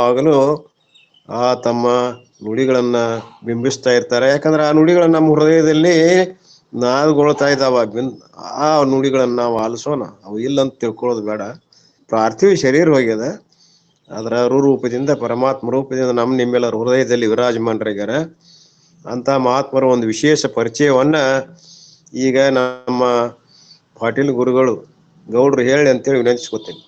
ಯಾವಾಗಲೂ ತಮ್ಮ ನುಡಿಗಳನ್ನ ಬಿಂಬಿಸ್ತಾ ಇರ್ತಾರೆ. ಯಾಕಂದ್ರೆ ಆ ನುಡಿಗಳನ್ನ ನಮ್ಮ ಹೃದಯದಲ್ಲಿ ನಾದುಗೊಳ್ತಾ ಇದ್ದಾವ. ಆ ನುಡಿಗಳನ್ನ ನಾವು ಆಲಿಸೋಣ. ಅವು ಇಲ್ಲ ಅಂತ ತಿಳ್ಕೊಳ್ಳೋದು ಬೇಡ. ಪಾರ್ಥಿವ ಶರೀರ ಹೋಗ್ಯದ, ಅದರ ರೂಪದಿಂದ ಪರಮಾತ್ಮ ರೂಪದಿಂದ ನಿಮ್ಮೆಲ್ಲರ ಹೃದಯದಲ್ಲಿ ವಿರಾಜಮಾನರಾಗ್ಯಾರ. ಅಂತ ಮಹಾತ್ಮರ ಒಂದು ವಿಶೇಷ ಪರಿಚಯವನ್ನ ಈಗ ನಮ್ಮ ಪಾಟೀಲ್ ಗುರುಗಳು ಗೌಡ್ರು ಹೇಳಿ ಅಂತೇಳಿ ವಿನಂತಿಸ್ಕೊತೀನಿ.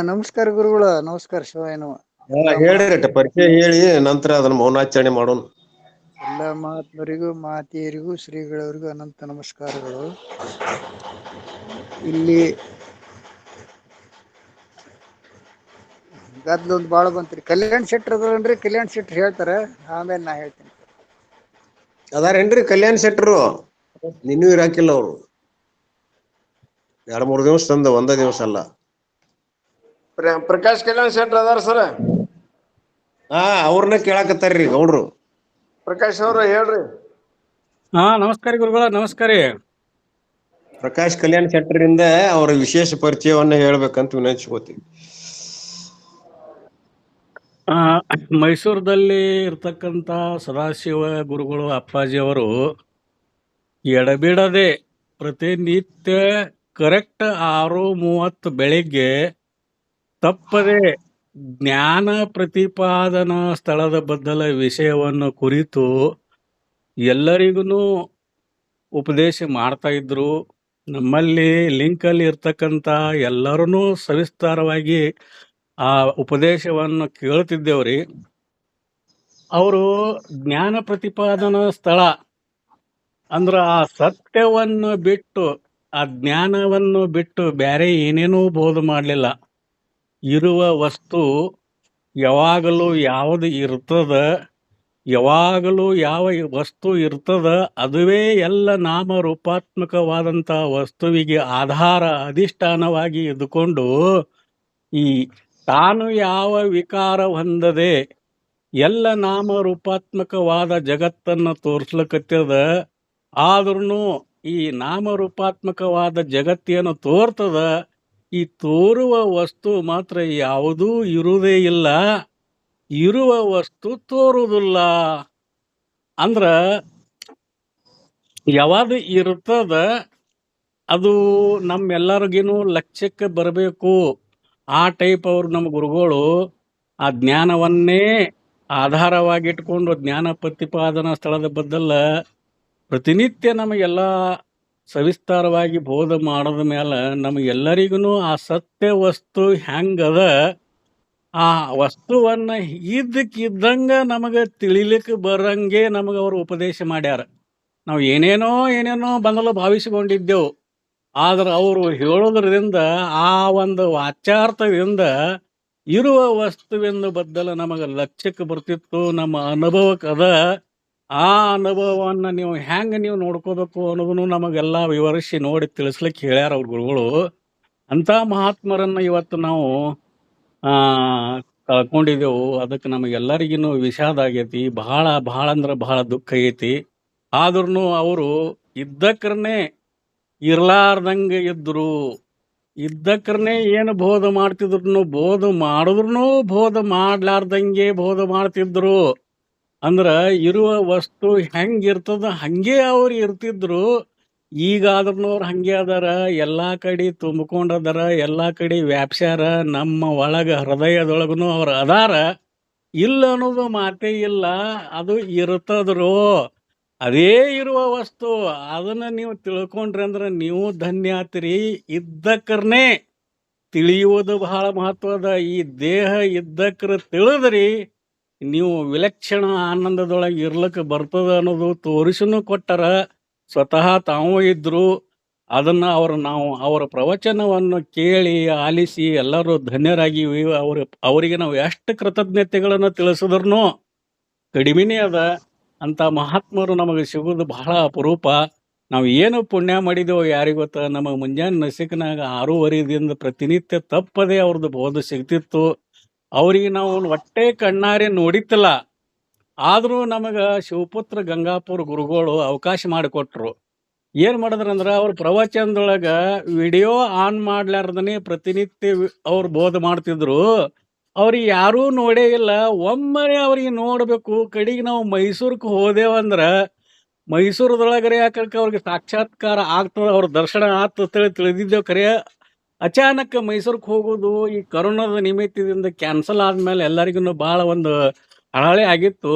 ನಮಸ್ಕಾರ ಗುರುಗಳ. ನಮಸ್ಕಾರ ಶಿವಾಯನವ. ಹೇಳ್ರಿ, ಪರಿಚಯ ಹೇಳಿ ನಂತರ ಅದನ್ನ ಮೌನಾಚರಣೆ ಮಾಡೋಣ. ಎಲ್ಲ ಮಹಾತ್ಮರಿಗೂ ಮಾತೆಯರಿಗೂ ಶ್ರೀಗಳವರಿಗೂ ಅನಂತ ನಮಸ್ಕಾರಗಳು. ಇಲ್ಲಿ ಗದ್ಲೊಂದು ಬಾಳ ಬಂತ್ರಿ. ಕಲ್ಯಾಣ್ ಶೆಟ್ರ್ ಅದನ್ರಿ, ಕಲ್ಯಾಣ್ ಶೆಟ್ರ್ ಹೇಳ್ತಾರ, ಆಮೇಲೆ ನಾ ಹೇಳ್ತೀನಿ. ಅದಾರೇನ್ರಿ ಕಲ್ಯಾಣ್ ಶೆಟ್ರು? ನಿನ್ನೂ ಇರಾಕಿಲ್ಲ ಅವ್ರು. 2-3 ದಿವಸ ತಂದ, ಒಂದ ದಿವಸ ಅಲ್ಲ. ಪ್ರಕಾಶ್ ಕಲ್ಯಾಣ್ ಶೆಟ್ರ್ ಅದಾರ ಸರ್? ಅವ್ರನ್ನ ಕೇಳಾಕತ್ತಾರ್ರಿ ಗೌಡ್ರು. ಪ್ರಕಾಶ್ ಅವ್ರ ಹೇಳ್ರಿ. ನಮಸ್ಕಾರ ಗುರುಗಳ. ನಮಸ್ಕಾರ. ಪ್ರಕಾಶ್ ಕಲ್ಯಾಣ್ ಶೆಟ್ರಿಂದ ಅವರ ವಿಶೇಷ ಪರಿಚಯವನ್ನ ಹೇಳ್ಬೇಕಂತ ವಿನಂತಿಸ್ಕೋತೀವಿ. ಮೈಸೂರದಲ್ಲಿ ಇರ್ತಕ್ಕಂಥ ಸದಾಶಿವ ಗುರುಗಳು ಅಪ್ಪಾಜಿಯವರು ಎಡಬಿಡದೆ ಪ್ರತಿನಿತ್ಯ ಕರೆಕ್ಟ್ 6:30 ಬೆಳಿಗ್ಗೆ ತಪ್ಪದೆ ಜ್ಞಾನ ಪ್ರತಿಪಾದನಾ ಸ್ಥಳದ ಬದಲ ವಿಷಯವನ್ನು ಕುರಿತು ಎಲ್ಲರಿಗೂ ಉಪದೇಶ ಮಾಡ್ತಾ ಇದ್ರು. ನಮ್ಮಲ್ಲಿ ಲಿಂಕಲ್ಲಿ ಇರ್ತಕ್ಕಂಥ ಎಲ್ಲರೂ ಸವಿಸ್ತಾರವಾಗಿ ಆ ಉಪದೇಶವನ್ನು ಕೇಳ್ತಿದ್ದೇವ್ರಿ. ಅವರು ಜ್ಞಾನ ಪ್ರತಿಪಾದನಾ ಸ್ಥಳ ಅಂದ್ರ ಆ ಸತ್ಯವನ್ನು ಬಿಟ್ಟು, ಆ ಜ್ಞಾನವನ್ನು ಬಿಟ್ಟು ಬೇರೆ ಏನೇನೂ ಬೋಧ ಮಾಡಲಿಲ್ಲ. ಇರುವ ವಸ್ತು ಯಾವಾಗಲೂ ಯಾವುದು ಇರ್ತದ, ಯಾವಾಗಲೂ ಯಾವ ವಸ್ತು ಇರ್ತದ ಅದುವೇ ಎಲ್ಲ ನಾಮರೂಪಾತ್ಮಕವಾದಂಥ ವಸ್ತುವಿಗೆ ಆಧಾರ ಅಧಿಷ್ಠಾನವಾಗಿ ಇದ್ದುಕೊಂಡು ಈ ತಾನು ಯಾವ ವಿಕಾರ ಹೊಂದದೆ ಎಲ್ಲ ನಾಮರೂಪಾತ್ಮಕವಾದ ಜಗತ್ತನ್ನು ತೋರ್ಸ್ಲಕತ್ತದ. ಆದ್ರೂ ಈ ನಾಮರೂಪಾತ್ಮಕವಾದ ಜಗತ್ತೇನು ತೋರ್ತದ, ಈ ತೋರುವ ವಸ್ತು ಮಾತ್ರ ಯಾವುದೂ ಇರುವುದೇ ಇಲ್ಲ, ಇರುವ ವಸ್ತು ತೋರುವುದಿಲ್ಲ. ಅಂದ್ರ ಯಾವುದು ಇರ್ತದ ಅದು ನಮ್ಮೆಲ್ಲರಿಗೂ ಲಕ್ಷ್ಯಕ್ಕೆ ಬರಬೇಕು. ಆ ಟೈಪ್ ಅವರು ನಮ್ಮ ಗುರುಗಳು ಆ ಜ್ಞಾನವನ್ನೇ ಆಧಾರವಾಗಿಟ್ಕೊಂಡು ಜ್ಞಾನ ಪ್ರತಿಪಾದನಾ ಸ್ಥಳದ ಬದಲ ಪ್ರತಿನಿತ್ಯ ನಮಗೆಲ್ಲ ಸವಿಸ್ತಾರವಾಗಿ ಬೋಧ ಮಾಡೋದ ಮೇಲೆ ನಮಗೆಲ್ಲರಿಗೂ ಆ ಸತ್ಯ ವಸ್ತು ಹೆಂಗದ, ಆ ವಸ್ತುವನ್ನು ಇದ್ದಕ್ಕಿದ್ದಂಗೆ ನಮಗೆ ತಿಳಿಲಿಕ್ಕೆ ಬರಂಗೆ ನಮಗೆ ಅವರು ಉಪದೇಶ ಮಾಡ್ಯಾರ. ನಾವು ಏನೇನೋ ಬಂದಲು ಭಾವಿಸಿಕೊಂಡಿದ್ದೆವು. ಆದ್ರೆ ಅವರು ಹೇಳೋದ್ರಿಂದ ಆ ಒಂದು ವಾಚ್ಯಾರ್ಥದಿಂದ ಇರುವ ವಸ್ತುವಿನ ಬದಲು ನಮಗೆ ಲಕ್ಷ್ಯಕ್ಕೆ ಬರ್ತಿತ್ತು, ನಮ್ಮ ಅನುಭವಕ್ಕದ. ಆ ಅನುಭವವನ್ನು ನೀವು ನೋಡ್ಕೋಬೇಕು ಅನ್ನೋದನ್ನು ನಮಗೆಲ್ಲ ವಿವರಿಸಿ ನೋಡಿ ತಿಳಿಸ್ಲಿಕ್ಕೆ ಹೇಳ್ಯಾರ ಅವ್ರ ಗುರುಗಳು. ಅಂಥ ಮಹಾತ್ಮರನ್ನು ಇವತ್ತು ನಾವು ಕಳ್ಕೊಂಡಿದ್ದೆವು. ಅದಕ್ಕೆ ನಮಗೆಲ್ಲರಿಗೂ ವಿಷಾದ ಆಗೈತಿ. ಬಹಳ ಅಂದ್ರೆ ಬಹಳ ದುಃಖ ಐತಿ. ಆದ್ರೂ ಅವರು ಇದ್ದಕ್ರನೇ ಇರ್ಲಾರ್ದಂಗೆ ಇದ್ರು. ಇದ್ದಕ್ರನೇ ಏನು ಬೋಧ ಮಾಡ್ತಿದ್ರು, ಬೋಧ ಮಾಡಿದ್ರು ಬೋಧ ಮಾಡ್ಲಾರ್ದಂಗೆ ಬೋಧ ಮಾಡ್ತಿದ್ರು. ಅಂದ್ರೆ ಇರುವ ವಸ್ತು ಹೆಂಗಿರ್ತದ ಹಂಗೆ ಅವ್ರು ಇರ್ತಿದ್ರು. ಈಗಾದ್ರೂ ಅವ್ರು ಹಂಗೆ ಅದಾರ, ಎಲ್ಲ ಕಡೆ ತುಂಬಿಕೊಂಡದಾರ, ಎಲ್ಲ ಕಡೆ ವ್ಯಾಪ್ಸ್ಯಾರ. ನಮ್ಮ ಒಳಗ ಹೃದಯದೊಳಗೂ ಅವ್ರು ಅದಾರ. ಇಲ್ಲ ಅನ್ನೋದು ಮಾತೇ ಇಲ್ಲ. ಅದು ಇರ್ತದ್ರು. ಅದೇ ಇರುವ ವಸ್ತು. ಅದನ್ನ ನೀವು ತಿಳ್ಕೊಂಡ್ರಿ ಅಂದ್ರೆ ನೀವು ಧನ್ಯ ಆತ್ರಿ. ಇದ್ದಕ್ರನೇ ತಿಳಿಯುವುದು ಬಹಳ ಮಹತ್ವದ. ಈ ದೇಹ ಇದ್ದಕ್ರ ತಿಳಿದ್ರಿ ನೀವು ವಿಲಕ್ಷಣ ಆನಂದದೊಳಗೆ ಇರ್ಲಿಕ್ಕೆ ಬರ್ತದ ಅನ್ನೋದು ತೋರಿಸೂ ಕೊಟ್ಟಾರ. ಸ್ವತಃ ತಾವು ಇದ್ರು. ಅದನ್ನು ಅವರ ಪ್ರವಚನವನ್ನು ಕೇಳಿ ಆಲಿಸಿ ಎಲ್ಲರೂ ಧನ್ಯರಾಗಿವಿ. ಅವರಿಗೆ ನಾವು ಎಷ್ಟು ಕೃತಜ್ಞತೆಗಳನ್ನು ತಿಳಿಸಿದ್ರೂ ಕಡಿಮೆನೇ ಅದ. ಅಂತ ಮಹಾತ್ಮರು ನಮಗೆ ಸಿಗೋದು ಬಹಳ ಅಪರೂಪ. ನಾವು ಏನು ಪುಣ್ಯ ಮಾಡಿದೆವೋ ಯಾರಿಗೊತ್ತ. ನಮಗೆ ಮುಂಜಾನೆ ನಸಿಕನಾಗ 6:30ದಿಂದ ಪ್ರತಿನಿತ್ಯ ತಪ್ಪದೆ ಅವ್ರದ್ದು ಬೋಧ ಸಿಗ್ತಿತ್ತು. ಅವ್ರಿಗೆ ನಾವು ಹೊಟ್ಟೆ ಕಣ್ಣಾರೆ ನೋಡಿತ್ತಲ್ಲ. ಆದರೂ ನಮಗೆ ಶಿವಪುತ್ರ ಗಂಗಾಪುರ ಗುರುಗಳು ಅವಕಾಶ ಮಾಡಿಕೊಟ್ರು. ಏನ್ ಮಾಡಿದ್ರಂದ್ರ ಅವ್ರ ಪ್ರವಚನದೊಳಗ ವಿಡಿಯೋ ಆನ್ ಮಾಡ್ಲಾರ್ದನೆ ಪ್ರತಿನಿತ್ಯ ಅವ್ರು ಬೋಧ ಮಾಡ್ತಿದ್ರು. ಅವ್ರಿಗೆ ಯಾರೂ ನೋಡೇ ಇಲ್ಲ. ಒಮ್ಮೆ ಅವ್ರಿಗೆ ನೋಡ್ಬೇಕು. ಕಡೆಗೆ ನಾವು ಮೈಸೂರ್ಕ್ ಹೋದೆವಂದ್ರ ಮೈಸೂರದೊಳಗರೆ ಯಾಕಂದ್ರೆ ಅವ್ರಿಗೆ ಸಾಕ್ಷಾತ್ಕಾರ ಆಗ್ತದ, ಅವ್ರ ದರ್ಶನ ಆತ ತಿಳಿದಿದ್ದೇವೆ. ಖರೆ ಅಚಾನಕ್ ಮೈಸೂರ್ಕ್ ಹೋಗೋದು ಈ ಕರೋನಾದ ನಿಮಿತ್ತದಿಂದ ಕ್ಯಾನ್ಸಲ್ ಆದ್ಮೇಲೆ ಎಲ್ಲರಿಗೂ ಭಾಳ ಒಂದು ಹಳಹಳಿ ಆಗಿತ್ತು.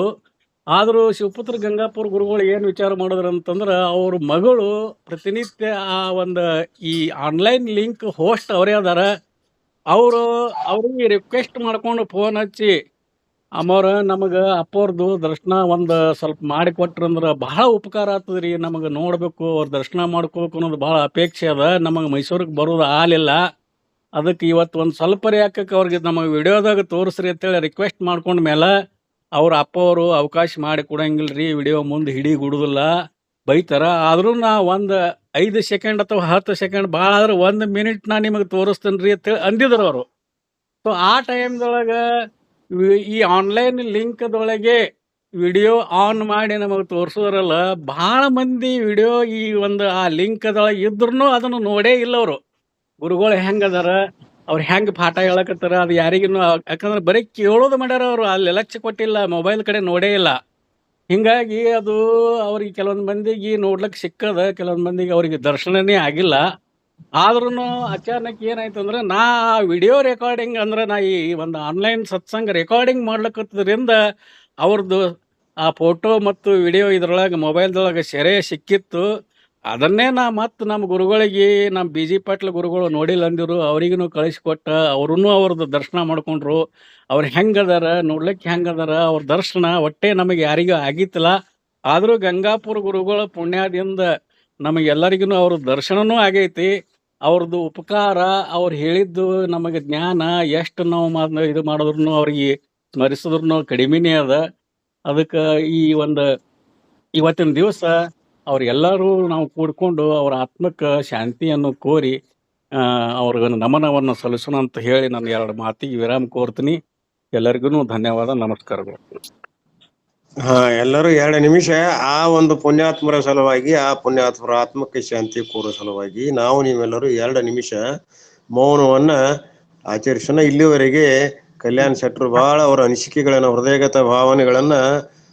ಆದರೂ ಶಿವಪುತ್ರ ಗಂಗಾಪುರ ಗುರುಗಳು ಏನು ವಿಚಾರ ಮಾಡಿದ್ರು ಅಂತಂದ್ರೆ ಅವ್ರ ಮಗಳು ಪ್ರತಿನಿತ್ಯ ಆ ಒಂದು ಈ ಆನ್ಲೈನ್ ಲಿಂಕ್ ಹೋಸ್ಟ್ ಅವರೇ ಅದಾರ. ಅವರು ಅವ್ರಿಗೆ ರಿಕ್ವೆಸ್ಟ್ ಮಾಡ್ಕೊಂಡು ಫೋನ್ ಹಚ್ಚಿ ಅಮ್ಮವ್ರ ನಮಗೆ ಅಪ್ಪವ್ರದ್ದು ದರ್ಶನ ಒಂದು ಸ್ವಲ್ಪ ಮಾಡಿಕೊಟ್ರಂದ್ರೆ ಬಹಳ ಉಪಕಾರ ಆಗ್ತದ್ರಿ. ನಮಗೆ ನೋಡಬೇಕು, ಅವ್ರ ದರ್ಶನ ಮಾಡ್ಕೋಬೇಕು ಅನ್ನೋದು ಭಾಳ ಅಪೇಕ್ಷೆ ಅದ. ನಮಗೆ ಮೈಸೂರಿಗೆ ಬರೋದು ಆಗಲಿಲ್ಲ. ಅದಕ್ಕೆ ಇವತ್ತು ಒಂದು ಸ್ವಲ್ಪ ಯಾಕಕ್ಕೆ ಅವ್ರಿಗೆ ನಮಗೆ ವಿಡಿಯೋದಾಗ ತೋರಿಸ್ರಿ ಅಂತೇಳಿ ರಿಕ್ವೆಸ್ಟ್ ಮಾಡ್ಕೊಂಡ ಮೇಲೆ ಅವ್ರ ಅಪ್ಪವರು ಅವಕಾಶ ಮಾಡಿ ಕೊಡಂಗಿಲ್ರಿ, ವಿಡಿಯೋ ಮುಂದೆ ಹಿಡಿಗುಡುದಿಲ್ಲ, ಬೈತಾರ. ಆದ್ರೂ ನಾ ಒಂದು 5 ಸೆಕೆಂಡ್ ಅಥವಾ 10 ಸೆಕೆಂಡ್ ಭಾಳ ಆದ್ರೆ 1 ಮಿನಿಟ್ ನಾ ನಿಮಗೆ ತೋರಿಸ್ತೇನೆ ರೀ ಅಂತೇಳಿ ಅಂದಿದ್ರು ಅವರು. ಸೊ ಆ ಟೈಮ್ದೊಳಗೆ ಈ ಆನ್ಲೈನ್ ಲಿಂಕ್ದೊಳಗೆ ವಿಡಿಯೋ ಆನ್ ಮಾಡಿ ನಮಗೆ ತೋರಿಸೋದ್ರಲ್ಲ, ಭಾಳ ಮಂದಿ ವಿಡಿಯೋ ಈ ಒಂದು ಆ ಲಿಂಕ್ದೊಳಗೆ ಇದ್ರೂ ಅದನ್ನು ನೋಡೇ ಇಲ್ಲ ಅವರು. ಗುರುಗಳು ಹೆಂಗದಾರ, ಅವ್ರು ಹೆಂಗೆ ಪಾಠ ಹೇಳಕತ್ತಾರ ಅದು ಯಾರಿಗೂ, ಯಾಕಂದ್ರೆ ಬರೀ ಕೇಳೋದು ಮಾಡ್ಯಾರ ಅವರು, ಅಲ್ಲಿ ಲಕ್ಷ್ಯ ಕೊಟ್ಟಿಲ್ಲ, ಮೊಬೈಲ್ ಕಡೆ ನೋಡೇ ಇಲ್ಲ. ಹಿಂಗಾಗಿ ಅದು ಅವ್ರಿಗೆ ಕೆಲವೊಂದು ಮಂದಿಗೆ ನೋಡ್ಲಿಕ್ಕೆ ಸಿಕ್ಕದ, ಕೆಲವೊಂದು ಮಂದಿಗೆ ಅವ್ರಿಗೆ ದರ್ಶನನೇ ಆಗಿಲ್ಲ. ಆದ್ರೂ ಅಚಾನಕ್ ಏನಾಯ್ತು ಅಂದ್ರೆ ನಾ ವಿಡಿಯೋ ರೆಕಾರ್ಡಿಂಗ್ ಅಂದ್ರೆ ನಾ ಈ ಒಂದು ಆನ್ಲೈನ್ ಸತ್ಸಂಗ ರೆಕಾರ್ಡಿಂಗ್ ಮಾಡ್ಲಿಕ್ಕತ್ತದ್ರಿಂದ ಅವ್ರದ್ದು ಆ ಫೋಟೋ ಮತ್ತು ವಿಡಿಯೋ ಇದ್ರೊಳಗೆ ಮೊಬೈಲ್ದೊಳಗೆ ಸೆರೆ ಸಿಕ್ಕಿತ್ತು. ಅದನ್ನೇ ನಾ ಮತ್ತು ನಮ್ಮ ಗುರುಗಳಿಗೆ, ನಮ್ಮ ಬಿ ಜಿ ಪಾಟ್ಲ ಗುರುಗಳು ನೋಡಿಲ್ಲ ಅಂದಿರು, ಅವ್ರಿಗೂ ಕಳಿಸ್ಕೊಟ್ಟ. ಅವ್ರೂ ಅವ್ರದ್ದು ದರ್ಶನ ಮಾಡ್ಕೊಂಡ್ರು. ಅವ್ರು ಹೆಂಗದಾರ ನೋಡ್ಲಿಕ್ಕೆ, ಹೆಂಗದಾರ ಅವ್ರ ದರ್ಶನ ಒಟ್ಟೆ ನಮಗೆ ಯಾರಿಗೂ ಆಗಿತ್ತಿಲ್ಲ. ಆದರೂ ಗಂಗಾಪುರ ಗುರುಗಳ ಪುಣ್ಯದಿಂದ ನಮಗೆಲ್ಲರಿಗೂ ಅವ್ರ ದರ್ಶನನೂ ಆಗೈತಿ. ಅವ್ರದ್ದು ಉಪಕಾರ, ಅವ್ರು ಹೇಳಿದ್ದು ನಮಗೆ ಜ್ಞಾನ ಎಷ್ಟು ನಾವು ಇದು ಮಾಡಿದ್ರು ಅವ್ರಿಗೆ ಸ್ಮರಿಸಿದ್ರು ಕಡಿಮೆನೇ ಅದ. ಅದಕ್ಕೆ ಈ ಒಂದು ಇವತ್ತಿನ ದಿವಸ ಅವ್ರೆಲ್ಲರೂ ನಾವು ಕೂಡ್ಕೊಂಡು ಅವ್ರ ಆತ್ಮಕ್ಕೆ ಶಾಂತಿಯನ್ನು ಕೋರಿ ಅವ್ರಿಗೆ ನಮನವನ್ನು ಸಲ್ಲಿಸೋಣ ಅಂತ ಹೇಳಿ ನಾನು 2 ಮಾತಿಗೆ ವಿರಾಮ ಕೋರ್ತೀನಿ. ಎಲ್ಲರಿಗೂ ಧನ್ಯವಾದ, ನಮಸ್ಕಾರಗಳು. ಎಲ್ಲರೂ 2 ನಿಮಿಷ ಆ ಒಂದು ಪುಣ್ಯಾತ್ಮರ ಸಲುವಾಗಿ, ಆ ಪುಣ್ಯಾತ್ಮರ ಆತ್ಮಕ್ಕೆ ಶಾಂತಿ ಕೋರೋ ಸಲುವಾಗಿ ನಾವು ನೀವೆಲ್ಲರೂ 2 ನಿಮಿಷ ಮೌನವನ್ನ ಆಚರಿಸೋಣ. ಇಲ್ಲಿವರೆಗೆ ಕಲ್ಯಾಣ್ ಶೆಟ್ರು ಬಹಳ ಅವರ ಅನಿಸಿಕೆಗಳನ್ನ, ಹೃದಯಗತ ಭಾವನೆಗಳನ್ನ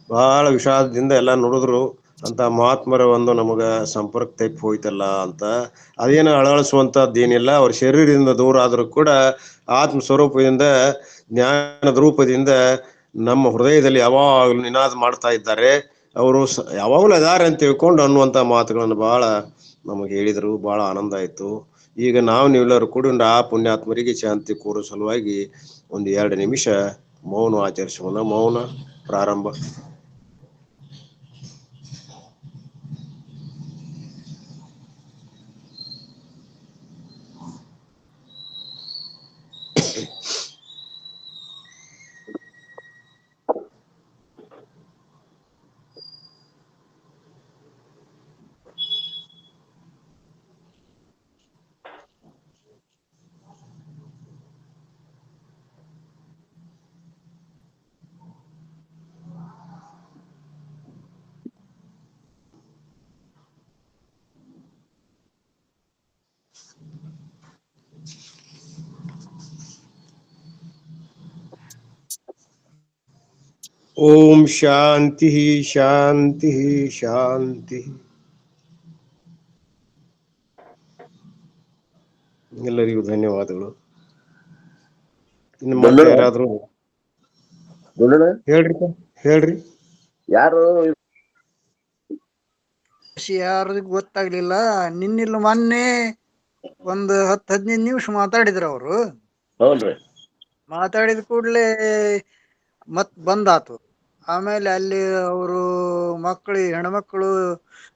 ಬಹಳ ವಿಷಾದದಿಂದ ಎಲ್ಲ ನುಡಿದ್ರು. ಅಂತ ಮಹಾತ್ಮರ ಒಂದು ನಮಗ ಸಂಪರ್ಕ ತೆಪ್ಪಿ ಹೋಯ್ತಲ್ಲ ಅಂತ. ಅದೇನು ಅಳವಡಿಸುವಂತದ್ದೇನಿಲ್ಲ. ಅವ್ರ ಶರೀರದಿಂದ ದೂರ ಆದ್ರೂ ಕೂಡ ಆತ್ಮ ಸ್ವರೂಪದಿಂದ, ಜ್ಞಾನದ ರೂಪದಿಂದ ನಮ್ಮ ಹೃದಯದಲ್ಲಿ ಯಾವಾಗಲೂ ನಿನಾದ ಮಾಡ್ತಾ ಇದ್ದಾರೆ. ಅವರು ಯಾವಾಗಲೂ ಅದಾರೆ ಅಂತ ತಿಳ್ಕೊಂಡು ಅನ್ನುವಂತ ಮಾತುಗಳನ್ನು ಬಹಳ ನಮಗೆ ಹೇಳಿದರು. ಬಹಳ ಆನಂದ ಆಯ್ತು. ಈಗ ನಾವು ನೀವೆಲ್ಲರೂ ಕೂಡಿಕೊಂಡು ಆ ಪುಣ್ಯಾತ್ಮರಿಗೆ ಶಾಂತಿ ಕೋರೋ ಸಲುವಾಗಿ ಒಂದು 2 ನಿಮಿಷ ಮೌನ ಆಚರಿಸೋಣ. ಮೌನ ಪ್ರಾರಂಭ. ಓಂ ಶಾಂತಿ ಶಾಂತಿ ಶಾಂತಿ. ಎಲ್ಲರಿಗೂ ಧನ್ಯವಾದಗಳು. ಇನ್ನು ಮತ್ತೆ ಯಾರಾದ್ರೂ ಹೇಳ್ರಿ. ಯಾರು ಯಾರಿಗೂ ಗೊತ್ತಾಗ್ಲಿಲ್ಲ. ನಿನ್ನಿಲ್ಲ ಮೊನ್ನೆ ಒಂದು 10-15 ನಿಮಿಷ ಮಾತಾಡಿದ್ರು ಅವರು. ಹೌದ್ರಿ, ಮಾತಾಡಿದ ಕೂಡ್ಲೆ ಮತ್ ಬಂದಾತು. ಆಮೇಲೆ ಅಲ್ಲಿ ಅವರು ಹೆಣ್ಮಕ್ಳು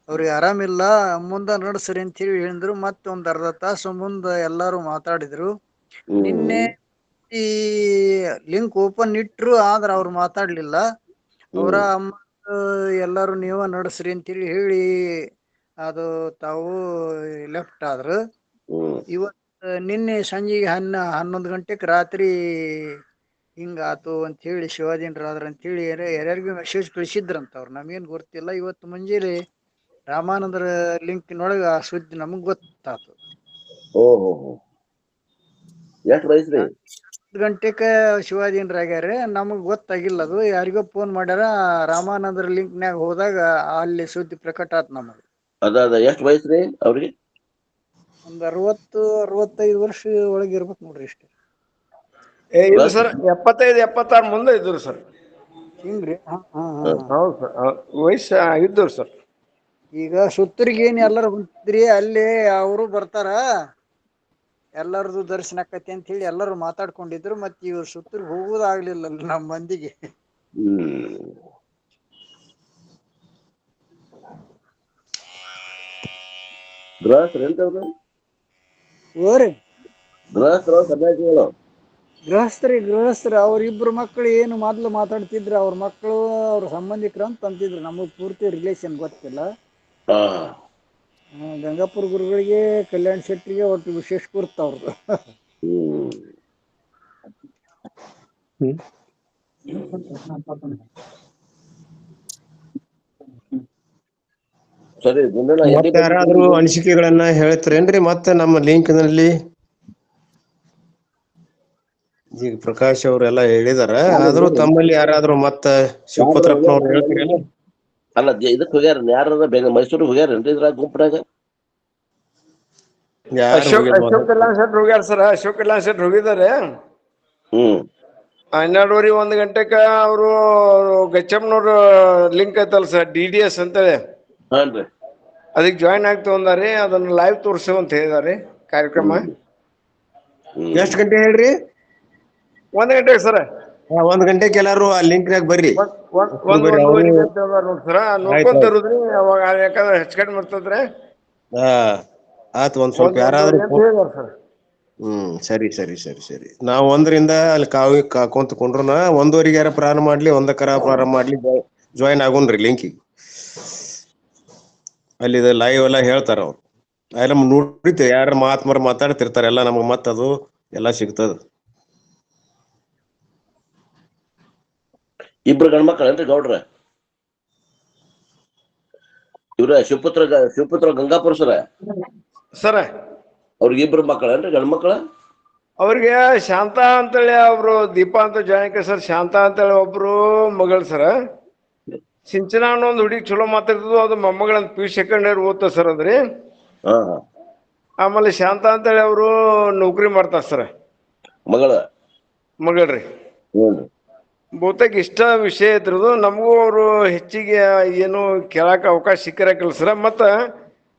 ಅವ್ರಿಗೆ ಆರಾಮಿಲ್ಲ, ಮುಂದ ನಡ್ಸ್ರಿ ಅಂತ ಹೇಳಿ ಹೇಳಿದ್ರು. ಮತ್ತೆ ಒಂದ್ ಅರ್ಧ ತಾಸು ಮುಂದ ಎಲ್ಲಾರು ಮಾತಾಡಿದ್ರು. ನಿನ್ನೆ ಈ ಲಿಂಕ್ ಓಪನ್ ಇಟ್ರು, ಆದ್ರ ಅವ್ರು ಮಾತಾಡ್ಲಿಲ್ಲ. ಅವರ ಅಮ್ಮ ಎಲ್ಲಾರು ನೀವ ನಡ್ಸ್ರಿ ಅಂತೇಳಿ ಹೇಳಿ ಅದು ತಾವು ಲೆಫ್ಟ್ ಆದ್ರು. ಇವತ್ ನಿನ್ನೆ ಸಂಜೆಗೆ 11 ಗಂಟೆಕ್ ರಾತ್ರಿ ಹಿಂಗಾತು ಅಂತ ಹೇಳಿ ಶಿವಾಜಿನರಾದ್ರ ಅಂತ ಹೇಳಿ ಯಾರ್ಯಾರಿಗೂ ಮೆಸೇಜ್ ಕಳಿಸಿದ್ರಂತ ಅವ್ರು. ನಮ್ಗೇನ್ ಗೊತ್ತಿಲ್ಲ. ಇವತ್ತು ಮುಂಜಾನೆ ರಾಮಾನಂದರ ಲಿಂಕ್ನೊಳಗ ಆ ಸುದ್ದಿ ನಮಗ್ ಗೊತ್ತಾತು. ಓಹೋ ಎಷ್ಟ್ ವಯಸ್ಸ್ರಿ? 10 ಗಂಟೆಕ ಶಿವಾಜಿನರಾಗ್ಯಾರ, ನಮಗ್ ಗೊತ್ತಾಗಿಲ್ಲ. ಅದು ಯಾರಿಗೋ ಫೋನ್ ಮಾಡ್ಯಾರ. ರಾಮಾನಂದರ ಲಿಂಕ್ನ್ಯಾಗ ಹೋದಾಗ ಅಲ್ಲಿ ಸುದ್ದಿ ಪ್ರಕಟ ಆತ್ ನಮಗ. ಅದ ಎಷ್ಟ್ ವಯಸ್ಸ್ರಿ ಅವ್ರಿಗೆ? ಒಂದ್ 60-65 ವರ್ಷ ಒಳಗೆ ಇರ್ಬೇಕು ನೋಡ್ರಿ. ಇಷ್ಟೇ ಇಲ್ಲ ಸರ್, 75-76 ಮುಂದೆ ಇದ್ರು ಸರ್. ಹಿಂಗ್ರಿ? ಹೌದು ಸರ್, ವಯಸ್ಸ ಇದ್ರು ಸರ್. ಈಗ ಸುತ್ತರಿಗೆ ಏನ್ ಎಲ್ಲಾರು ಹೊಂಟಿದ್ರಿ, ಅಲ್ಲಿ ಅವರು ಬರ್ತಾರ, ಎಲ್ಲರದು ದರ್ಶನ ಆಕತಿ ಅಂತ ಹೇಳಿ ಎಲ್ಲರೂ ಮಾತಾಡ್ಕೊಂಡಿದ್ರು. ಮತ್ ಇವ್ರು ಸುತ್ತರಿಗೆ ಹೋಗುದಾಗ್ಲಿಲ್ಲ ನಮ್ಮ ಮಂದಿಗೆ. ಗೃಹಸ್ಥರು ಅವ್ರಿಬ್ರು ಮಕ್ಳು ಏನು ಮೊದ್ಲು ಮಾತಾಡ್ತಿದ್ರು. ಅವ್ರ ಮಕ್ಕಳು ಅವ್ರ ಸಂಬಂಧಿಕರು ಅಂತ ಅಂತಿದ್ರು. ನಮಗ್ ಪೂರ್ತಿ ರಿಲೇಷನ್ ಗೊತ್ತಿಲ್ಲ. ಗಂಗಾಪುರ ಗುರುಗಳಿಗೆ, ಕಲ್ಯಾಣ್ ಶೆಟ್ಟಿಗೆ ಒಟ್ಟು ವಿಶೇಷ ಗುರ್ತ ಅವ್ರದ್ದು. ಮತ್ತೆ ಯಾರಾದ್ರೂ ಅನಿಸಿಕೆಗಳನ್ನ ಹೇಳ್ತೀರೇನ್ರಿ? ಮತ್ತೆ ನಮ್ಮ ಲಿಂಕ್ ನಲ್ಲಿ ಈಗ ಪ್ರಕಾಶ್ ಅವರೆಲ್ಲ ಹೇಳಿದಾರ. ಆದ್ರೂ ತಮ್ಮಲ್ಲಿ ಯಾರಾದ್ರೂ ಮತ್ತ ಶಿವಪುತ್ರಪ್ಪನವ್ರು ಹೇಳ್ತೀರೇನು? ಅಲ್ಲ, ಇದಕ್ ಹೋಗ್ಯಾರ ಯಾರ? ಮೈಸೂರಿಗೆ ಹೋಗ್ಯಾರೇನ್ರಿ ಇದ್ರಾಗ ಗುಂಪನಾಗ? ಅಶೋಕ್ ಕಲ್ಯಾಣ್ ಶೆಟ್ರ್ ಹೋಗ್ಯಾರ ಸರ್. ಅಶೋಕ್ ಕಲ್ಯಾಣ್ ಶೆಟ್ರ್ ಹೋಗಿದ್ದಾರೆ. 12:30 1 ಗಂಟೆಕ ಅವರು ಗಚ್ಚಮ್ಮನವ್ರ ಲಿಂಕ್ ಐತಲ್ಲ ಸರ್, DDS ಅಂತೇಳಿ, ಅದಕ್ಕೆ ಜಾಯಿನ್ ಆಗ್ತಾ ಬಂದಾರಿ. ಅದನ್ನ ಲೈವ್ ತೋರ್ಸೇವ್ ಅಂತ ಹೇಳಿದಾರೆ ಕಾರ್ಯಕ್ರಮ. ಎಷ್ಟ್ ಗಂಟೆ ಹೇಳ್ರಿ? 1 ಗಂಟೆಗೆ ಸರ್. 1 ಗಂಟೆಗೆ ಎಲ್ಲಾರು ಆ ಲಿಂಕ್ ನಾಗ ಬರ್ರಿ. 1:30 ಅಂತ ನೋಡ್ ಸರ್. ನೋಡ್ಕೊಂತ ಇರುದ್ರಿ, ಅವಾಗ ಯಾಕಂದ್ರೆ ಹೆಚ್ಚು ಬರ್ತದ್ರಿ. ಆತ್. ಒಂದ್ ಸ್ವಲ್ಪ ಯಾರಾದ್ರೂ ಸರಿ ಸರಿ ಸರಿ ಸರಿ. ನಾವ್ 1ರಿಂದ ಅಲ್ಲಿ ಕಾಕೊಂತ ಕೊಂಡ್ರನ 1:15 ಯಾರ ಪ್ರಾರಂಭ ಮಾಡ್ಲಿ, 1 ಪ್ರಾರಂಭ ಮಾಡ್ಲಿ, ಜಾಯಿನ್ ಆಗೋನ್ರಿ ಲಿಂಕಿಗೆ. ಅಲ್ಲಿ ಲೈವ್ ಎಲ್ಲ ಹೇಳ್ತಾರ ಅವ್ರು. ಎಲ್ಲ ನೋಡಿರ್ತೇವೆ, ಯಾರ ಮಹಾತ್ಮರು ಮಾತಾಡ್ತಿರ್ತಾರೆ ಎಲ್ಲ, ನಮಗ್ ಮತ್ತ ಅದು ಎಲ್ಲಾ ಸಿಗ್ತದ. ಇಬ್ರು ಗಂಡ್ಮಕ್ಳೇನ್ರಿ ಗೌಡ್ರ? ಇವ್ರ ಶಿವಪುತ್ರ ಗಂಗಾಪುರ ಸರ. ಅವ್ರಿಗೆ ಇಬ್ರು ಮಕ್ಕಳೇನ್ರಿ ಗಂಡ್ಮಕ್ಳ? ಅವ್ರಿಗೆ ಶಾಂತ ಅಂತೇಳಿ ಒಬ್ರು, ದೀಪಾ ಅಂತ ಜಾಯಿನ್ ಸರ್. ಶಾಂತ ಅಂತೇಳಿ ಒಬ್ರು ಮಗಳು ಸರ. ಸಿಂಚನ ಅನ್ನೋ ಒಂದು ಹುಡುಗಿ ಚಲೋ ಮಾತಾಡ್ತಿದ್ವು, ಅದು ಮೊಮ್ಮಗಳಂತ PU 2nd year ಓದ್ತ ಸರ್ ಅದ್ರಿ. ಆಮೇಲೆ ಶಾಂತ ಅಂತೇಳಿ ಅವರು ನೌಕರಿ ಮಾಡ್ತಾರ ಸರ್. ಮಗಳ್ರಿ. ಬಹುತೇಕ ಇಷ್ಟ ವಿಷಯ ಐತ್ರದು. ನಮಗೂ ಅವರು ಹೆಚ್ಚಿಗೆ ಏನು ಕೇಳಾಕ ಅವಕಾಶ ಸಿಕ್ಕಿರಕಿಲ್ಲ ಸರ್. ಮತ್ತ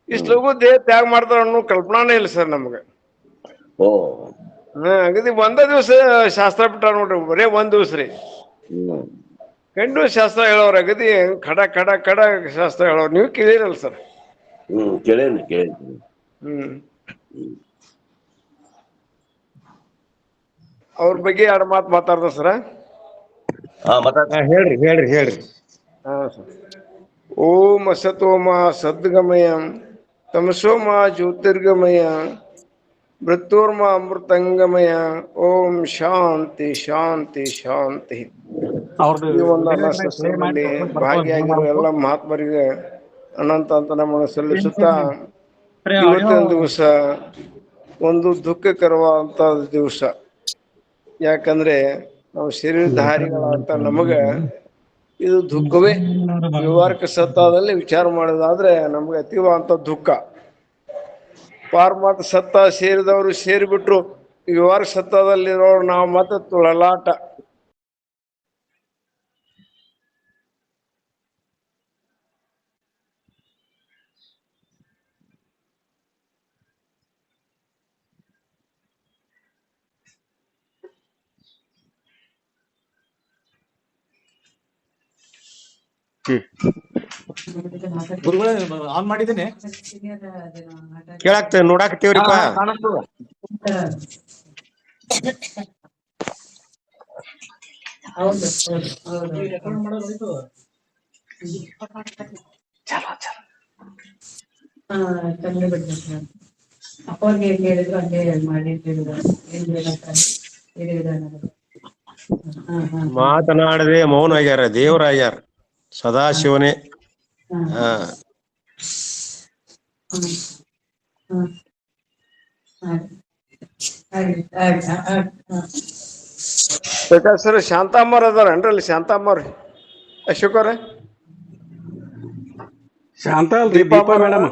ಇಷ್ಟು ಲಗು ದೇಹ ತ್ಯಾಗ ಮಾಡ್ತಾರ ಅನ್ನೋ ಕಲ್ಪನಾನೇ ಇಲ್ಲ ಸರ್ ನಮ್ಗೆ. ಅಗದಿ 1 ದಿವಸ ಶಾಸ್ತ್ರ ಬಿಟ್ಟ ನೋಡ್ರಿ, ಬರೇ 1 ದಿವಸ ರೀ. ಗಂಡು ಶಾಸ್ತ್ರ ಹೇಳೋರು, ಅಗದಿ ಖಡ ಖಡ ಖಡ ಶಾಸ್ತ್ರ ಹೇಳೋರು. ನೀವು ಕೇಳಿರಲ್ಲ ಸರ್? ಕೇಳೇನಿ. ಅವ್ರ ಬಗ್ಗೆ 2 ಮಾತು ಮಾತಾಡ್ದ ಸರ. ಹೇಳ್ರಿ. ಓಂ ಅಸತೋಮ ಸದ್ಗಮಯ ತಮಸೋಮ ಜ್ಯೋತಿರ್ಗಮಯ ಮೃತ್ಯೋರ್ಮ ಅಮೃತಂಗಮಯ. ಓಂ ಶಾಂತಿ ಶಾಂತಿ ಶಾಂತಿ. ಈ ಒಂದು ಅನ್ನಸಂತರ್ಪಣೆಯಲ್ಲಿ ಭಾಗಿಯಾಗಿರುವ ಎಲ್ಲ ಮಹಾತ್ಮರಿಗೆ ಅನಂತ ನಮನ ಸಲ್ಲಿಸುತ್ತಾ, ಇವತ್ತಿನ ದಿವಸ ಒಂದು ದುಃಖಕರವಾದಂತ ದಿವಸ. ಯಾಕಂದ್ರೆ ನಾವು ಶರೀರಧಾರಿಗಳಂತ ನಮಗ ಇದು ದುಃಖವೇ. ವ್ಯವಹಾರಿಕ ಸತ್ತಾದಲ್ಲಿ ವಿಚಾರ ಮಾಡೋದಾದ್ರೆ ನಮ್ಗೆ ಅತೀವಾದಂತ ದುಃಖ. ಪಾರಮಾರ್ಥ ಸತ್ತ ಸೇರಿದವರು ಸೇರಿಬಿಟ್ರು, ವ್ಯವಹಾರಿಕ ಸತ್ತದಲ್ಲಿರೋರು ನಾವು ಮತ್ತೆ ತುಳಲಾಟ. ಆನ್ ಮಾಡಿದ್ದೀನಿ, ಕೇಳಾಕ್ತೇವೆ, ನೋಡಾಕ್ತೇವ್ರಿಪ್ಪ. ಅಪ್ಪವ್ರಿಗೆ ಹೇಳಿದ್ರು ಹಂಗೆ ಮಾಡಿದ್ರು. ಮಾತನಾಡದೆ ಮೌನ ಆಗ್ಯಾರ, ದೇವರಾಗ್ಯಾರ, ಸದಾಶಿವನೇ. ಬೇಕಾದ್ರೆ ಸರ್ ಶಾಂತಮ್ಮರ್ ಅದಾರನ್ರಿ ಅಲ್ಲಿ ಶಾಂತಮ್ಮರ್ ಅಶೋಕ್ ಅವ್ರೆ ಶಾಂತ ಅಲ್ರಿ ದೀಪಾ ಮೇಡಮ್.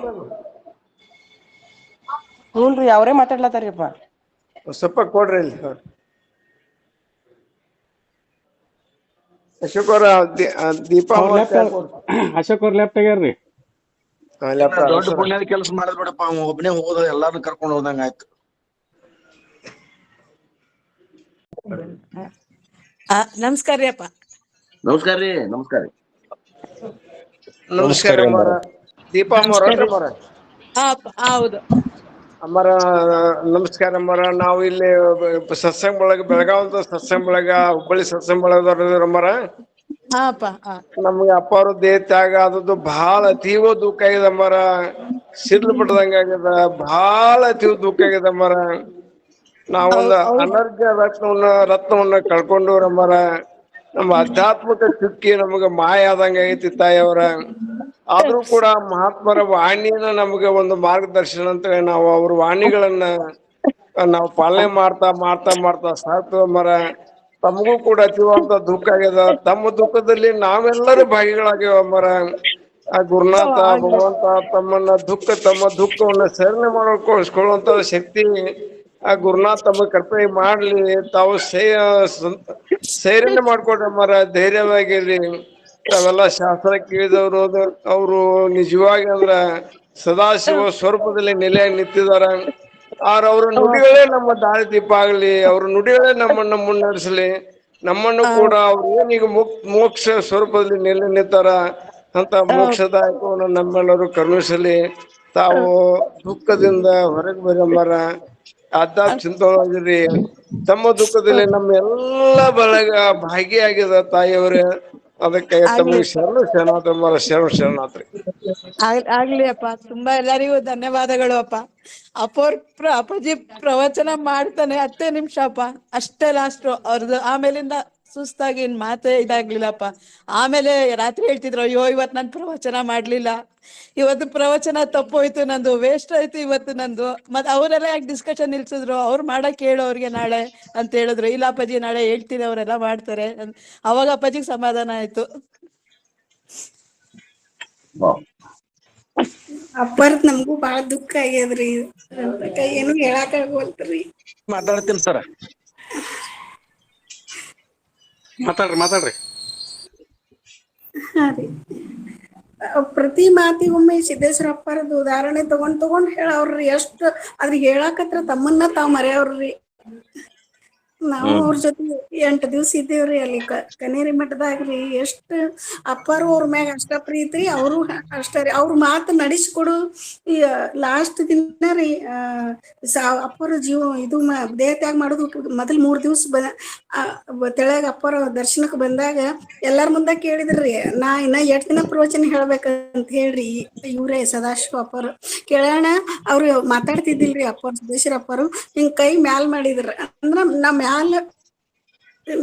ಹ್ಞೂನ್ರಿ ಅವರೇ ಮಾತಾಡ್ಲತ್ತಾರಿಪ್ಪ. ಸ್ವಲ್ಪ ಕೊಡ್ರಿ ಇಲ್ಲಿ ಅಶೋಕ್ ಅವ್ರ ದೀಪಾ ಅಶೋಕ್ ಅವ್ರ ಲ್ಯಾಪ್ ತೆಗ್ಯಾರ್ರಿ. ದೊಡ್ಡ ಪುಣ್ಯದ ಕೆಲಸ ಮಾಡಿದ್ ಬಿಡಪ್ಪ, ಅವ ಒಬ್ಬನೇ ಹೋದ ಎಲ್ಲಾರು ಕರ್ಕೊಂಡು ಹೋದಂಗ ಆಯ್ತು. ನಮಸ್ಕಾರ ರೀ ಅಪ್ಪ. ನಮಸ್ಕಾರ ರೀ. ನಮಸ್ಕಾರ ರೀ. ನಮಸ್ಕಾರ ಅಮ್ಮಾರ. ದೀಪಾ ಅಮ್ಮಾರ ಹೌದು ಅಮ್ಮಾರ ನಮಸ್ಕಾರ ಅಮ್ಮಾರ. ನಾವು ಇಲ್ಲಿ ಸತ್ಸಂಗ ಒಳಗ ಬೆಳಗಾವ್ ಸತ್ಸಂಗ ಒಳಗ ಹುಬ್ಬಳ್ಳಿ ಸತ್ಸಂಗ ಒಳಗದವ್ರ ಅಮ್ಮಾರ. ನಮ್ಗೆ ಅಪ್ಪಾರು ದೇಹ ತ್ಯಾಗ ಆದದ್ದು ಬಹಳ ಅತೀವ ದುಃಖ ಆಗಿದೆ ಅಮ್ಮಾರ. ಸಿಡ್ಲು ಬಿಟ್ಟದಂಗ ಆಗ್ಯದ, ಬಹಳ ಅತೀವ ದುಃಖ ಆಗಿದೆ ಅಮ್ಮಾರ. ನಾವೊಂದು ಅನರ್ಘ್ಯ ರತ್ನವನ್ನ ಕಳ್ಕೊಂಡವ್ರ ಅಮ್ಮಾರ. ನಮ್ಮ ಆಧ್ಯಾತ್ಮಿಕ ಚುಕ್ಕಿ ನಮಗ ಮಾಯ ಆದಂಗ ಆಗೈತಿ ತಾಯಿಯವರ. ಆದ್ರೂ ಕೂಡ ಮಹಾತ್ಮರ ವಾಣಿನ ನಮ್ಗೆ ಒಂದು ಮಾರ್ಗದರ್ಶನ ಅಂತ ನಾವು ಅವ್ರ ವಾಣಿಗಳನ್ನ ನಾವು ಪಾಲನೆ ಮಾಡ್ತಾ ಮಾಡ್ತಾ ಮಾಡ್ತಾ ಸಾಕು ಮರ. ತಮಗೂ ಕೂಡ ಅತಿವಂತ ದುಃಖ ಆಗ್ಯದ. ತಮ್ಮ ದುಃಖದಲ್ಲಿ ನಾವೆಲ್ಲರೂ ಭಾಗಿಗಳಾಗ್ಯವ ಮರ. ಆ ಗುರುನಾಥ ಭಗವಂತ ತಮ್ಮ ದುಃಖವನ್ನ ಸೇರಣೆ ಮಾಡಿಕೊಳ್ಳುವಂತ ಶಕ್ತಿ ಆ ಗುರುನಾಥ ತಮ್ಮ ಕೃಪೆ ಮಾಡ್ಲಿ. ತಾವು ಸೇರಣೆ ಮಾಡ್ಕೊಡ್ರಿ ಮರ. ಧೈರ್ಯವಾಗಿರ್ರಿ. ತಾವೆಲ್ಲ ಶಾಸ್ತ್ರ ಕೇಳಿದವರು ಅವರು ನಿಜವಾಗಿ ಅಂದ್ರ ಸದಾಶಿವ ಸ್ವರೂಪದಲ್ಲಿ ನೆಲೆಯಾಗಿ ನಿಂತಿದಾರ. ಅವ್ರ ನುಡಿಗಳೇ ನಮ್ಮ ದಾರಿ ದೀಪ ಆಗ್ಲಿ. ಅವ್ರ ನುಡಿಗಳೇ ನಮ್ಮನ್ನ ಮುನ್ನಡೆಸಲಿ. ನಮ್ಮನ್ನು ಕೂಡ ಅವ್ರು ಏನೀಗ ಮೋಕ್ಷ ಸ್ವರೂಪದಲ್ಲಿ ನೆಲೆ ನಿಂತಾರ ಅಂತ ಮೋಕ್ಷದಾಯಕವನ್ನು ನಮ್ಮೆಲ್ಲರೂ ಕರುಣಿಸಲಿ. ತಾವು ದುಃಖದಿಂದ ಹೊರಗೆ ಬರಮರ. ಚಿಂತೊಳಗಿರಿ. ತಮ್ಮ ದುಃಖದಲ್ಲಿ ನಮ್ಮ ಎಲ್ಲ ಬಳಗ ಭಾಗಿಯಾಗಿದ ತಾಯಿಯವರೇ. ಅದಕ್ಕೆ ತಮಗೆ ಶರಣಾತ್ರಿ. ಆಗ್ಲಿ ಅಪ್ಪ. ತುಂಬಾ ಎಲ್ಲರಿಗೂ ಧನ್ಯವಾದಗಳು ಅಪ್ಪ. ಅಪ್ಪಾಜಿ ಪ್ರವಚನ ಮಾಡ್ತಾನೆ 10 ನಿಮಿಷ ಅಪ್ಪ, ಅಷ್ಟೇ ಲಾಸ್ಟ್ ಅವ್ರದ್ದು. ಆಮೇಲಿಂದ ಸುಸ್ತಾಗಿ ಇನ್ ಮಾತೇ ಇದಾಗ್ಲಿಲ್ಲಪ್ಪ. ಆಮೇಲೆ ರಾತ್ರಿ ಹೇಳ್ತಿದ್ರು, ಅಯ್ಯೋ ಇವತ್ ನನ್ ಪ್ರವಚನ ಮಾಡ್ಲಿಲ್ಲ, ಇವತ್ತು ಪ್ರವಚನ ತಪ್ಪೋಯ್ತು, ನಂದು ವೇಸ್ಟ್ ಆಯ್ತು ಇವತ್ತು ನಂದು. ಮತ್ ಅವರೆಲ್ಲ ಯಾಕೆ ಡಿಸ್ಕಷನ್ ನಿಲ್ಸಿದ್ರು, ಅವ್ರು ಮಾಡಕ್ ಹೇಳು ಅವ್ರಿಗೆ ನಾಳೆ ಅಂತ ಹೇಳಿದ್ರು. ಇಲ್ಲ ಅಪ್ಪಾಜಿ ನಾಳೆ ಹೇಳ್ತೀನಿ, ಅವರೆಲ್ಲ ಮಾಡ್ತಾರೆ. ಅವಾಗ ಅಪ್ಪಾಜಿಗೆ ಸಮಾಧಾನ ಆಯ್ತು. ಅಪ್ಪರ್ದ್ ನಮಗೂ ಬಾಳ ದುಃಖ ಆಗ್ಯದ್ರಿ. ಏನು ಹೇಳಾಕ ಆಗೋಲ್ತ್ರಿ. ಮಾತಾಡ್ತೀನಿ ಸರ. ಮಾತಾಡ್ರಿ. ಹಾ ರೀ. ಪ್ರತಿ ಮಾತಿಗೊಮ್ಮೆ ಸಿದ್ದೇಶ್ವರ ಅಪ್ಪಾರದ್ದು ಉದಾಹರಣೆ ತಗೊಂಡ್ ಹೇಳವ್ರಿ. ಎಷ್ಟು ಅದ್ರಿಗೆ ಹೇಳಾಕತ್ರ ತಮ್ಮನ್ನ ತಾವ್ ಮರೆಯವ್ರಿ. ನಾವು ಅವ್ರ ಜೊತೆ 8 ದಿವ್ಸ ಇದ್ದೇವ್ರಿ ಅಲ್ಲಿ ಕನೇರಿ ಮಠದಾಗ್ರಿ. ಎಷ್ಟ ಅಪ್ಪಾರು ಅವ್ರ ಮ್ಯಾಗ ಅಷ್ಟ ಪ್ರೀತಿ, ಅವರು ಅಷ್ಟ ರೀ. ಅವ್ರ ಮಾತು ನಡೆಸ್ಕೊಡು. ಈ ಲಾಸ್ಟ್ ದಿನ ರೀ ಅಪ್ಪಾರು ಇದು ದೇಹ ತ್ಯಾಗ ಮಾಡೋದು ಮೊದಲ್ 3 ದಿವ್ಸ ತೆಳಗ ಅಪ್ಪಾರ ದರ್ಶನಕ್ಕೆ ಬಂದಾಗ ಎಲ್ಲಾರ ಮುಂದೆ ಕೇಳಿದ್ರಿ, ನಾ ಇನ್ನ 8 ದಿನ ಪ್ರವಚನ ಹೇಳ್ಬೇಕಂತ ಹೇಳ್ರಿ. ಇವ್ರೇ ಸದಾಶಿವ ಅಪ್ಪಾರು ಕೇಳೋಣ. ಅವ್ರು ಮಾತಾಡ್ತಿದ್ದಿಲ್ರಿ ಅಪ್ಪಾರು, ಸಿದ್ದೇಶ್ವರ ಅಪ್ಪಾರು. ಹಿಂಗ್ ಕೈ ಮ್ಯಾಲ್ ಮಾಡಿದ್ರ ಅಂದ್ರ ನಾ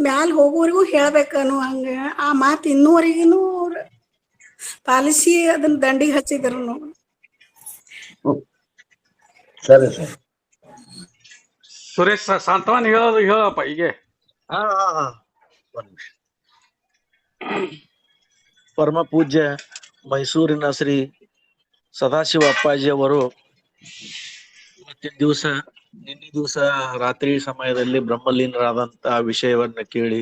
ಮ್ಯಾಲ್ ಹೋಗೋವರೆಗೂ ಹೇಳ್ಬೇಕನ್ನು ಹಂಗ. ಆ ಮಾತು ಇನ್ನೂವರೆಗಿನೂ ಅವ್ರ ಪಾಲಿಸಿ ಅದನ್ನ ದಂಡಿಗೆ ಹಚ್ಚಿದ್ರು. ಸರಿ ಸರ್. ಸುರೇಶ್ ಶಾಂತವಾನ್ ಹೇಳಪ್ಪ ಹೀಗೆ. ಪರಮ ಪೂಜ್ಯ ಮೈಸೂರಿನ ಶ್ರೀ ಸದಾಶಿವ ಅಪ್ಪಾಜಿ ಅವರು ನಿನ್ನೆ ದಿವಸ ರಾತ್ರಿ ಸಮಯದಲ್ಲಿ ಬ್ರಹ್ಮಲೀನರಾದಂತಹ ವಿಷಯವನ್ನ ಕೇಳಿ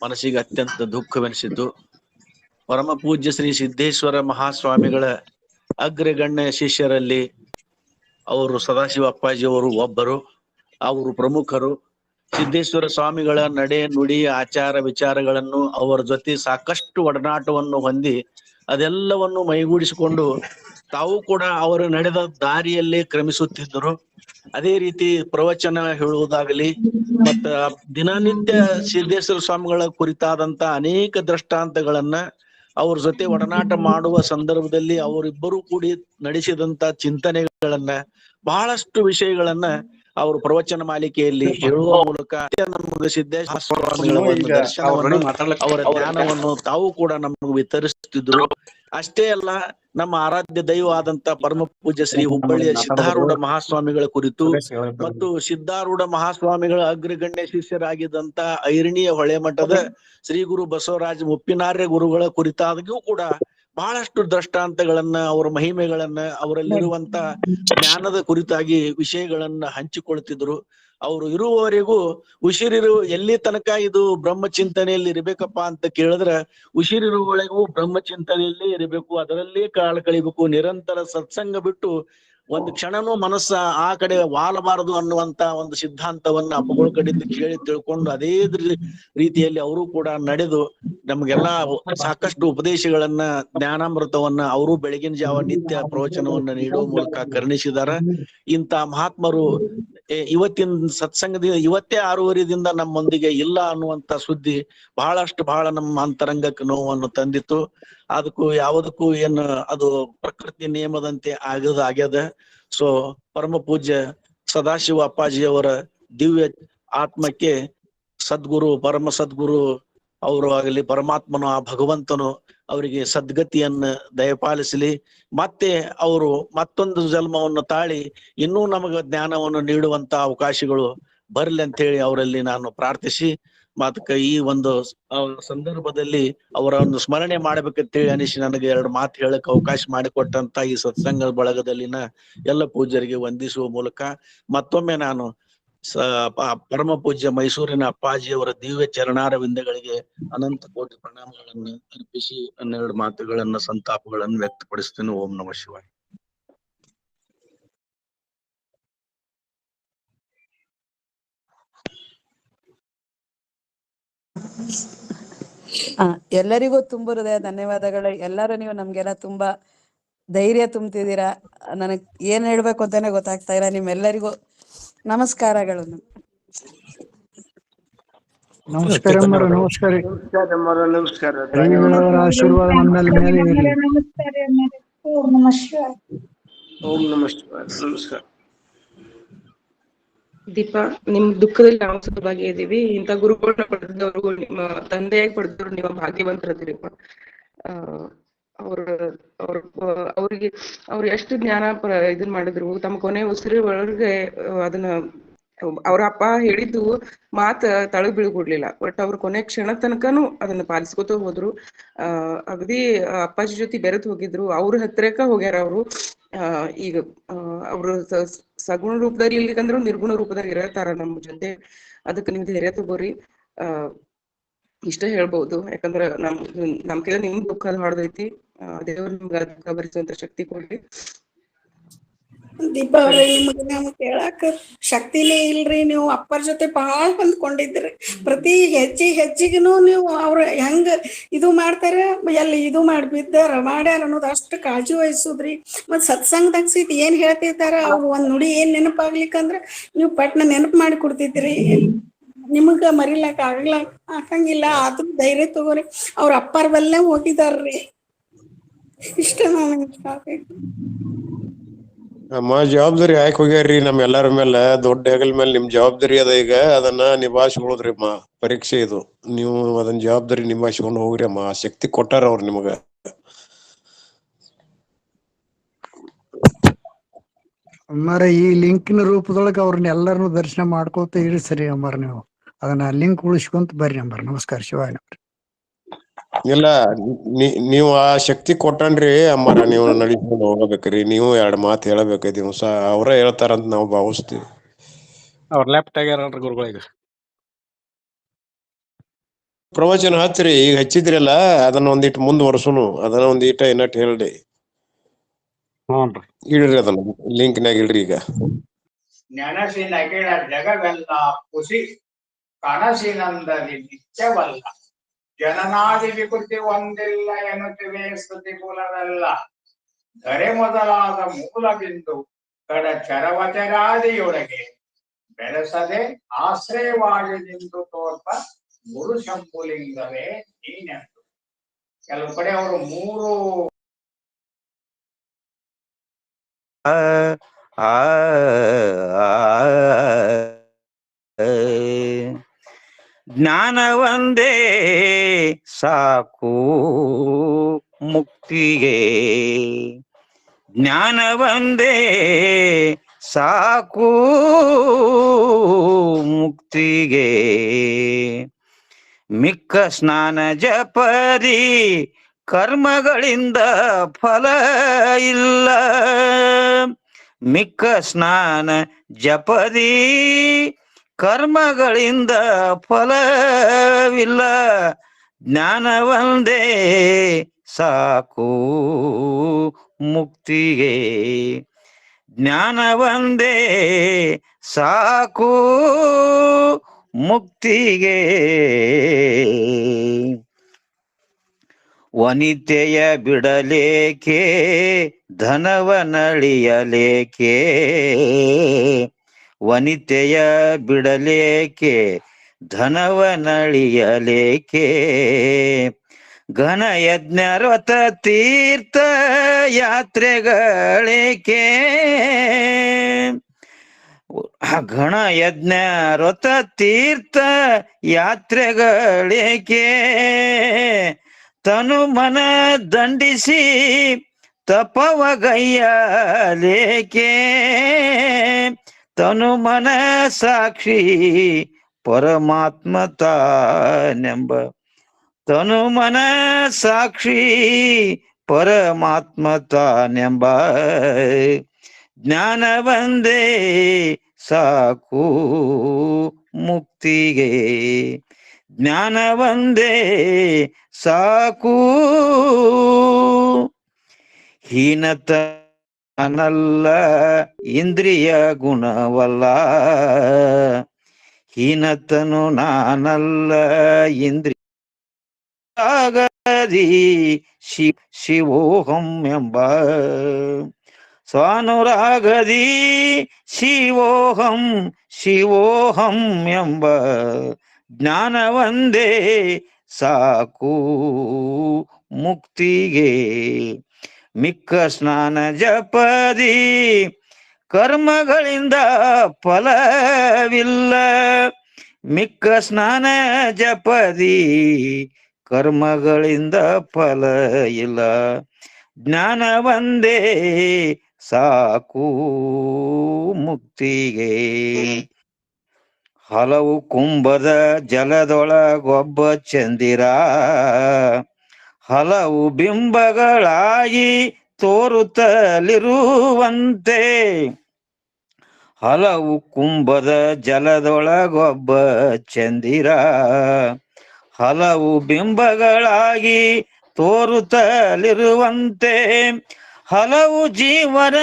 ಮನಸ್ಸಿಗೆ ಅತ್ಯಂತ ದುಃಖವೆನಿಸಿದ್ದು. ಪರಮ ಪೂಜ್ಯ ಶ್ರೀ ಸಿದ್ದೇಶ್ವರ ಮಹಾಸ್ವಾಮಿಗಳ ಅಗ್ರಗಣ್ಯ ಶಿಷ್ಯರಲ್ಲಿ ಅವರು ಸದಾಶಿವ ಅಪ್ಪಾಜಿ ಅವರು ಒಬ್ಬರು. ಅವರು ಪ್ರಮುಖರು. ಸಿದ್ದೇಶ್ವರ ಸ್ವಾಮಿಗಳ ನಡೆ ನುಡಿ ಆಚಾರ ವಿಚಾರಗಳನ್ನು ಅವರ ಜೊತೆ ಸಾಕಷ್ಟು ಒಡನಾಟವನ್ನು ಹೊಂದಿ ಅದೆಲ್ಲವನ್ನು ಮೈಗೂಡಿಸಿಕೊಂಡು ತಾವು ಕೂಡ ಅವರು ನಡೆದ ದಾರಿಯಲ್ಲೇ ಕ್ರಮಿಸುತ್ತಿದ್ದರು. ಅದೇ ರೀತಿ ಪ್ರವಚನ ಹೇಳುವುದಾಗಲಿ ಮತ್ತ ದಿನನಿತ್ಯ ಸಿದ್ದೇಶ್ವರ ಸ್ವಾಮಿಗಳ ಕುರಿತಾದಂತ ಅನೇಕ ದೃಷ್ಟಾಂತಗಳನ್ನ ಅವ್ರ ಜೊತೆ ಒಡನಾಟ ಮಾಡುವ ಸಂದರ್ಭದಲ್ಲಿ ಅವರಿಬ್ಬರು ಕೂಡಿ ನಡೆಸಿದಂತ ಚಿಂತನೆಗಳನ್ನ, ಬಹಳಷ್ಟು ವಿಷಯಗಳನ್ನ ಅವರು ಪ್ರವಚನ ಮಾಲಿಕೆಯಲ್ಲಿ ಹೇಳುವ ಮೂಲಕ ನಮಗೆ ಸಿದ್ದೇಶ್ವರ ಸ್ವಾಮಿಗಳ ಒಂದು ದರ್ಶನವನ್ನು ಅವರ ಜ್ಞಾನವನ್ನು ತಾವು ಕೂಡ ನಮಗೆ ವಿತರಿಸುತ್ತಿದ್ರು. ಅಷ್ಟೇ ಅಲ್ಲ, ನಮ್ಮ ಆರಾಧ್ಯ ದೈವ ಆದಂತ ಪರಮ ಪೂಜ್ಯ ಶ್ರೀ ಹುಬ್ಬಳ್ಳಿಯ ಸಿದ್ಧಾರೂಢ ಮಹಾಸ್ವಾಮಿಗಳ ಕುರಿತು ಮತ್ತು ಸಿದ್ಧಾರೂಢ ಮಹಾಸ್ವಾಮಿಗಳ ಅಗ್ರಗಣ್ಯ ಶಿಷ್ಯರಾಗಿದ್ದಂತ ಐರಣಿಯ ಹೊಳೆ ಮಠದ ಶ್ರೀ ಗುರು ಬಸವರಾಜ ಮುಪ್ಪಿನಾರ್ಯ ಗುರುಗಳ ಕುರಿತಾಗಿಯೂ ಕೂಡ ಬಹಳಷ್ಟು ದೃಷ್ಟಾಂತಗಳನ್ನ, ಅವರ ಮಹಿಮೆಗಳನ್ನ, ಅವರಲ್ಲಿರುವಂತ ಜ್ಞಾನದ ಕುರಿತಾಗಿ ವಿಷಯಗಳನ್ನ ಹಂಚಿಕೊಳ್ತಿದ್ರು. ಅವರು ಇರುವವರೆಗೂ ಉಸಿರಿರು ಎಲ್ಲಿ ತನಕ ಇದು ಬ್ರಹ್ಮಚಿಂತನೆಯಲ್ಲಿ ಇರಬೇಕಪ್ಪ ಅಂತ ಕೇಳಿದ್ರ, ಉಸಿರಿರುವವರೆಗೂ ಬ್ರಹ್ಮಚಿಂತನೆಯಲ್ಲೇ ಇರಬೇಕು, ಅದರಲ್ಲೇ ಕಾಲ ಕಳಿಬೇಕು, ನಿರಂತರ ಸತ್ಸಂಗ ಬಿಟ್ಟು ಒಂದು ಕ್ಷಣನೂ ಮನಸ್ಸ ಆ ಕಡೆ ವಾಲಬಾರದು ಅನ್ನುವಂತ ಒಂದು ಸಿದ್ಧಾಂತವನ್ನ ಅಪ್ಪಗಳ ಕಡೆಯಿಂದ ಕೇಳಿ ತಿಳ್ಕೊಂಡು ಅದೇ ರೀತಿಯಲ್ಲಿ ಅವರು ಕೂಡ ನಡೆದು ನಮ್ಗೆಲ್ಲಾ ಸಾಕಷ್ಟು ಉಪದೇಶಗಳನ್ನ, ಜ್ಞಾನಾಮೃತವನ್ನ ಅವರು ಬೆಳಗಿನ ಜಾವ ನಿತ್ಯ ಪ್ರವಚನವನ್ನ ನೀಡುವ ಮೂಲಕ ಕರುಣಿಸಿದಾರ. ಇಂತ ಮಹಾತ್ಮರು ಇವತ್ತಿನ ಸತ್ಸಂಗದಿಂದ ಇವತ್ತೇ 6:30ದಿಂದ ನಮ್ಮೊಂದಿಗೆ ಇಲ್ಲ ಅನ್ನುವಂತ ಸುದ್ದಿ ಬಹಳ ನಮ್ಮ ಅಂತರಂಗಕ್ಕೆ ನೋವನ್ನು ತಂದಿತ್ತು. ಅದಕ್ಕೂ ಯಾವುದಕ್ಕೂ ಏನು ಅದು ಪ್ರಕೃತಿ ನಿಯಮದಂತೆ ಆಗ್ಯದ. ಸೊ ಪರಮ ಪೂಜ್ಯ ಸದಾಶಿವ ಅಪ್ಪಾಜಿಯವರ ದಿವ್ಯ ಆತ್ಮಕ್ಕೆ ಸದ್ಗುರು, ಪರಮ ಸದ್ಗುರು ಅವರು ಆಗಲಿ, ಪರಮಾತ್ಮನು ಆ ಭಗವಂತನು ಅವರಿಗೆ ಸದ್ಗತಿಯನ್ನ ದಯಪಾಲಿಸಲಿ. ಮತ್ತೆ ಅವರು ಮತ್ತೊಂದು ಜನ್ಮವನ್ನು ತಾಳಿ ಇನ್ನೂ ನಮಗ ಜ್ಞಾನವನ್ನು ನೀಡುವಂತ ಅವಕಾಶಗಳು ಬರ್ಲಿ ಅಂತ ಹೇಳಿ ಅವರಲ್ಲಿ ನಾನು ಪ್ರಾರ್ಥಿಸಿ, ಮಾತಕ ಈ ಒಂದು ಸಂದರ್ಭದಲ್ಲಿ ಅವರ ಒಂದು ಸ್ಮರಣೆ ಮಾಡ್ಬೇಕಂತೇಳಿ ಅನಿಸಿ ನನಗೆ 2 ಮಾತು ಹೇಳಕ್ ಅವಕಾಶ ಮಾಡಿಕೊಟ್ಟಂತ ಈ ಸತ್ಸಂಗ ಬಳಗದಲ್ಲಿನ ಎಲ್ಲ ಪೂಜ್ಯರಿಗೆ ವಂದಿಸುವ ಮೂಲಕ ಮತ್ತೊಮ್ಮೆ ನಾನು ಪರಮ ಪೂಜ್ಯ ಮೈಸೂರಿನ ಅಪ್ಪಾಜಿಯವರ ದಿವ್ಯ ಚರಣಾರವಿಂದಗಳಿಗೆ ಅನಂತ ಕೋಟಿ ಪ್ರಣಾಮಗಳನ್ನು ಅರ್ಪಿಸಿ 12 ಮಾತುಗಳನ್ನ, ಸಂತಾಪಗಳನ್ನು ವ್ಯಕ್ತಪಡಿಸ್ತೇನೆ. ಓಂ ನಮಃ ಶಿವಾಯ. ಎಲ್ಲರಿಗೂ ತುಂಬ ಹೃದಯ ಧನ್ಯವಾದಗಳು. ಎಲ್ಲರೂ ನೀವು ನಮ್ಗೆಲ್ಲ ತುಂಬಾ ಧೈರ್ಯ ತುಂಬ್ತಿದ್ದೀರಾ. ನನಗ್ ಏನ್ ಹೇಳ್ಬೇಕು ಅಂತಾನೆ ಗೊತ್ತಾಗ್ತಾ ಇಲ್ಲ. ನಿಮ್ಮೆಲ್ಲರಿಗೂ ನಮಸ್ಕಾರಗಳು. ನಮಸ್ಕಾರ ನಮಸ್ಕಾರ ನಮಸ್ಕಾರ. ಆಶೀರ್ವಾದ ನಮ್ಮ ಮೇಲೆ ಇರಲಿ. ಓಂ ನಮಃ ಶಿವಾಯ. ಓಂ ನಮಃ ಶಿವಾಯ. ನಮಸ್ಕಾರ. ದೀಪಾ, ನಿಮ್ ದುಃಖದಲ್ಲಿ ನಾವು ಸಹಭಾಗಿಯಾಗಿದ್ದೀವಿ. ಇಂಥ ಗುರುಗಳನ್ನ ಪಡೆದವ್ರು, ನಿಮ್ಮ ತಂದೆಯಾಗಿ ಪಡೆದವ್ರು ನೀವು ಭಾಗ್ಯವಂತರದಿರಿಪ್ಪ. ಅವ್ರಿಗೆ ಅವ್ರು ಎಷ್ಟು ಜ್ಞಾನ ಇದನ್ ಮಾಡಿದ್ರು, ತಮ್ಮ ಕೊನೆ ಉಸಿರು ಒಳಗೆ ಅದನ್ನ ಅವ್ರ ಅಪ್ಪ ಹೇಳಿದ್ದು ಮಾತ ತಳಗ್ ಬೀಳ್ಕೊಡ್ಲಿಲ್ಲ. ಬಟ್ ಅವ್ರ ಕೊನೆ ಕ್ಷಣ ತನಕನು ಅದನ್ನ ಪಾಲಿಸ್ಕೊತ ಹೋದ್ರು. ಅಗದಿ ಅಪ್ಪಾಜಿ ಜೊತೆ ಬೆರೆತು ಹೋಗಿದ್ರು. ಅವ್ರ ಹತ್ರಕ್ಕ ಹೋಗ್ಯಾರ ಅವರು. ಈಗ ಅವ್ರು ಸಗುಣ ರೂಪದಲ್ಲಿ ಇರ್ಲಿಕ್ಕಂದ್ರು ನಿರ್ಗುಣ ರೂಪದಲ್ಲಿ ಇರತಾರ ನಮ್ಮ ಜೊತೆ. ಅದಕ್ಕೆ ನೀವು ಧೈರ್ಯ ತಗೋರಿ. ಇಷ್ಟ ಹೇಳ್ಬಹುದು. ಯಾಕಂದ್ರ ನಮ್ಕಿಂತ ನಿಮ್ ದುಃಖ ಹೊಡೆದೈತಿ. ದೇವ್ರು ನಿಮ್ಗೆ ದುಃಖ ಭರಿಸುವಂತ ಶಕ್ತಿ ಕೊಡ್ಲಿ. ದೀಪಾ ಅವ್ರೆ, ನಿಮ್ಗೆ ನಮ್ಗೆ ಕೇಳಾಕ ಶಕ್ತಿನೇ ಇಲ್ರಿ. ನೀವು ಅಪ್ಪರ ಜೊತೆ ಬಹಳ ಹೊಂದ್ಕೊಂಡಿದ್ರಿ. ಪ್ರತಿ ಹೆಜ್ಜೆಗಿನೂ ನೀವು ಅವ್ರ ಹೆಂಗ ಇದು ಮಾಡ್ತಾರ, ಎಲ್ಲಿ ಇದು ಮಾಡ್ಬಿದ್ದಾರ ಮಾಡ್ಯಾರ ಅನ್ನೋದು ಅಷ್ಟು ಕಾಳಜಿ ವಹಿಸುದ್ರಿ. ಮತ್ ಸತ್ಸಂಗದಾಗ ಸೀಟ್ ಏನ್ ಹೇಳ್ತಿರ್ತಾರ ಅವ್ರು ಒಂದ್ ನುಡಿ ಏನ್ ನೆನಪಾಗ್ಲಿಕ್ಕಂದ್ರ ನೀವು ಪಟ್ನ ನೆನಪು ಮಾಡಿ ಕೊಡ್ತಿದ್ರಿ. ನಿಮಗ ಮರಿಲಾಕ ಆಗಂಗಿಲ್ಲ. ಆದ್ರೂ ಧೈರ್ಯ ತಗೋರಿ. ಅವ್ರ ಅಪ್ಪಾರ ಬಲ್ಲೇ ಹೋಗಿದಾರ್ರಿ. ಇಷ್ಟ ನನಗೆ ಸಾಕೈತಿ. ಅಮ್ಮ ಜವಾಬ್ದಾರಿ ಹಾಕಿ ಹೋಗ್ಯಾರ್ರಿ ನಮ್ ಎಲ್ಲಾರ ಮೇಲೆ. ದೊಡ್ಡ ಹೆಗಲ ಮೇಲೆ ನಿಮ್ ಜವಾಬ್ದಾರಿ ಅದ. ಈಗ ಅದನ್ನ ನಿಭಾಯಿಸ್ಕೊಳ್ಳೋದ್ರಿ ಅಮ್ಮ. ಪರೀಕ್ಷೆ ಇದು. ನೀವು ಅದನ್ನ ಜವಾಬ್ದಾರಿ ನಿಭಾಯಿಸ್ಕೊಂಡು ಹೋಗ್ರಿ ಅಮ್ಮ. ಶಕ್ತಿ ಕೊಟ್ಟಾರ ಅವ್ರು ನಿಮಗ. ಅಮ್ಮಾರ ಈ ಲಿಂಕಿನ ರೂಪದೊಳಗೆ ಅವ್ರನ್ನ ಎಲ್ಲರನ್ನು ದರ್ಶನ ಮಾಡ್ಕೋತ ಇರಿ. ಸರಿ ಅಮ್ಮಾರ, ನೀವು ಅದನ್ನ ಲಿಂಕ್ ಉಳಿಸ್ಕೊಂತ ಬರ್ರಿ ಅಮ್ಮಾರ. ನಮಸ್ಕಾರ ಶಿವಾಯ. ಇಲ್ಲ, ನೀವು ಆ ಶಕ್ತಿ ಕೊಟ್ಟನ್ರಿ ಅಮ್ಮಾರ. ನೀವು ನಡಿಸ್ಕೊಂಡು ಹೋಗಬೇಕ್ರಿ. ನೀವು 2 ಮಾತು ಹೇಳಬೇಕು ದಿವಸ. ಅವ್ರ ಹೇಳ್ತಾರಂತ ನಾವು ಭಾವಿಸ್ತೀವಿ. ಅವ್ರ ಲೆಫ್ಟ್ ಆಗ್ಯಾರಲ್ರಿ ಗುರುಗಳಿಗೆ. ಪ್ರವಚನ ಹಚ್ಚ್ರಿ. ಈಗ ಹಚ್ಚಿದ್ರಲ್ಲ, ಅದನ್ನ ಒಂದಿಟ್ಟು ಮುಂದುವರ್ಸುನು. ಅದನ್ನ ಒಂದಿಟ ಏನಟ್ ಹೇಳ್ರಿ. ಇಡ್ರಿ ಅದನ್ನ ಲಿಂಕ್ನಾಗ ಇಡ್ರಿ. ಈಗ ನೆನಸಿನಗಿಳ ಜಗವೆಲ್ಲ ಕುಸಿ ಕನಸಿನಂದದಿ ನಿತ್ಯವಲ್ಲ. ಜನನಾದಿ ವಿಕೃತಿ ಒಂದಿಲ್ಲ ಎನ್ನುತ್ತಿವೆ ಸ್ತುತಿ ಕುಲವೆಲ್ಲ. ಧರೆ ಮೊದಲಾದ ಮೂಲ ಬಿಂದು ಕಡ ಚರವಚರಾದಿಯೊಳಗೆ ಬೆಳೆಸದೆ ಆಶ್ರಯವಾಗಿ ನಿಂತು ತೋರ್ಪ ಗುರು ಶಂಭುಲಿಂಗವೇ ನೀನೆಂದು. ಕೆಲವು ಕಡೆ ಅವರು 3 ಆ ಜ್ಞಾನ ಒಂದೇ ಸಾಕು ಮುಕ್ತಿಗೆ, ಜ್ಞಾನ ಒಂದೇ ಸಾಕು ಮುಕ್ತಿಗೆ. ಮಿಕ್ಕ ಸ್ನಾನ ಜಪರಿ ಕರ್ಮಗಳಿಂದ ಫಲ ಇಲ್ಲ, ಮಿಕ್ಕ ಸ್ನಾನ ಜಪರಿ ಕರ್ಮಗಳಿಂದ ಫಲವಿಲ್ಲ. ಜ್ಞಾನ ಒಂದೇ ಸಾಕು ಮುಕ್ತಿಗೆ, ಜ್ಞಾನ ಒಂದೇ ಸಾಕು ಮುಕ್ತಿಗೆ. ವನಿತೆಯ ಬಿಡಲೇಕೆ ಧನವನಳಿಯಲೇಕೆ, ವನಿತೆಯ ಬಿಡಲೇಕೆ ಧನವನಳಿಯಲೇಕೆ. ಘನ ಯಜ್ಞ ವ್ರತ ತೀರ್ಥ ಯಾತ್ರೆಗಳೇಕೆ, ಘನ ಯಜ್ಞ ವ್ರತ ತೀರ್ಥ ಯಾತ್ರೆಗಳೇಕೆ. ತನು ಮನ ದಂಡಿಸಿ ತಪವಗೈಯಲೇಕೆ, ತನು ಮನ ಸಾಕ್ಷಿ ಪರಮಾತ್ಮ ತಾನೆಂಬ, ತನು ಮನ ಸಾಕ್ಷಿ ಪರಮಾತ್ಮ ತಾನೆಂಬ. ಜ್ಞಾನ ಒಂದೇ ಸಾಕು ಮುಕ್ತಿಗೆ, ಜ್ಞಾನ ಒಂದೇ ಸಾಕು. ಹೀನತನಲ್ಲ ಇಂದ್ರಿಯ ಗುಣವಲ್ಲ, ಹೀನತನು ನಾನಲ್ಲ ಇಂದ್ರಿಯ ಆಗದಿ ಶಿವೋಹಂ ಎಂಬ, ಸ್ವಾನುರಾಗದಿ ಶಿವೋಹಂ ಶಿವೋಹಂ ಎಂಬ. ಜ್ಞಾನ ಒಂದೇ ಸಾಕು ಮುಕ್ತಿಗೆ, ಮಿಕ್ಕ ಸ್ನಾನ ಜಪದಿ ಕರ್ಮಗಳಿಂದ ಫಲವಿಲ್ಲ, ಮಿಕ್ಕ ಸ್ನಾನ ಜಪದಿ ಕರ್ಮಗಳಿಂದ ಫಲ ಇಲ್ಲ. ಜ್ಞಾನ ಒಂದೇ ಸಾಕು ಮುಕ್ತಿಗೆ. ಹಲವು ಕುಂಭದ ಜಲದೊಳಗೊಬ್ಬ ಚಂದಿರ, ಹಲವು ಬಿಂಬಗಳಾಗಿ ತೋರುತ್ತಲಿರುವಂತೆ, ಹಲವು ಕುಂಭದ ಜಲದೊಳಗೊಬ್ಬ ಚಂದಿರ, ಹಲವು ಬಿಂಬಗಳಾಗಿ ತೋರುತ್ತಲಿರುವಂತೆ. ಹಲವು ಜೀವನ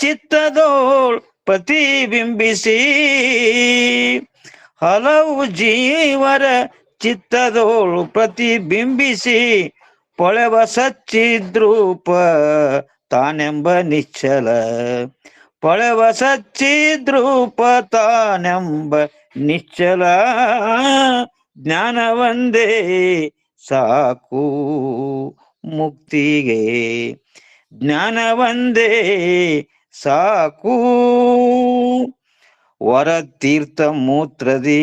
ಚಿತ್ತದೋಳ್ ಪ್ರತಿಬಿಂಬಿಸಿ, ಹಲವು ಜೀವರ ಚಿತ್ತದೋಳು ಪ್ರತಿಬಿಂಬಿಸಿ. ಪೊಳೆವ ಸಚ್ಚಿದ್ರೂಪ ತಾನೆಂಬ ನಿಶ್ಚಲ, ಪೊಳೆವ ಸಚ್ಚಿದ್ರೂಪ ತಾನೆಂಬ ನಿಶ್ಚಲ. ಜ್ಞಾನ ಒಂದೇ ಸಾಕು ಮುಕ್ತಿಗೆ, ಜ್ಞಾನ ಒಂದೇ ಸಾಕು. ವರ ತೀರ್ಥ ಮೂತ್ರದಿ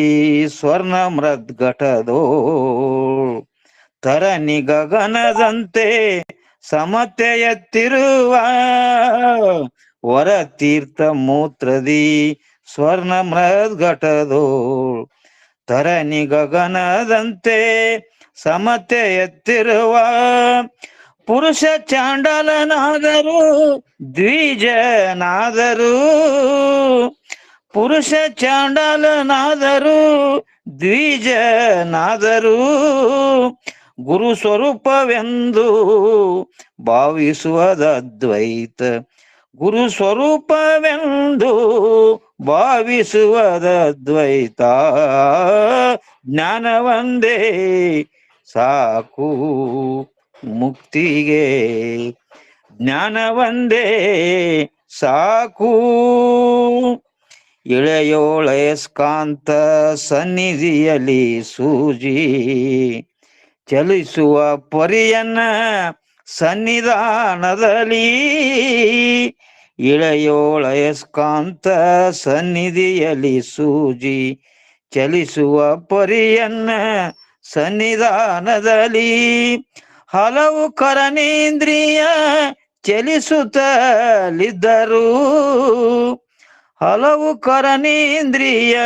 ಸ್ವರ್ಣ ಮೃದ್ಘಟದೋಳ್ ತರಣಿ ಗಗನದಂತೆ ಸಮತೆಯತ್ತಿರುವ, ವರ ತೀರ್ಥ ಮೂತ್ರದಿ ಸ್ವರ್ಣ ಮೃದ್ಘಟದೋಳ್ ತರಣಿ ಗಗನದಂತೆ ಸಮತೆಯತ್ತಿರುವ. ಪುರುಷ ಚಾಂಡಾಲನಾದರೂ ದ್ವಿಜನಾದರೂ, ಪುರುಷ ಚಾಂಡಾಲನಾದರೂ ದ್ವಿಜನಾದರೂ, ಗುರು ಸ್ವರೂಪವೆಂದು ಭಾವಿಸುವುದದ್ವೈತ, ಗುರು ಸ್ವರೂಪವೆಂದು ಭಾವಿಸುವುದದ್ವೈತ. ಜ್ಞಾನ ಒಂದೇ ಸಾಕು ಮುಕ್ತಿಗೆ, ಜ್ಞಾನ ಒಂದೇ ಸಾಕು. ಇಳೆಯೋಳಯಸ್ಕಾಂತ ಸನ್ನಿಧಿಯಲ್ಲಿ ಸೂಜಿ ಚಲಿಸುವ ಪರಿಯನ್ನ ಸನ್ನಿಧಾನದಲ್ಲಿ, ಇಳೆಯೋಳಯಸ್ಕಾಂತ ಸನ್ನಿಧಿಯಲ್ಲಿ ಸೂಜಿ ಚಲಿಸುವ ಪರಿಯನ್ನ ಸನ್ನಿಧಾನದಲ್ಲಿ ಹಲವು ಕರನೇಂದ್ರಿಯ ಚಲಿಸುತ್ತಲಿದ್ದರು ಹಲವು ಕರನೇಂದ್ರಿಯ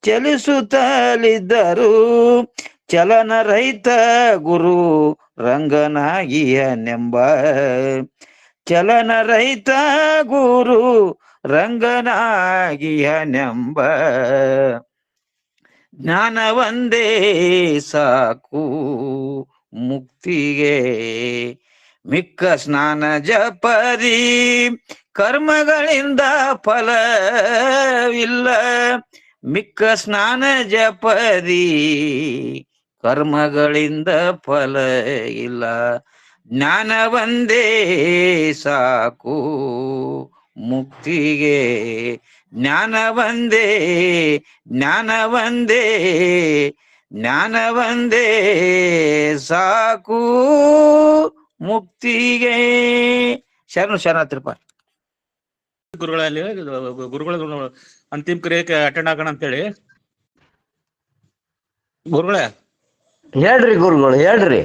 ಚಲಿಸುತ್ತಲಿದ್ದರು ಚಲನರಹಿತ ಗುರು ರಂಗನಾಗಿಯನೆಂಬ ಚಲನರಹಿತ ಗುರು ರಂಗನಾಗಿಯನೆಂಬ ಜ್ಞಾನವಂದೇ ಸಾಕು ಮುಕ್ತಿಗೆ ಮಿಕ್ಕ ಸ್ನಾನ ಜಪರಿ ಕರ್ಮಗಳಿಂದ ಫಲವಿಲ್ಲ ಮಿಕ್ಕ ಸ್ನಾನ ಜಪರಿ ಕರ್ಮಗಳಿಂದ ಫಲ ಇಲ್ಲ ಜ್ಞಾನವಂದೇ ಸಾಕು ಮುಕ್ತಿಗೆ ಜ್ಞಾನವಂದೇ ಜ್ಞಾನವಂದೇ ಜ್ಞಾನವಂದೇ ಸಾಕು ಮುಕ್ತಿಗೆ ಶರಣತ್ರಪ್ಪ ಗುರುಗಳಲ್ಲಿ ಗುರುಗಳ ಅಂತಿಮ ಕ್ರಿಯೆಗೆ ಅಟೆಂಡ್ ಆಗೋಣ ಅಂತೇಳಿ ಗುರುಗಳೇ ಹೇಳ್ರಿ ಗುರುಗಳು ಹೇಳ್ರಿ.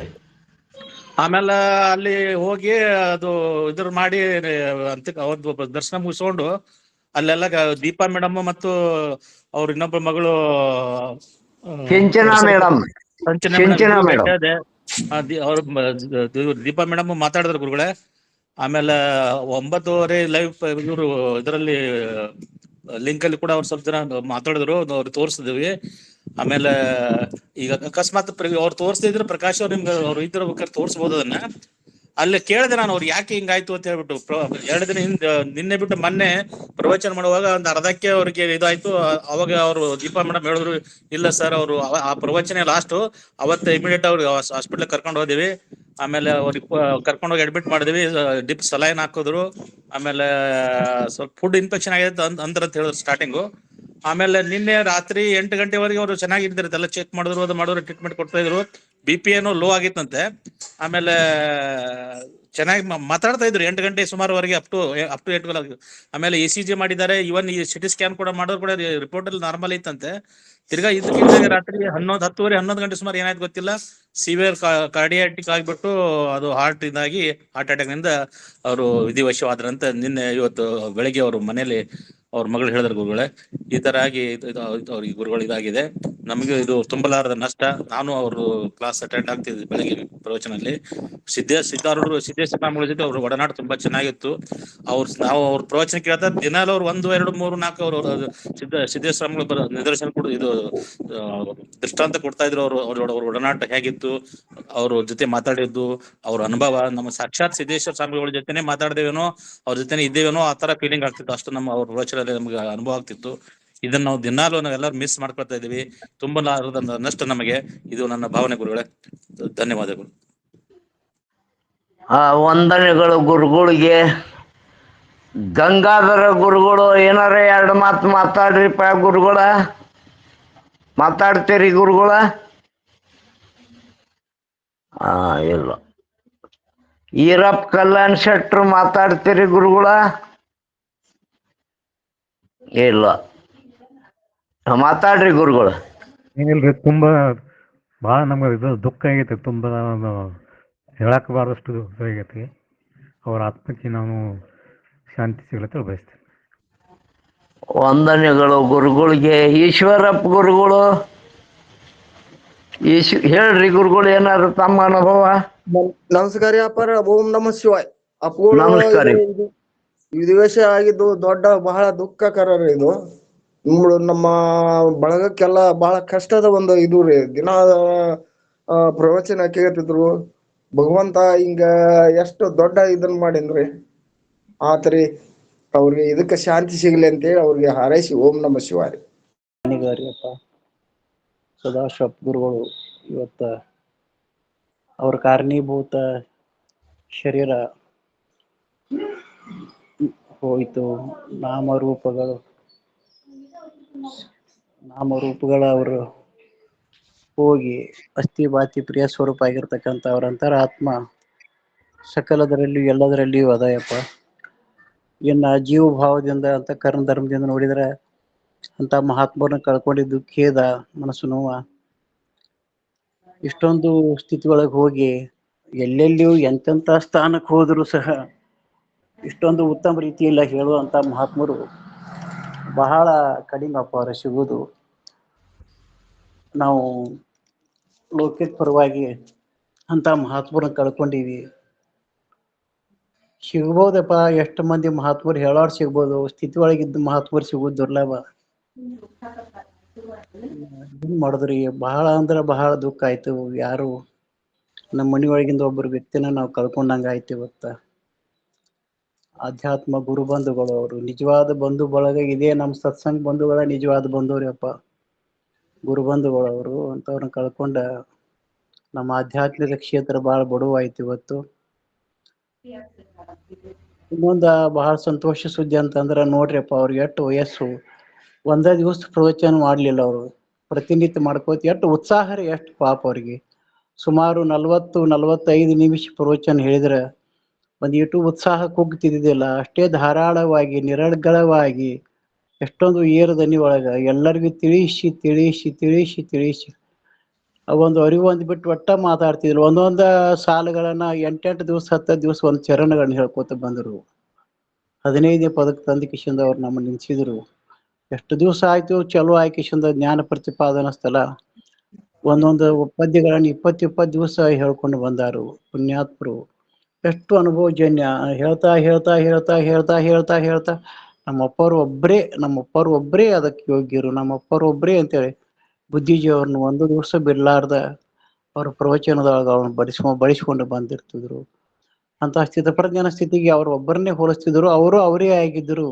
ಆಮೇಲೆ ಅಲ್ಲಿ ಹೋಗಿ ಅದು ಇದ್ರ ಮಾಡಿ ಅವ್ರದ್ದು ದರ್ಶನ ಮುಗಿಸ್ಕೊಂಡು ಅಲ್ಲೆಲ್ಲ ದೀಪಾ ಮೇಡಮ್ ಮತ್ತು ಅವ್ರ ಇನ್ನೊಬ್ಬ ಮಗಳು ಸಿಂಚನಾ ಮೇಡಮ್ ಅವ್ರ ದೀಪಾ ಮೇಡಮ್ ಮಾತಾಡಿದ್ರು ಗುರುಗಳೇ. ಆಮೇಲೆ 9:30 ಲೈವ್ ಇವರು ಇದರಲ್ಲಿ ಲಿಂಕ್ ಅಲ್ಲಿ ಕೂಡ ಅವ್ರು ಸ್ವಲ್ಪ ಜನ ಮಾತಾಡಿದ್ರು, ಅವ್ರಿಗೆ ತೋರಿಸಿದ್ವಿ. ಆಮೇಲೆ ಈಗ ಅಕಸ್ಮಾತ್ ಅವ್ರು ತೋರಿಸ್ತಿದ್ರೆ ಪ್ರಕಾಶ್ ಅವ್ರು ನಿಮ್ಗೆ ಅವ್ರು ಇದ್ದಿರ್ಬೇಕಾದ್ರೆ ತೋರಿಸ್ಬೋದು ಅದನ್ನ. ಅಲ್ಲಿ ಕೇಳಿದೆ ನಾನು ಅವ್ರು ಯಾಕೆ ಹಿಂಗಾಯ್ತು ಅಂತ ಹೇಳ್ಬಿಟ್ಟು 2 ದಿನ ನಿನ್ನೆ ಬಿಟ್ಟು ಮೊನ್ನೆ ಪ್ರವಚನ ಮಾಡುವಾಗ ಒಂದು ಅರ್ಧಕ್ಕೆ ಅವ್ರಿಗೆ ಇದಾಯ್ತು. ಅವಾಗ ಅವರು ದೀಪಾ ಮೇಡಮ್ ಹೇಳಿದ್ರು, ಇಲ್ಲ ಸರ್ ಅವರು ಆ ಪ್ರವಚನ ಲಾಸ್ಟ್ ಅವತ್ತು ಇಮಿಡಿಯೇಟ್ ಅವ್ರಿಗೆ ಹಾಸ್ಪಿಟ್ಲ್ ಕರ್ಕೊಂಡು ಹೋದಿವಿ. ಆಮೇಲೆ ಅವ್ರಿಗೆ ಕರ್ಕೊಂಡು ಹೋಗಿ ಅಡ್ಮಿಟ್ ಮಾಡಿದ್ವಿ, ಡಿಪ್ ಸಲೈನ್ ಹಾಕಿದ್ರು. ಆಮೇಲೆ ಸ್ವಲ್ಪ ಫುಡ್ ಇನ್ಫೆಕ್ಷನ್ ಆಗಿದೆ ಅಂತ ಹೇಳಿದ್ರು ಸ್ಟಾರ್ಟಿಂಗು. ಆಮೇಲೆ ನಿನ್ನೆ ರಾತ್ರಿ 8 ಗಂಟೆವರೆಗೆ ಅವರು ಚೆನ್ನಾಗಿರ್ತಾರೆ, ಎಲ್ಲ ಚೆಕ್ ಮಾಡಿದ್ರು, ಅದು ಮಾಡಿದ್ರು, ಟ್ರೀಟ್ಮೆಂಟ್ ಕೊಡ್ತಾ ಇದ್ರು. BP ಏನೋ ಲೋ ಆಗಿತ್ತಂತೆ. ಆಮೇಲೆ ಚೆನ್ನಾಗಿ ಮಾತಾಡ್ತಾ ಇದ್ರು 8 ಗಂಟೆ ಸುಮಾರುವರೆಗೆ ಅಪ್ ಟು 8. ಆಮೇಲೆ ECG ಮಾಡಿದ್ದಾರೆ, ಇವನ್ ಈ CT ಸ್ಕ್ಯಾನ್ ಕೂಡ ಮಾಡಿದ್ರು ಕೂಡ ರಿಪೋರ್ಟ್ ಅಲ್ಲಿ ನಾರ್ಮಲ್ ಇತ್ತಂತೆ. ತಿರ್ಗಾ ಇದಕ್ಕಿದ್ದಾಗ ರಾತ್ರಿ 11 ಗಂಟೆ ಸುಮಾರು ಏನಾಯ್ತು ಗೊತ್ತಿಲ್ಲ, ಸಿವಿಯರ್ ಕಾರ್ಡಿಯಾಟಿಕ್ ಆಗಿಬಿಟ್ಟು ಅದು ಹಾರ್ಟ್ ಅಟ್ಯಾಕ್ ನಿಂದ ಅವರು ವಿಧಿವಶವಾದ್ರಂತೆ. ನಿನ್ನೆ ಇವತ್ತು ಬೆಳಗ್ಗೆ ಅವರು ಮನೇಲಿ ಅವ್ರ ಮಗಳು ಹೇಳಿದ್ರು ಗುರುಗಳೇ, ಈ ತರ ಆಗಿ ಅವ್ರಿಗೆ ಗುರುಗಳು ಇದಾಗಿದೆ. ನಮಗೆ ಇದು ತುಂಬಲಾರದ ನಷ್ಟ. ನಾನು ಅವರು ಕ್ಲಾಸ್ ಅಟೆಂಡ್ ಆಗ್ತಿದ್ದೆ ಬೆಳಗ್ಗೆ ಪ್ರವಚನಲ್ಲಿ. ಸಿದ್ಧಾರೂಢರು ಸಿದ್ದೇಶ್ವರ ಜೊತೆ ಅವ್ರ ಒಡನಾಟ ತುಂಬಾ ಚೆನ್ನಾಗಿತ್ತು. ನಾವು ಅವ್ರ ಪ್ರವಚನ ಕೇಳ್ತಾ ದಿನಾಲು ಅವ್ರು 1, 2, 3, 4 ಅವರು ಸಿದ್ದೇಶ್ವರ ನಿದರ್ಶನ ಕೂಡ ಇದು ದೃಷ್ಟಾಂತ ಕೊಡ್ತಾ ಇದ್ರು. ಅವ್ರ ಒಡನಾಟ ಹೇಗಿತ್ತು, ಅವ್ರ ಜೊತೆ ಮಾತಾಡಿದ್ದು, ಅವ್ರ ಅನುಭವ, ನಮ್ಮ ಸಾಕ್ಷಾತ್ ಸಿದ್ದೇಶ್ವರ ಸ್ವಾಮಿಗಳ ಜೊತೆನೆ ಮಾತಾಡ್ದೇವೇನೋ, ಅವ್ರ ಜೊತೆನೆ ಇದ್ದೇವೇನೋ ಆ ತರ ಫೀಲಿಂಗ್ ಆಗ್ತಿತ್ತು. ಅಷ್ಟು ನಮ್ಮ ಅವ್ರ ಪ್ರವಚನದಲ್ಲಿ ನಮ್ಗೆ ಅನುಭವ ಆಗ್ತಿತ್ತು. ಇದನ್ನ ನಾವು ದಿನಾಲು ನಾವೆಲ್ಲರೂ ಮಿಸ್ ಮಾಡ್ಕೊಳ್ತಾ ಇದೀವಿ. ತುಂಬಾ ನಷ್ಟ ನಮಗೆ. ಇದು ನನ್ನ ಭಾವನೆ ಗುರುಗಳೇ. ಧನ್ಯವಾದಗಳು. ವಂದನೆಗಳು ಗುರುಗಳಿಗೆ. ಗಂಗಾಧರ ಗುರುಗಳು ಏನಾರ 2 ಮಾತು ಮಾತಾಡ್ರಿಪ್ಪ ಗುರುಗಳ. ಮಾತಾಡ್ತೀರಿ ಗುರುಗಳ? ಇಲ್ಲ. ಈರಪ್ಪ ಕಲ್ಯಾಣ್ ಶೆಟ್ರು ಮಾತಾಡ್ತೀರಿ ಗುರುಗಳ? ಇಲ್ಲ. ಮಾತಾಡ್ರಿ ಗುರುಗಳು. ಏನಿಲ್ರಿ, ತುಂಬಾ ಭಾಳ ನಮ್ಗೆ ಇದು ದುಃಖ ಆಗೈತಿ. ತುಂಬಾ ಹೇಳಕ್ ಬಾರದಷ್ಟು ದುಃಖ ಆಗೈತಿ. ಅವ್ರ ಆತ್ಮಕ್ಕೆ ನಾವು ಶಾಂತಿ ಸಿಗ್ಲತ್ತ ಬಯಸ್ತೀವಿ. ವಂದನೆಗಳು ಗುರುಗಳಿಗೆ. ಈಶ್ವರಪ್ಪ ಗುರುಗಳು ಹೇಳ್ರಿ ಗುರುಗಳು, ಏನಾದ್ರು ತಮ್ಮ ಅನುಭವ? ನಮಸ್ಕಾರ ಅಪ್ಪಾರ. ಓಂ ನಮ ಶಿವಾಯ್. ಅಪ್ಪಗಳು ನಮಸ್ಕಾರ. ಈ ದಿವಸ ಆಗಿದ್ದು ದೊಡ್ಡ ಬಹಳ ದುಃಖಕರ ಇದು. ನಮ್ಮ ಬಳಗಕ್ಕೆಲ್ಲ ಬಹಳ ಕಷ್ಟದ ಒಂದು ಇದು ರೀ. ದಿನ ಪ್ರವಚನ ಕೇಳ್ತಿದ್ರು. ಭಗವಂತ ಹಿಂಗ ಎಷ್ಟು ದೊಡ್ಡ ಇದನ್ ಮಾಡಿನ್ರಿ. ಆತರಿ ಅವ್ರಿಗೆ ಇದಕ್ಕೆ ಶಾಂತಿ ಸಿಗ್ಲಿ ಅಂತೇಳಿ ಅವ್ರಿಗೆ ಹಾರೈಸಿ ಓಂ ನಮ ಶಿವಾರಿ. ಸದಾಶಿವ ಗುರುಗಳು ಇವತ್ತ ಅವ್ರ ಕಾರಣೀಭೂತ ಶರೀರ ಹೋಯಿತು. ನಾಮರೂಪಗಳ ಅವರು ಹೋಗಿ ಅಸ್ಥಿ ಬಾತಿ ಪ್ರಿಯ ಸ್ವರೂಪ ಆಗಿರ್ತಕ್ಕಂಥ ಅವರ ಅಂತರ ಆತ್ಮ ಸಕಲದರಲ್ಲಿಯೂ ಎಲ್ಲದರಲ್ಲಿಯೂ ಅದಯಪ್ಪ. ಇನ್ನ ಜೀವ ಭಾವದಿಂದ ಅಂತ ಕರ್ಮ ಧರ್ಮದಿಂದ ನೋಡಿದ್ರೆ ಅಂತ ಮಹಾತ್ಮರನ್ನ ಕಳ್ಕೊಂಡಿದ್ದು ಖೇದ, ಮನಸ್ಸು ನೋವ. ಇಷ್ಟೊಂದು ಸ್ಥಿತಿ ಒಳಗೆ ಹೋಗಿ ಎಲ್ಲೆಲ್ಲಿಯೂ ಎಂತೆಂಥ ಸ್ಥಾನಕ್ಕೆ ಹೋದರೂ ಸಹ ಇಷ್ಟೊಂದು ಉತ್ತಮ ರೀತಿಯಲ್ಲಿ ಹೇಳುವಂತ ಮಹಾತ್ಮರು ಬಹಳ ಕಡಿಮೆ ಅಪಾರ ಸಿಗುವುದು. ನಾವು ಲೌಕಿಕ ಪರವಾಗಿ ಅಂತ ಮಹಾತ್ಮರನ್ನ ಕಳ್ಕೊಂಡೀವಿ. ಸಿಗ್ಬೋದಪ್ಪ, ಎಷ್ಟು ಮಂದಿ ಮಹಾತ್ಮರು ಹೇಳೋರು ಸಿಗ್ಬೋದು, ಸ್ಥಿತಿ ಒಳಗಿದ್ದ ಮಹಾತ್ಮರು ಸಿಗೋದು ದುರ್ಲಭ. ಏನ್ ಮಾಡಿದ್ರಿ, ಬಹಳ ಅಂದ್ರೆ ಬಹಳ ದುಃಖ ಆಯ್ತು. ಯಾರು ನಮ್ಮ ಮನಿ ಒಳಗಿಂದ ಒಬ್ಬರು ವ್ಯಕ್ತಿನ ನಾವು ಕಳ್ಕೊಂಡಂಗ ಆಯ್ತು ಇವತ್ತ. ಆಧ್ಯಾತ್ಮ ಗುರು ಬಂಧುಗಳು ಅವರು ನಿಜವಾದ ಬಂಧು ಬಳಗ. ಇದೇ ನಮ್ಮ ಸತ್ಸಂಗ ಬಂಧುಗಳ ನಿಜವಾದ ಬಂಧುವ್ರಪ್ಪ, ಗುರು ಬಂಧುಗಳು ಅವರು. ಅಂತವ್ರನ್ನ ಕಳ್ಕೊಂಡ ನಮ್ಮ ಆಧ್ಯಾತ್ಮಿಕ ಕ್ಷೇತ್ರ ಬಹಳ ಬಡವಾಯ್ತು ಇವತ್ತು. ಇನ್ನೊಂದ ಬಹಳ ಸಂತೋಷ ಸುದ್ದಿ ಅಂತಂದ್ರ ನೋಡ್ರಿಪ್ಪ, ಅವ್ರಿಗೆ ಎಷ್ಟು ವಯಸ್ಸು, ಒಂದೇ ದಿವಸ ಪ್ರವಚನ ಮಾಡ್ಲಿಲ್ಲ ಅವರು, ಪ್ರತಿನಿತ್ಯ ಮಾಡ್ಕೋತ. ಎಷ್ಟು ಉತ್ಸಾಹ ರೀ, ಎಷ್ಟು ಪಾಪ ಅವ್ರಿಗೆ. ಸುಮಾರು 40-45 ನಿಮಿಷ ಪ್ರವಚನ ಹೇಳಿದ್ರೆ ಒಂದು ಇಟು ಉತ್ಸಾಹ ಕುಗ್ತಿದ್ದಿಲ್ಲ. ಅಷ್ಟೇ ಧಾರಾಳವಾಗಿ ನಿರರ್ಗಳವಾಗಿ ಎಷ್ಟೊಂದು ಏರದನಿ ಒಳಗ ಎಲ್ಲರಿಗೂ ತಿಳಿಸಿ ತಿಳಿಸಿ ತಿಳಿಸಿ ತಿಳಿಸಿ ಒಂದು ಅರಿವು ಒಂದು ಬಿಟ್ಟು ಒಟ್ಟ ಮಾತಾಡ್ತಿದ್ರು. ಒಂದೊಂದ ಸಾಲುಗಳನ್ನ 8 ದಿವಸ 10 ದಿವಸ ಒಂದು ಚರಣಗಳನ್ನ ಹೇಳ್ಕೊತ ಬಂದರು. 15ನೇ ಪದಕ ತಂದ ಕಿಶಿಂದ ಅವ್ರು ನಮ್ಮ ನಿಲ್ಸಿದ್ರು. ಎಷ್ಟು ದಿವಸ ಆಯ್ತು ಚಲೋ ಆಯ್ಕಿಶಿಂದ ಜ್ಞಾನ ಪ್ರತಿಪಾದನಾ ಸ್ಥಳ ಒಂದೊಂದು ಪದ್ಯಗಳನ್ನು 20 ದಿವಸ ಹೇಳ್ಕೊಂಡು ಬಂದಾರು ಪುಣ್ಯಾತ್ಮರು. ಎಷ್ಟು ಅನುಭವಜನ್ಯ. ಹೇಳ್ತಾ ಹೇಳ್ತಾ ಹೇಳ್ತಾ ಹೇಳ್ತಾ ಹೇಳ್ತಾ ಹೇಳ್ತಾ ನಮ್ಮಪ್ಪರು ಒಬ್ಬರೇ ಅದಕ್ಕೆ ಯೋಗ್ಯರು, ನಮ್ಮಪ್ಪರು ಒಬ್ಬರೇ ಅಂತೇಳಿ ಬುದ್ಧಿಜಿ ಅವ್ರನ್ನ ಒಂದು ದಿವಸ ಬಿಡ್ಲಾರ್ದ ಅವ್ರ ಪ್ರವಚನದೊಳಗ ಅವ್ರನ್ನ ಬಳಸ್ಕೊಂಡು ಬಂದಿರ್ತಿದ್ರು. ಅಂತ ಸ್ಥಿತಪ್ರಜ್ಞಾನ ಸ್ಥಿತಿಗೆ ಅವ್ರು ಒಬ್ಬರನ್ನೇ ಹೋಲಿಸ್ತಿದ್ರು. ಅವರು ಅವರೇ ಆಗಿದ್ರು.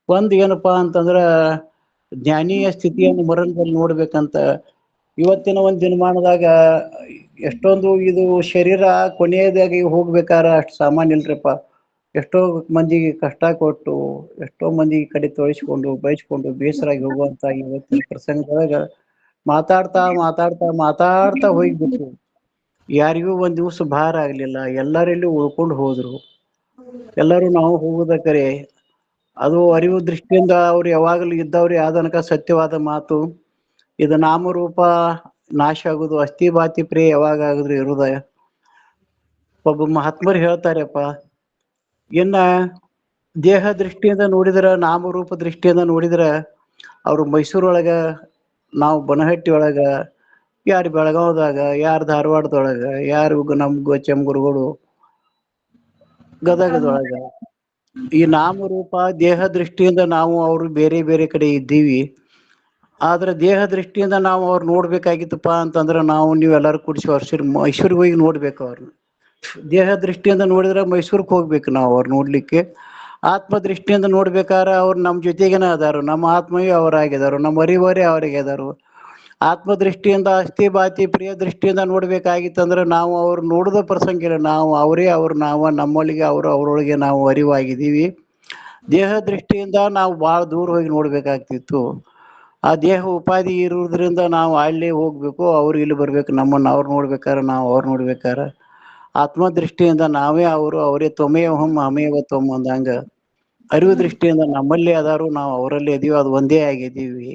ಒಂದ್ ಏನಪ್ಪಾ ಅಂತಂದ್ರ ಜ್ಞಾನೀಯ ಸ್ಥಿತಿಯನ್ನು ಮರಣದಲ್ಲಿ ನೋಡ್ಬೇಕಂತ ಇವತ್ತಿನ ಒಂದು ದಿನಮಾನದಾಗ ಎಷ್ಟೊಂದು ಇದು ಶರೀರ ಕೊನೆಯದಾಗಿ ಹೋಗ್ಬೇಕಾರ ಅಷ್ಟು ಸಾಮಾನ್ಯ ಇಲ್ರಿಪ್ಪ. ಎಷ್ಟೋ ಮಂದಿಗೆ ಕಷ್ಟ ಕೊಟ್ಟು, ಎಷ್ಟೋ ಮಂದಿ ಕಡೆ ತೊಳಿಸ್ಕೊಂಡು ಬಯಸ್ಕೊಂಡು ಬೇಸರಾಗಿ ಹೋಗುವಂತ ಇವತ್ತಿನ ಪ್ರಸಂಗದೊಳಗ ಮಾತಾಡ್ತಾ ಮಾತಾಡ್ತಾ ಮಾತಾಡ್ತಾ ಹೋಗ್ಬಿಟ್ರು. ಯಾರಿಗೂ ಒಂದ್ ದಿವಸ ಭಾರ ಆಗ್ಲಿಲ್ಲ, ಎಲ್ಲರೆಲ್ಲೂ ಉಳ್ಕೊಂಡು ಹೋದ್ರು. ಎಲ್ಲರೂ ನಾವು ಹೋಗುದಕ್ಕರೆ ಅದು ಅರಿವು ದೃಷ್ಟಿಯಿಂದ ಅವ್ರು ಯಾವಾಗಲೂ ಇದ್ದವ್ರು ಯಾವ್ದನಕ ಸತ್ಯವಾದ ಮಾತು. ಇದು ನಾಮರೂಪ ನಾಶ ಆಗುದು, ಅಸ್ಥಿ ಬಾತಿ ಪ್ರಿಯ ಯಾವಾಗ ಆಗುದ್ರು ಇರುದ. ಒಬ್ಬ ಮಹಾತ್ಮರು ಹೇಳ್ತಾರಪ್ಪ, ಇನ್ನ ದೇಹ ದೃಷ್ಟಿಯಿಂದ ನೋಡಿದ್ರ, ನಾಮರೂಪ ದೃಷ್ಟಿಯಿಂದ ನೋಡಿದ್ರ ಅವರು ಮೈಸೂರೊಳಗ, ನಾವು ಬನಹಟ್ಟಿ ಒಳಗ, ಯಾರು ಬೆಳಗಾವದಾಗ, ಯಾರು ಧಾರವಾಡದೊಳಗ, ಯಾರು ನಮ್ ಚೆಂಗುರುಗಳು ಗದಗದೊಳಗ. ಈ ನಾಮರೂಪ ದೇಹ ದೃಷ್ಟಿಯಿಂದ ನಾವು ಅವರು ಬೇರೆ ಬೇರೆ ಕಡೆ ಇದ್ದೀವಿ. ಆದ್ರೆ ದೇಹ ದೃಷ್ಟಿಯಿಂದ ನಾವು ಅವ್ರು ನೋಡ್ಬೇಕಾಗಿತ್ತಪ್ಪ ಅಂತಂದ್ರೆ ನಾವು ನೀವೆಲ್ಲರೂ ಕೂಡಿಸಿ ಮೈಸೂರಿಗೆ ಹೋಗಿ ನೋಡ್ಬೇಕು ಅವ್ರನ್ನ. ದೇಹ ದೃಷ್ಟಿಯಿಂದ ನೋಡಿದ್ರೆ ಮೈಸೂರಿಗೆ ಹೋಗ್ಬೇಕು ನಾವು ಅವ್ರು ನೋಡ್ಲಿಕ್ಕೆ. ಆತ್ಮ ದೃಷ್ಟಿಯಿಂದ ನೋಡ್ಬೇಕಾದ್ರೆ ಅವ್ರು ನಮ್ಮ ಜೊತೆಗೇನ ಅದಾರು, ನಮ್ಮ ಆತ್ಮವೇ ಅವರಾಗಿದಾರು, ನಮ್ಮ ಅರಿವರೇ ಅವರಿಗೆ ಅದಾರು. ಆತ್ಮ ದೃಷ್ಟಿಯಿಂದ ಅಸ್ಥಿ ಬಾತಿ ಪ್ರಿಯ ದೃಷ್ಟಿಯಿಂದ ನೋಡ್ಬೇಕಾಗಿತ್ತಂದ್ರೆ ನಾವು ಅವ್ರು ನೋಡಿದ ಪ್ರಸಂಗ ಇಲ್ಲ, ನಾವು ಅವರೇ ಅವ್ರು, ನಾವು ನಮ್ಮೊಳಗೆ ಅವರು, ಅವರೊಳಗೆ ನಾವು ಅರಿವಾಗಿದ್ದೀವಿ. ದೇಹ ದೃಷ್ಟಿಯಿಂದ ನಾವು ಭಾಳ ದೂರ ಹೋಗಿ ನೋಡ್ಬೇಕಾಗ್ತಿತ್ತು. ಆ ದೇಹ ಉಪಾಧಿ ಇರುವುದರಿಂದ ನಾವು ಅಲ್ಲಿ ಹೋಗ್ಬೇಕು, ಅವ್ರು ಇಲ್ಲಿ ಬರ್ಬೇಕು. ನಮ್ಮನ್ನು ಅವ್ರು ನೋಡ್ಬೇಕಾರೆ ನಾವು ಅವ್ರು ನೋಡ್ಬೇಕಾರೆ ಆತ್ಮದೃಷ್ಟಿಯಿಂದ ನಾವೇ ಅವರು, ಅವರೇ ತ್ವಮೇವಹಂ ಅಮೇವ ತ್ವಂ ಅಂದಂಗ ಅರಿವು ದೃಷ್ಟಿಯಿಂದ ನಮ್ಮಲ್ಲಿ ಅದಾರು, ನಾವು ಅವರಲ್ಲಿ ಅದೀವಿ, ಅದು ಒಂದೇ ಆಗಿದ್ದೀವಿ.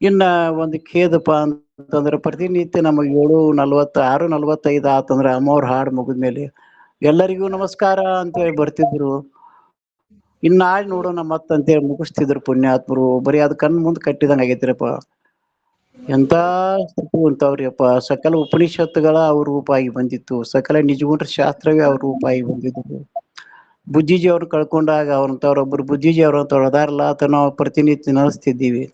ಇನ್ನ ಒಂದು ಖೇದಪ್ಪ ಅಂತಂದ್ರೆ ಪ್ರತಿನಿತ್ಯ ನಮಗೆ 7:46-45 ಆತಂದ್ರೆ ಅಮ್ಮವ್ರ ಹಾಡು ಮುಗಿದ್ಮೇಲೆ ಎಲ್ಲರಿಗೂ ನಮಸ್ಕಾರ ಅಂತೇಳಿ ಬರ್ತಿದ್ರು. ಇನ್ನಾಳ್ ನೋಡೋಣ ಮತ್ತಂತೇಳಿ ಮುಗಿಸ್ತಿದ್ರು ಪುಣ್ಯಾತ್ಮರು. ಬರೀ ಅದ್ ಕಣ್ ಮುಂದೆ ಕಟ್ಟಿದಂಗ ಆಗೈತಿರಪ್ಪ. ಎಂತ ಸ್ಥಿತಿ ಉಂಟವ್ರಿಯಪ್ಪ. ಸಕಲ ಉಪನಿಷತ್ತುಗಳ ಅವ್ರ ರೂಪ ಆಗಿ ಬಂದಿತ್ತು, ಸಕಲ ನಿಜಗುಣ ಶಾಸ್ತ್ರವೇ ಅವ್ರ ರೂಪ ಆಗಿ ಬಂದಿದ್ರು. ಬುದ್ಧಿಜಿ ಅವ್ರು ಕಳ್ಕೊಂಡಾಗ ಅವ್ರಂತವ್ರೊಬ್ಬರು ಬುದ್ಧಿಜಿ ಅವ್ರಂತವ್ರು ಅದಾರಲ್ಲ ಅಂತ ನಾವು ಪ್ರತಿನಿತ್ಯ ನಡೆಸ್ತಿದ್ದೀವಿ.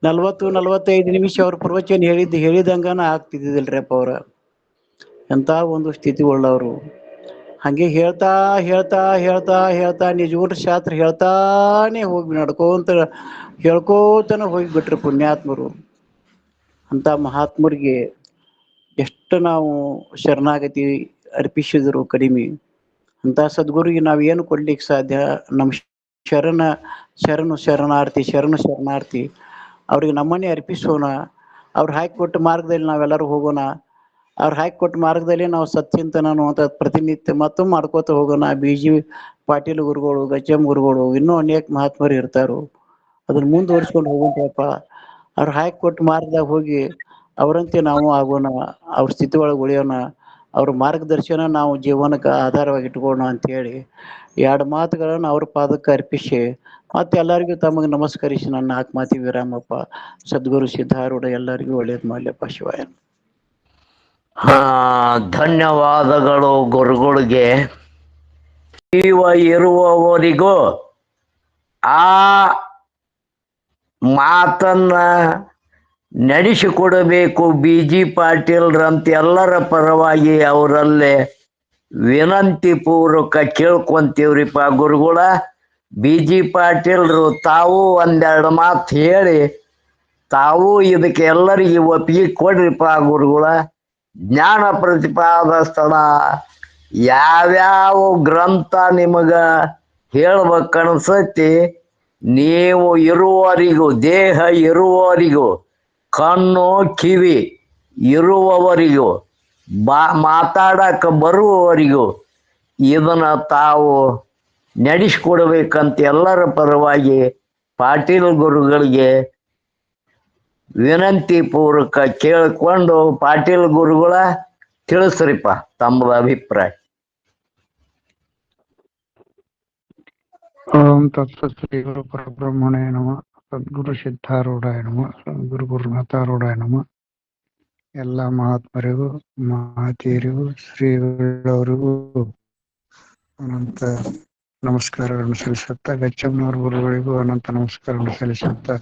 40-45 ನಿಮಿಷ ಅವ್ರ ಪ್ರವಚನ ಹೇಳಿದಂಗನ ಆಗ್ತಿದ್ದಿಲ್ರಿಪ್ಪ ಅವ್ರ. ಎಂತ ಒಂದು ಸ್ಥಿತಿ ಉಳ್ಳವರು. ಹಂಗೆ ಹೇಳ್ತಾ ಹೇಳ್ತಾ ಹೇಳ್ತಾ ಹೇಳ್ತಾ ನಿಜಗುಣ ಶಾಸ್ತ್ರ ಹೇಳ್ತಾನೆ ಹೋಗಿ ನಡ್ಕೋತ ಹೇಳ್ಕೋತನ ಹೋಗಿಬಿಟ್ರು ಪುಣ್ಯಾತ್ಮರು. ಅಂತ ಮಹಾತ್ಮರಿಗೆ ಎಷ್ಟು ನಾವು ಶರಣಾಗತಿ ಅರ್ಪಿಸಿದ್ರು ಕಡಿಮೆ. ಅಂತ ಸದ್ಗುರುಗೆ ನಾವು ಏನು ಕೊಡ್ಲಿಕ್ಕೆ ಸಾಧ್ಯ? ನಮ್ಮ ಶರಣಾರ್ಥಿ ಅವ್ರಿಗೆ ನಮ್ಮನ್ನೇ ಅರ್ಪಿಸೋಣ. ಅವ್ರು ಹಾಕಿಕೊಟ್ಟ ಮಾರ್ಗದಲ್ಲಿ ನಾವೆಲ್ಲರೂ ಹೋಗೋಣ. ಅವ್ರು ಹಾಕಿಕೊಟ್ಟ ಮಾರ್ಗದಲ್ಲಿ ನಾವು ಸತ್ಚಿಂತನ ಅನ್ನುವಂಥ ಪ್ರತಿನಿತ್ಯ ಮತ್ತು ಮಾಡ್ಕೋತ ಹೋಗೋಣ. BG ಪಾಟೀಲ್ ಗುರುಗಳು, ಗಚ್ಚಮ್ ಗುರುಗಳು, ಇನ್ನೂ ಅನೇಕ ಮಹಾತ್ಮರು ಇರ್ತಾರು. ಅದನ್ನ ಮುಂದುವರಿಸ್ಕೊಂಡು ಹೋಗುಂತಪ್ಪ. ಅವ್ರು ಹಾಕಿಕೊಟ್ಟ ಮಾರ್ಗದಾಗ ಹೋಗಿ ಅವರಂತೆ ನಾವು ಆಗೋಣ, ಅವ್ರ ಸ್ಥಿತಿ ಒಳಗೆ ಉಳಿಯೋಣ, ಅವ್ರ ಮಾರ್ಗದರ್ಶನ ನಾವು ಜೀವನಕ್ಕೆ ಆಧಾರವಾಗಿ ಇಟ್ಕೋಣ ಅಂತೇಳಿ 2 ಮಾತುಗಳನ್ನು ಅವ್ರ ಪಾದಕ್ಕೆ ಅರ್ಪಿಸಿ ಮತ್ತೆ ಎಲ್ಲರಿಗೂ ತಮಗೆ ನಮಸ್ಕರಿಸಿ ನನ್ನ 4 ಮಾತಿಗೆ ವಿರಾಮಪ್ಪ. ಸದ್ಗುರು ಸಿದ್ಧಾರೂಢ ಎಲ್ಲರಿಗೂ ಒಳ್ಳೇದು ಮಾಡ್ಲಪ್ಪ. ಶಿವಾಯ. ಧನ್ಯವಾದಗಳು ಗುರುಗಳಿಗೆ. ಜೀವ ಇರುವವರಿಗೂ ಆ ಮಾತನ್ನ ನಡೆಸಿಕೊಡಬೇಕು. BG ಪಾಟೀಲ್ರಂತ ಎಲ್ಲರ ಪರವಾಗಿ ಅವರಲ್ಲೇ ವಿನಂತಿ ಪೂರ್ವಕ ಕೇಳ್ಕೊಂತೀವ್ರಿಪ್ಪ ಗುರುಗಳ. BG ಪಾಟೀಲ್ರು ತಾವು 1-2 ಮಾತು ಹೇಳಿ ತಾವು ಇದಕ್ಕೆ ಎಲ್ಲರಿಗೆ ಒಪ್ಪಿಗೆ ಕೊಡ್ರಿಪ್ಪ ಗುರುಗಳ. ಜ್ಞಾನ ಪ್ರತಿಪಾದ ಸ್ಥಳ ಯಾವ್ಯಾವ ಗ್ರಂಥ ನಿಮಗ ಹೇಳ್ಬೇಕನ್ಸತಿ ನೀವು ಇರುವವರಿಗೂ, ದೇಹ ಇರುವವರಿಗೂ, ಕಣ್ಣು ಕಿವಿ ಇರುವವರಿಗೂ, ಮಾತಾಡಕ ಬರುವವರಿಗೂ ಇದನ್ನ ತಾವು ನಡೆಸಿಕೊಡ್ಬೇಕಂತ ಎಲ್ಲರ ಪರವಾಗಿ ಪಾಟೀಲ್ ಗುರುಗಳಿಗೆ ವಿನಂತಿ ಪೂರ್ವಕ ಕೇಳಿಕೊಂಡು ಪಾಟೀಲ್ ಗುರುಗಳ ತಿಳಿಸ್ರಿಪ್ಪ ತಮ್ಮ ಅಭಿಪ್ರಾಯ. ಓಂ ತತ್ಸತ್ ಶ್ರೀ ಗುರು ಪರಬ್ರಹ್ಮಣೇ ನಮಃ. ಸದ್ಗುರು ಸಿದ್ಧಾರೂಢಾಯ ನಮಃ. ಸದ್ಗುರು ಗುರುನಾಥಾರೂಢಾಯ ನಮಃ. ಎಲ್ಲ ಮಹಾತ್ಮರಿಗೂ ಮಹತಿಯರಿಗೂ ಶ್ರೀಗಳವರಿಗೂ ಅನಂತ ನಮಸ್ಕಾರಗಳನ್ನು ಸಲ್ಲಿಸುತ್ತಾ, ಗಚ್ಚಮ್ಮನವರ ಗುರುಗಳಿಗೂ ಅನಂತ ನಮಸ್ಕಾರಗಳನ್ನು ಸಲ್ಲಿಸುತ್ತಾ,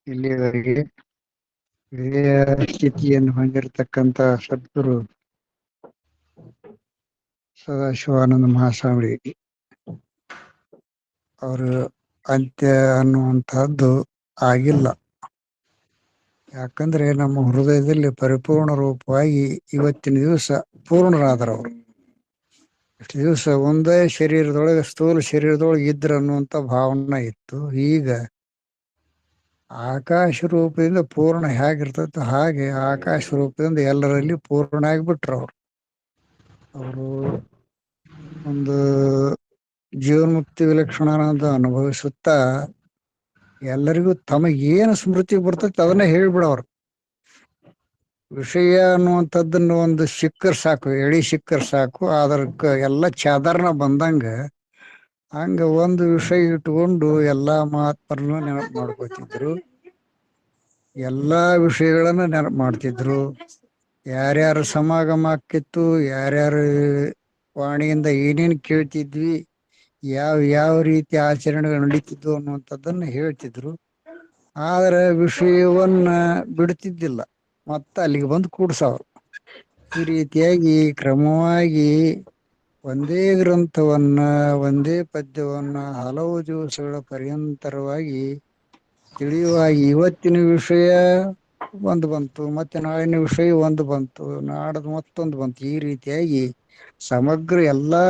ಇಲ್ಲಿಯವರೆಗೆ ವಿಜಯ ಸ್ಥಿತಿಯನ್ನು ಹೊಂದಿರತಕ್ಕಂತ ಸದ್ಗುರು ಸದಾಶಿವಾನಂದ ಮಹಾಸ್ವಾಮಿ ಅವರು ಅಂತ್ಯ ಅನ್ನುವಂತಹದ್ದು ಆಗಿಲ್ಲ. ಯಾಕಂದ್ರೆ ನಮ್ಮ ಹೃದಯದಲ್ಲಿ ಪರಿಪೂರ್ಣ ರೂಪವಾಗಿ ಇವತ್ತಿನ ದಿವಸ ಪೂರ್ಣರಾದರವರು. ಇಷ್ಟು ದಿವಸ ಒಂದೇ ಶರೀರದೊಳಗೆ, ಸ್ಥೂಲ ಶರೀರದೊಳಗೆ ಇದ್ರ ಅನ್ನುವಂಥ ಭಾವನೆ ಇತ್ತು. ಈಗ ಆಕಾಶ ರೂಪದಿಂದ ಪೂರ್ಣ ಹೇಗಿರ್ತೈತೆ ಹಾಗೆ ಆಕಾಶ ರೂಪದಿಂದ ಎಲ್ಲರಲ್ಲಿ ಪೂರ್ಣ ಆಗಿಬಿಟ್ರು ಅವರು. ಒಂದು ಜೀವನ್ಮುಕ್ತಿ ವಿಲಕ್ಷಣಾನಂದ ಅನುಭವಿಸುತ್ತಾ ಎಲ್ಲರಿಗೂ ತಮಗೇನು ಸ್ಮೃತಿ ಬರ್ತೈತೆ ಅದನ್ನ ಹೇಳ್ಬಿಡವ್ರು. ವಿಷಯ ಅನ್ನುವಂಥದ್ದನ್ನು ಒಂದು ಸಿಕ್ಕರ್ ಸಾಕು, ಎಳಿ ಸಿಕ್ಕರ್ ಸಾಕು, ಅದಕ್ಕೆ ಎಲ್ಲ ಚಾದರ್ನ ಬಂದಂಗ ಹಂಗ ಒಂದು ವಿಷಯ ಇಟ್ಕೊಂಡು ಎಲ್ಲಾ ಮಹಾತ್ಮರನ್ನು ನೆನಪು ಮಾಡ್ಕೋತಿದ್ರು, ಎಲ್ಲಾ ವಿಷಯಗಳನ್ನ ನೆನಪು ಮಾಡ್ತಿದ್ರು. ಯಾರ್ಯಾರ ಸಮಾಗಮ ಆಕ್ಕಿತ್ತು, ಯಾರ್ಯಾರು ವಾಣಿಯಿಂದ ಏನೇನು ಕೇಳ್ತಿದ್ವಿ, ಯಾವ ರೀತಿ ಆಚರಣೆಗಳು ನಡೀತಿದ್ವು ಅನ್ನುವಂಥದ್ದನ್ನು ಹೇಳ್ತಿದ್ರು. ಆದ್ರೆ ವಿಷಯವನ್ನ ಬಿಡ್ತಿದ್ದಿಲ್ಲ, ಮತ್ತ ಅಲ್ಲಿಗೆ ಬಂದು ಕೂಡ್ಸವ್ರು. ಈ ರೀತಿಯಾಗಿ ಕ್ರಮವಾಗಿ ಒಂದೇ ಗ್ರಂಥವನ್ನ, ಒಂದೇ ಪದ್ಯವನ್ನ ಹಲವು ದಿವಸಗಳ ಪರ್ಯಂತರವಾಗಿ ತಿಳಿಯುವಾಗಿ ಇವತ್ತಿನ ವಿಷಯ ಒಂದು ಬಂತು, ಮತ್ತೆ ನಾಳಿನ ವಿಷಯ ಒಂದು ಬಂತು, ನಾಡದು ಮತ್ತೊಂದು ಬಂತು. ಈ ರೀತಿಯಾಗಿ ಸಮಗ್ರ ಎಲ್ಲಾ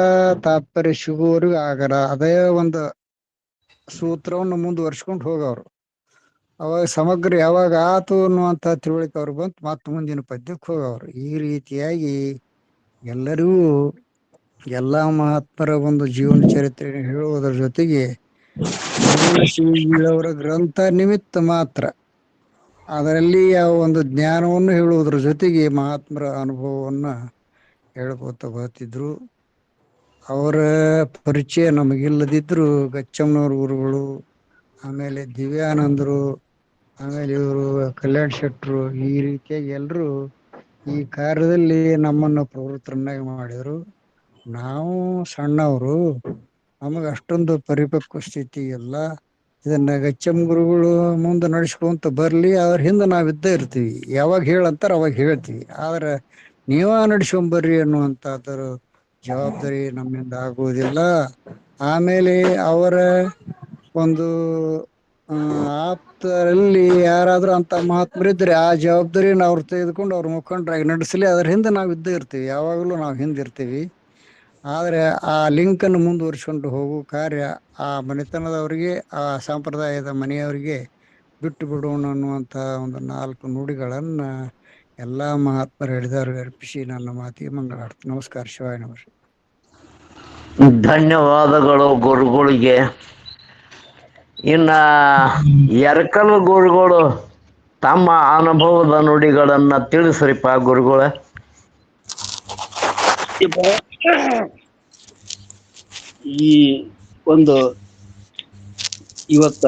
ತಾತ್ಪರ್ಯ ಸಿಗುವವರೆಗೂ ಆಗರ ಅದೇ ಒಂದು ಸೂತ್ರವನ್ನು ಮುಂದುವರ್ಸ್ಕೊಂಡು ಹೋಗವ್ರು. ಅವಾಗ ಸಮಗ್ರ ಯಾವಾಗ ಆತು ಅನ್ನುವಂಥ ತಿಳುವಳಿಕೆ ಅವ್ರು ಬಂತು, ಮತ್ತೆ ಮುಂದಿನ ಪದ್ಯಕ್ಕೆ ಹೋಗವ್ರು. ಈ ರೀತಿಯಾಗಿ ಎಲ್ಲರಿಗೂ ಎಲ್ಲಾ ಮಹಾತ್ಮರ ಒಂದು ಜೀವನ ಚರಿತ್ರೆ ಹೇಳುವುದರ ಜೊತೆಗೆ ಅವರ ಗ್ರಂಥ ನಿಮಿತ್ತ ಮಾತ್ರ ಅದರಲ್ಲಿ ಯಾವ ಒಂದು ಜ್ಞಾನವನ್ನು ಹೇಳುವುದರ ಜೊತೆಗೆ ಮಹಾತ್ಮರ ಅನುಭವವನ್ನ ಹೇಳ್ಕೊತ ಬರ್ತಿದ್ರು. ಅವರ ಪರಿಚಯ ನಮಗಿಲ್ಲದಿದ್ರು ಗಚ್ಚಮ್ಮನವ್ರ ಗುರುಗಳು, ಆಮೇಲೆ ದಿವ್ಯಾನಂದರು, ಆಮೇಲೆ ಇವರು ಕಲ್ಯಾಣ್ ಶೆಟ್ರು, ಈ ರೀತಿಯಾಗಿ ಎಲ್ಲರೂ ಈ ಕಾರ್ಯದಲ್ಲಿ ನಮ್ಮನ್ನು ಪ್ರವೃತ್ತರನ್ನಾಗಿ ಮಾಡಿದ್ರು. ನಾವು ಸಣ್ಣವರು, ನಮಗೆ ಅಷ್ಟೊಂದು ಪರಿಪಕ್ವ ಸ್ಥಿತಿ ಇಲ್ಲ. ಇದನ್ನ ಗಚ್ಚಮ್ಮ ಗುರುಗಳು ಮುಂದೆ ನಡೆಸ್ಕೊಂತ ಬರ್ಲಿ, ಅವ್ರ ಹಿಂದೆ ನಾವಿದ್ದೇ ಇರ್ತೀವಿ. ಯಾವಾಗ ಹೇಳಂತಾರ ಅವಾಗ ಹೇಳ್ತೀವಿ. ಆದ್ರೆ ನೀವ ನಡೆಸ್ಕೊಂಬರ್ರಿ ಅನ್ನುವಂಥದ್ರ ಜವಾಬ್ದಾರಿ ನಮ್ಮಿಂದ ಆಗುವುದಿಲ್ಲ. ಆಮೇಲೆ ಅವರ ಒಂದು ಆಪ್ತರಲ್ಲಿ ಯಾರಾದ್ರೂ ಅಂತ ಮಹಾತ್ಮರಿದ್ರೆ ಆ ಜವಾಬ್ದಾರಿನ ಅವ್ರು ತೆಗೆದುಕೊಂಡು ಅವ್ರ ಮುಖಂಡರಾಗಿ ನಡೆಸಲಿ, ಅದ್ರ ಹಿಂದೆ ನಾವು ಇದ್ದೇ ಇರ್ತೀವಿ. ಯಾವಾಗಲೂ ನಾವು ಹಿಂದಿರ್ತೀವಿ. ಆದರೆ ಆ ಲಿಂಕನ್ನು ಮುಂದುವರಿಸ್ಕೊಂಡು ಹೋಗೋ ಕಾರ್ಯ ಆ ಮನೆತನದವರಿಗೆ, ಆ ಸಂಪ್ರದಾಯದ ಮನೆಯವರಿಗೆ ಬಿಟ್ಟು ಬಿಡೋಣ ಅನ್ನುವಂಥ ಒಂದು 4 ನುಡಿಗಳನ್ನು ಎಲ್ಲ ಮಹಾತ್ಮರು ಹೇಳಿದವ್ರಿಗೆ ಅರ್ಪಿಸಿ ನನ್ನ ಮಾತಿಗೆ ಮಂಗಳಾರ್ಥ. ನಮಸ್ಕಾರ. ಶಿವಾಯ ನಮಃ. ಧನ್ಯವಾದಗಳು ಗುರುಗಳಿಗೆ. ಇನ್ನ ಎರಕಲ್ ಗುರುಗಳು ತಮ್ಮ ಅನುಭವದ ನುಡಿಗಳನ್ನ ತಿಳಿಸ್ರಿಪ್ಪ ಗುರುಗಳ. ಈ ಒಂದು ಇವತ್ತ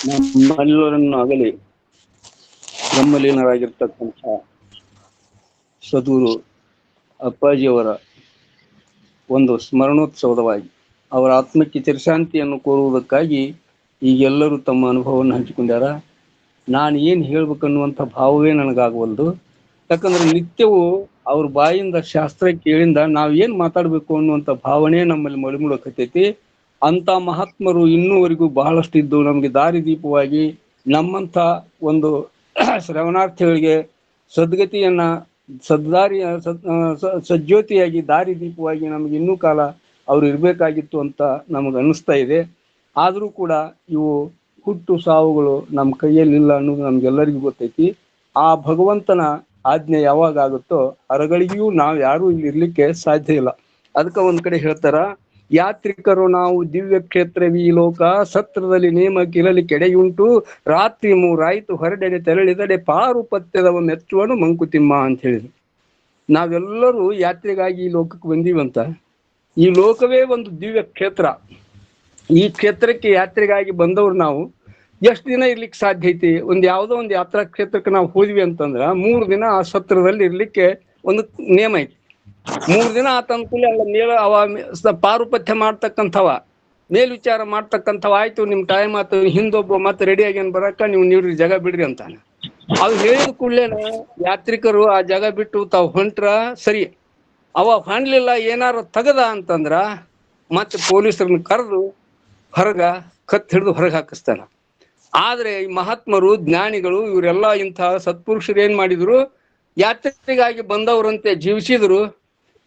ನಮ್ಮೆಲ್ಲರನ್ನು ಆಗಲಿ ಬ್ರಹ್ಮಲೀನರಾಗಿರ್ತಕ್ಕಂಥ ಸದ್ಗುರು ಅಪ್ಪಾಜಿಯವರ ಒಂದು ಸ್ಮರಣೋತ್ಸವವಾಗಿ ಅವರ ಆತ್ಮಕ್ಕೆ ಚಿರಶಾಂತಿಯನ್ನು ಕೋರುವುದಕ್ಕಾಗಿ ಈಗೆಲ್ಲರೂ ತಮ್ಮ ಅನುಭವವನ್ನು ಹಂಚಿಕೊಂಡ್ಯಾರ. ನಾನು ಏನು ಹೇಳ್ಬೇಕನ್ನುವಂಥ ಭಾವವೇ ನನಗಾಗವಲ್ದು. ಯಾಕಂದ್ರೆ ನಿತ್ಯವೂ ಅವ್ರ ಬಾಯಿಂದ ಶಾಸ್ತ್ರ ಕೇಳಿಂದ ನಾವು ಏನು ಮಾತಾಡಬೇಕು ಅನ್ನುವಂಥ ಭಾವನೆ ನಮ್ಮಲ್ಲಿ ಮಳಿಮುಳಕತ್ತೈತಿ. ಅಂಥ ಮಹಾತ್ಮರು ಇನ್ನೂವರೆಗೂ ಬಹಳಷ್ಟು ಇದ್ದು ನಮಗೆ ದಾರಿದೀಪವಾಗಿ ನಮ್ಮಂಥ ಒಂದು ಶ್ರವಣಾರ್ಥಿಗಳಿಗೆ ಸದ್ಗತಿಯನ್ನ ಸದ್ದಾರಿಯ ಸಜ್ಜ್ಯೋತಿಯಾಗಿ ದಾರಿದೀಪವಾಗಿ ನಮಗೆ ಇನ್ನೂ ಕಾಲ ಅವ್ರು ಇರಬೇಕಾಗಿತ್ತು ಅಂತ ನಮಗೆ ಅನ್ನಿಸ್ತಾ ಇದೆ. ಆದರೂ ಕೂಡ ಇವು ಹುಟ್ಟು ಸಾವುಗಳು ನಮ್ಮ ಕೈಯಲ್ಲಿಲ್ಲ ಅನ್ನೋದು ನಮ್ಗೆಲ್ಲರಿಗೂ ಗೊತ್ತೈತಿ. ಆ ಭಗವಂತನ ಆಜ್ಞೆ ಯಾವಾಗ ಆಗುತ್ತೋ ಹೊರಗಳಿಗೂ ನಾವು ಯಾರೂ ಇಲ್ಲಿ ಇರ್ಲಿಕ್ಕೆ ಸಾಧ್ಯ ಇಲ್ಲ. ಅದಕ್ಕೆ ಒಂದ್ ಕಡೆ ಹೇಳ್ತಾರ, ಯಾತ್ರಿಕರು ನಾವು ದಿವ್ಯ ಕ್ಷೇತ್ರವೀ ಲೋಕ ಸತ್ರದಲ್ಲಿ ನೇಮ ಕಿರಲಿ ಕೆಡೆಯುಂಟು ರಾತ್ರಿ ಮೂರಾಯ್ತು ಹೊರಡೆಡೆ ತೆರಳಿದಡೆ ಪಾರು ಪತ್ಯದವ ಮೆಚ್ಚುವನು ಮಂಕುತಿಮ್ಮ ಅಂತ ಹೇಳಿದ್ರು. ನಾವೆಲ್ಲರೂ ಯಾತ್ರೆಗಾಗಿ ಈ ಲೋಕಕ್ಕೆ ಬಂದೀವಂತ. ಈ ಲೋಕವೇ ಒಂದು ದಿವ್ಯ ಕ್ಷೇತ್ರ. ಈ ಕ್ಷೇತ್ರಕ್ಕೆ ಯಾತ್ರೆಗಾಗಿ ಬಂದವ್ರು ನಾವು ಎಷ್ಟು ದಿನ ಇರ್ಲಿಕ್ಕೆ ಸಾಧ್ಯ ಐತಿ? ಯಾವುದೋ ಒಂದು ಯಾತ್ರಾ ಕ್ಷೇತ್ರಕ್ಕೆ ನಾವು ಹೋದ್ವಿ ಅಂತಂದ್ರ 3 ದಿನ ಆ ಸತ್ರದಲ್ಲಿ ಇರ್ಲಿಕ್ಕೆ ಒಂದು ನೇಮ ಐತಿ. 3 ದಿನ ಆತ ಅನುಕೂಲ ಅಲ್ಲ ಮೇಲ ಅವ ಪಾರುಪಥ್ಯ ಮಾಡ್ತಕ್ಕಂಥವ ಮೇಲ್ವಿಚಾರ ಮಾಡ್ತಕ್ಕಂಥವ ಆಯ್ತು ನಿಮ್ ಟೈಮ್ ಆಯ್ತು ಹಿಂದೊಬ್ಬ ಮತ್ತೆ ರೆಡಿ ಆಗ್ಯಾನ ಬರಕ ನೀವ್ರಿ ಜಾಗ ಬಿಡ್ರಿ ಅಂತಾನೆ. ಅವ್ ಹೇಳಿದ ಕೂಡ್ಲೇನ ಯಾತ್ರಿಕರು ಆ ಜಾಗ ಬಿಟ್ಟು ತಾವ್ ಹೊಂಟ್ರ ಸರಿ. ಅವ ಹೊಂಡ್ಲಿಲ್ಲ ಏನಾರು ತಗದ ಅಂತಂದ್ರ ಮತ್ತೆ ಪೊಲೀಸರನ್ನ ಕರೆದು ಹೊರಗ ಕತ್ ಹಿಡಿದು ಹೊರಗೆ ಹಾಕಿಸ್ತಾನ. ಆದ್ರೆ ಈ ಮಹಾತ್ಮರು ಜ್ಞಾನಿಗಳು ಇವರೆಲ್ಲ ಇಂತಹ ಸತ್ಪುರುಷರು ಏನ್ ಮಾಡಿದ್ರು, ಯಾತ್ರೆಗಾಗಿ ಬಂದವರಂತೆ ಜೀವಿಸಿದ್ರು.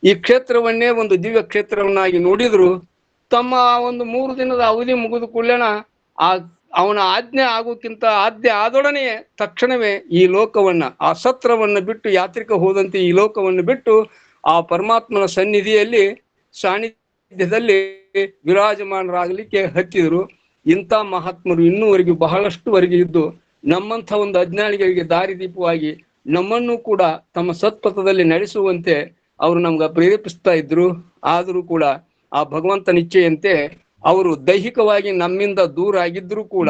ಈ ಕ್ಷೇತ್ರವನ್ನೇ ಒಂದು ದಿವ್ಯ ಕ್ಷೇತ್ರವನ್ನಾಗಿ ನೋಡಿದ್ರು. ತಮ್ಮ ಒಂದು 3 ದಿನದ ಅವಧಿ ಮುಗಿದ ಕೂಡಲೇನ ಅವನ ಆಜ್ಞೆ ಆಗೋಕ್ಕಿಂತ ಆಜ್ಞೆ ಆದೊಡನೆ ತಕ್ಷಣವೇ ಈ ಲೋಕವನ್ನ ಆ ಸತ್ರವನ್ನ ಬಿಟ್ಟು ಯಾತ್ರಿಕ ಹೋದಂತೆ ಈ ಲೋಕವನ್ನು ಬಿಟ್ಟು ಆ ಪರಮಾತ್ಮನ ಸನ್ನಿಧಿಯಲ್ಲಿ ಸಾನ್ನಿಧ್ಯದಲ್ಲಿ ವಿರಾಜಮಾನರಾಗಲಿಕ್ಕೆ ಹತ್ತಿದ್ರು. ಇಂಥ ಮಹಾತ್ಮರು ಇನ್ನೂವರೆಗೂ ಬಹಳಷ್ಟುವರೆಗೆ ಇದ್ದು ನಮ್ಮಂಥ ಒಂದು ಅಜ್ಞಾನಿಗಳಿಗೆ ದಾರಿದೀಪವಾಗಿ ನಮ್ಮನ್ನು ಕೂಡ ತಮ್ಮ ಸತ್ಪಥದಲ್ಲಿ ನಡೆಸುವಂತೆ ಅವರು ನಮ್ಗೆ ಪ್ರೇರೇಪಿಸ್ತಾ ಇದ್ರು. ಆದರೂ ಕೂಡ ಆ ಭಗವಂತನ ಇಚ್ಛೆಯಂತೆ ಅವರು ದೈಹಿಕವಾಗಿ ನಮ್ಮಿಂದ ದೂರ ಆಗಿದ್ರು ಕೂಡ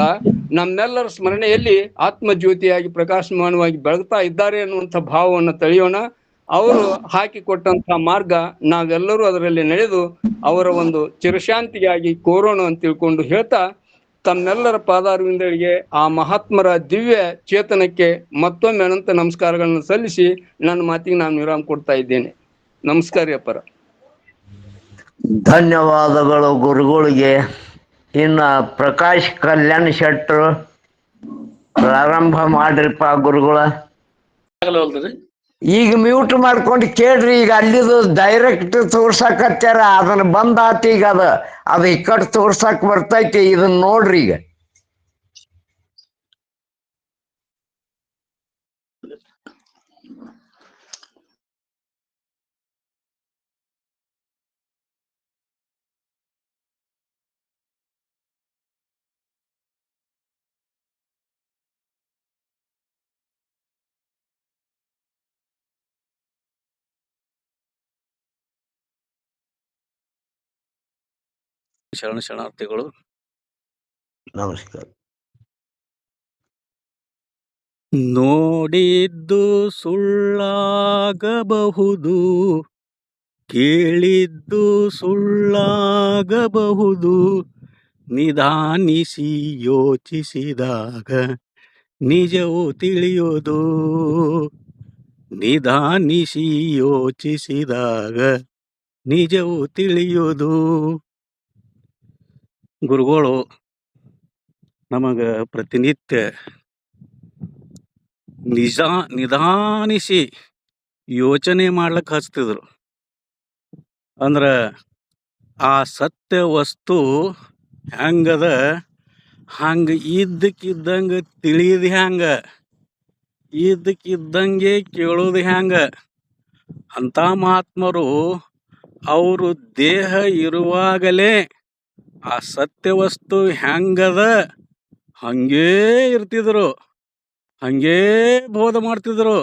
ನಮ್ಮೆಲ್ಲರ ಸ್ಮರಣೆಯಲ್ಲಿ ಆತ್ಮಜ್ಯೋತಿಯಾಗಿ ಪ್ರಕಾಶಮಾನವಾಗಿ ಬೆಳಗ್ತಾ ಇದ್ದಾರೆ ಅನ್ನುವಂಥ ಭಾವವನ್ನು ತಳೆಯೋಣ. ಅವರು ಹಾಕಿಕೊಟ್ಟಂತಹ ಮಾರ್ಗ ನಾವೆಲ್ಲರೂ ಅದರಲ್ಲಿ ನಡೆದು ಅವರ ಒಂದು ಚಿರಶಾಂತಿಗಾಗಿ ಕೋರೋಣ ಅಂತ ತಿಳ್ಕೊಂಡು ಹೇಳ್ತಾ ತಮ್ಮೆಲ್ಲರ ಪಾದಾರವಿಂದಗಳಿಗೆ ಆ ಮಹಾತ್ಮರ ದಿವ್ಯ ಚೇತನಕ್ಕೆ ಮತ್ತೊಮ್ಮೆ ಅನಂತ ನಮಸ್ಕಾರಗಳನ್ನು ಸಲ್ಲಿಸಿ ನನ್ನ ಮಾತಿಗೆ ನಾನು ವಿರಾಮ ಕೊಡ್ತಾ ಇದ್ದೇನೆ. ನಮಸ್ಕಾರ ಅಪ್ಪರ. ಧನ್ಯವಾದಗಳು ಗುರುಗಳಿಗೆ. ಇನ್ನ ಪ್ರಕಾಶ್ ಕಲ್ಯಾಣ್ ಶೆಟ್ರು ಪ್ರಾರಂಭ ಮಾಡ್ರಿಪ್ಪ ಗುರುಗಳ. ಈಗ ಮ್ಯೂಟ್ ಮಾಡ್ಕೊಂಡು ಕೇಳ್ರಿ. ಈಗ ಅಲ್ಲಿದು ಡೈರೆಕ್ಟ್ ತೋರ್ಸಕತ್ಯಾರ, ಅದನ್ನ ಬಂದ್ ಆತಿ. ಈಗ ಅದು ಈ ಕಡೆ ತೋರ್ಸಕ್ ಬರ್ತೈತಿ. ಇದನ್ನ ನೋಡ್ರಿ. ಈಗ ಶರಣಾರ್ಥಿಗಳು. ನಮಸ್ಕಾರ. ನೋಡಿದ್ದು ಸುಳ್ಳಾಗಬಹುದು, ಕೇಳಿದ್ದು ಸುಳ್ಳಾಗಬಹುದು, ನಿಧಾನಿಸಿ ಯೋಚಿಸಿದಾಗ ನಿಜವು ತಿಳಿಯೋದು. ನಿಧಾನಿಸಿ ಯೋಚಿಸಿದಾಗ ನಿಜವು ತಿಳಿಯೋದು. ಗುರುಗಳು ನಮಗ ಪ್ರತಿನಿತ್ಯ ನಿಧಾನಿಸಿ ಯೋಚನೆ ಮಾಡ್ಲಿಕ್ಕೆ ಹಚ್ತಿದ್ರು. ಅಂದ್ರ ಆ ಸತ್ಯ ವಸ್ತು ಹೆಂಗದ ಹಂಗ ಇದ್ದಕ್ಕಿದ್ದಂಗ ತಿಳಿಯದ ಹೆಂಗ ಇದ್ದಕ್ಕಿದ್ದಂಗೆ ಕೇಳೋದು ಹ್ಯಾಂಗ? ಅಂತ ಮಹಾತ್ಮರು ಅವರು ದೇಹ ಇರುವಾಗಲೇ ಆ ಸತ್ಯವಸ್ತು ಹೆಂಗದ ಹಂಗೇ ಇರ್ತಿದ್ರು, ಹಂಗೇ ಬೋಧ ಮಾಡ್ತಿದ್ರು.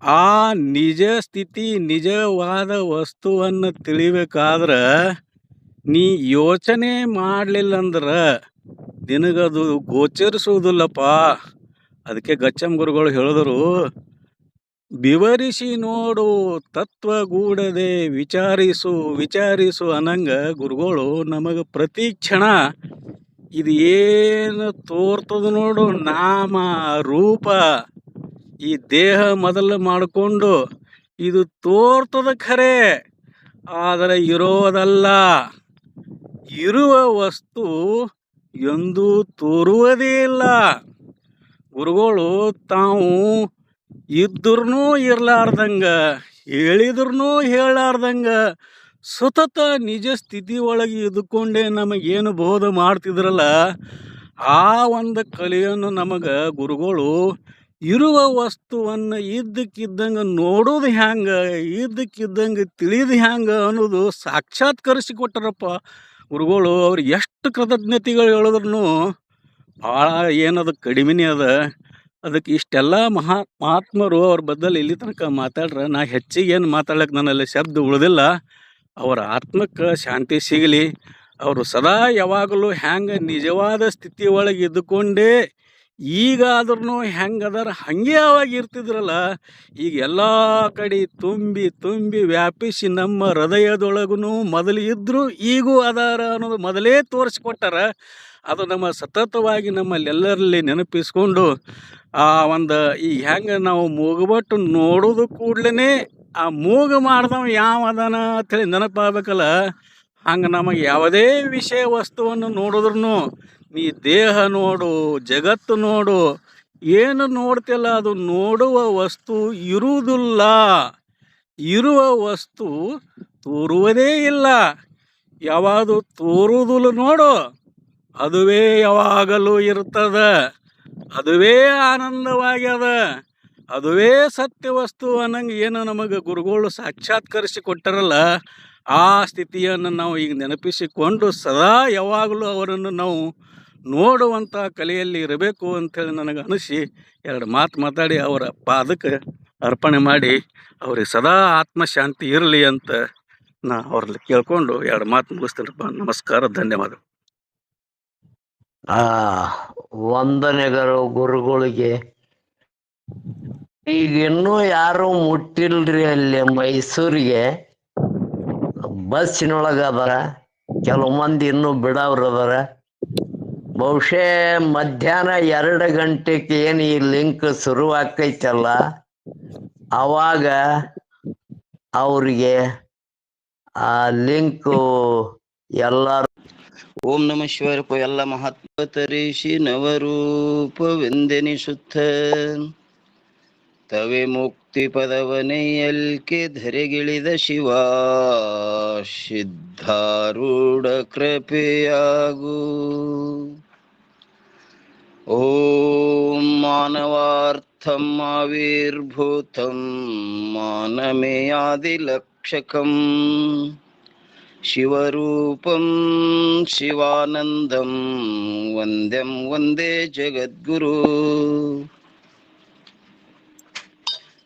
ಆ ನಿಜ ಸ್ಥಿತಿ ನಿಜವಾದ ವಸ್ತುವನ್ನು ತಿಳಿಬೇಕಾದ್ರ ನೀ ಯೋಚನೆ ಮಾಡಲಿಲ್ಲ ಅಂದ್ರ ನಿನಗದು ಗೋಚರಿಸುವುದಿಲ್ಲಪ್ಪ. ಅದಕ್ಕೆ ಗಚ್ಚಂ ಗುರುಗಳು ಹೇಳಿದರು, ವಿವರಿಸಿ ನೋಡು ತತ್ವಗೂಡದೆ ವಿಚಾರಿಸು ವಿಚಾರಿಸು ಅನ್ನಂಗ ಗುರುಗಳು ನಮಗೆ ಪ್ರತಿ ಕ್ಷಣ ಇದು ಏನು ತೋರ್ತದ ನೋಡು, ನಾಮ ರೂಪ ಈ ದೇಹ ಮೊದಲು ಮಾಡಿಕೊಂಡು ಇದು ತೋರ್ತದ ಖರೆ, ಆದರೆ ಇರೋದಲ್ಲ. ಇರುವ ವಸ್ತು ಎಂದೂ ತೋರುವುದೇ ಇಲ್ಲ. ಗುರುಗಳು ತಾವು ಇದ್ರೂ ಇರ್ಲಾರ್ದಂಗ, ಹೇಳಿದ್ರೂ ಹೇಳಾರ್ದಂಗ ಸತತ ನಿಜ ಸ್ಥಿತಿ ಒಳಗೆ ಇದ್ಕೊಂಡೇ ನಮಗೇನು ಬೋಧ ಮಾಡ್ತಿದ್ರಲ್ಲ, ಆ ಒಂದು ಕಲೆಯನ್ನು ನಮಗೆ ಗುರುಗಳು ಇರುವ ವಸ್ತುವನ್ನು ಇದ್ದಕ್ಕಿದ್ದಂಗೆ ನೋಡೋದು ಹ್ಯಾಂಗ, ಇದ್ದಕ್ಕಿದ್ದಂಗೆ ತಿಳಿದು ಹ್ಯಾಂಗ ಅನ್ನೋದು ಸಾಕ್ಷಾತ್ಕರಿಸಿಕೊಟ್ಟರಪ್ಪ ಗುರುಗಳು. ಅವ್ರಿಗೆ ಎಷ್ಟು ಕೃತಜ್ಞತೆಗಳು ಹೇಳಿದ್ರು ಭಾಳ ಏನದು ಕಡಿಮೆನೇ ಅದ. ಅದಕ್ಕೆ ಇಷ್ಟೆಲ್ಲ ಮಹಾತ್ಮರು ಅವ್ರ ಬದಲು ಇಲ್ಲಿ ತನಕ ಮಾತಾಡ್ರೆ ನಾ ಹೆಚ್ಚಿಗೆ ಏನು ಮಾತಾಡ್ಲಿಕ್ಕೆ ನನ್ನಲ್ಲಿ ಶಬ್ದ ಉಳಿದಿಲ್ಲ. ಅವರ ಆತ್ಮಕ್ಕೆ ಶಾಂತಿ ಸಿಗಲಿ. ಅವರು ಸದಾ ಯಾವಾಗಲೂ ಹ್ಯಾಂಗೆ ನಿಜವಾದ ಸ್ಥಿತಿ ಒಳಗೆ ಇದ್ದುಕೊಂಡೇ ಈಗಾದ್ರೂ ಹೆಂಗದಾರ ಹಂಗೆ ಅವಾಗ ಇರ್ತಿದ್ರಲ್ಲ, ಈಗ ಎಲ್ಲ ಕಡೆ ತುಂಬಿ ತುಂಬಿ ವ್ಯಾಪಿಸಿ ನಮ್ಮ ಹೃದಯದೊಳಗೂ ಮೊದಲು ಇದ್ದರು ಈಗೂ ಅದಾರ ಅನ್ನೋದು ಮೊದಲೇ ತೋರಿಸ್ಕೊಟ್ಟಾರ. ಅದು ನಮ್ಮ ಸತತವಾಗಿ ನಮ್ಮಲ್ಲೆಲ್ಲರಲ್ಲಿ ನೆನಪಿಸ್ಕೊಂಡು ಆ ಒಂದು ಈ ಹೆಂಗೆ ನಾವು ಮೂಗುಬಟ್ಟು ನೋಡೋದು ಕೂಡ್ಲೇ ಆ ಮೂಗು ಮಾಡ್ದವ ಯಾವ ಅದಾನ ಅಂಥೇಳಿ ನೆನಪಾಗಬೇಕಲ್ಲ, ಹಂಗೆ ನಮಗೆ ಯಾವುದೇ ವಿಷಯ ವಸ್ತುವನ್ನು ನೋಡಿದ್ರು ನೀ ದೇಹ ನೋಡು, ಜಗತ್ತು ನೋಡು, ಏನು ನೋಡ್ತಿಲ್ಲ ಅದು ನೋಡುವ ವಸ್ತು ಇರುವುದಿಲ್ಲ. ಇರುವ ವಸ್ತು ತೋರುವುದೇ ಇಲ್ಲ. ಯಾವುದು ತೋರುವುದಿಲ್ಲ ನೋಡು, ಅದುವೇ ಯಾವಾಗಲೂ ಇರ್ತದ, ಅದುವೇ ಆನಂದವಾಗ್ಯದ, ಅದುವೇ ಸತ್ಯ ವಸ್ತು ಅನ್ನಂಗೆ ಏನು ನಮಗೆ ಗುರುಗಳು ಸಾಕ್ಷಾತ್ಕರಿಸಿ ಕೊಟ್ಟರಲ್ಲ, ಆ ಸ್ಥಿತಿಯನ್ನು ನಾವು ಈಗ ನೆನಪಿಸಿಕೊಂಡು ಸದಾ ಯಾವಾಗಲೂ ಅವರನ್ನು ನಾವು ನೋಡುವಂಥ ಕಲೆಯಲ್ಲಿ ಇರಬೇಕು ಅಂಥೇಳಿ ನನಗೆ ಅನಿಸಿ ಎರಡು ಮಾತು ಮಾತಾಡಿ ಅವರ ಪಾದಕ್ಕೆ ಅರ್ಪಣೆ ಮಾಡಿ ಅವ್ರಿಗೆ ಸದಾ ಆತ್ಮಶಾಂತಿ ಇರಲಿ ಅಂತ ನಾ ಅವ್ರಲ್ಲಿ ಕೇಳ್ಕೊಂಡು ಎರಡು ಮಾತು ಮುಗಿಸ್ತೇನಪ್ಪ. ನಮಸ್ಕಾರ, ಧನ್ಯವಾದ. ವಂದನೆಗಳು ಗುರುಗಳಿಗೆ. ಈಗ ಇನ್ನೂ ಯಾರು ಮುಟ್ಟಿಲ್ರಿ ಅಲ್ಲಿ ಮೈಸೂರಿಗೆ. ಬಸ್ಸಿನೊಳಗೆ ಅದಾರ, ಕೆಲವು ಮಂದಿ ಇನ್ನೂ ಬಿಡವ್ರ ಅದಾರ. ಬಹುಶಃ ಮಧ್ಯಾಹ್ನ 2 ಗಂಟೆಗೆ ಏನು ಈ ಲಿಂಕ್ ಶುರು ಆಕೈತಲ್ಲ, ಅವಾಗ ಅವ್ರಿಗೆ ಆ ಲಿಂಕು ಎಲ್ಲರೂ ಓಂ ನಮಃ ಶಿವಾಯ. ಎಲ್ಲ ಮಹಾತ್ಮತರೇಶಿ ನವರೂಪವೆಂದೆನಿಸುತ್ತ ತವೆ ಮುಕ್ತಿ ಪದವನೆಯಲ್ಕೆ ಧರೆಗಿಳಿದ ಶಿವ ಸಿದ್ಧಾರೂಢ ಕೃಪೆಯಾಗು. ಓಂ ಮಾನವಾರ್ಥಂ ಆವಿರ್ಭೂತಂ ಮಾನಮೇಯಾದಿಲಕ್ಷಕಂ ಶಿವರೂಪಂ ಶಿವಾನಂದಂ ವಂದ್ಯಂ ವಂದೇ ಜಗದ್ಗುರು.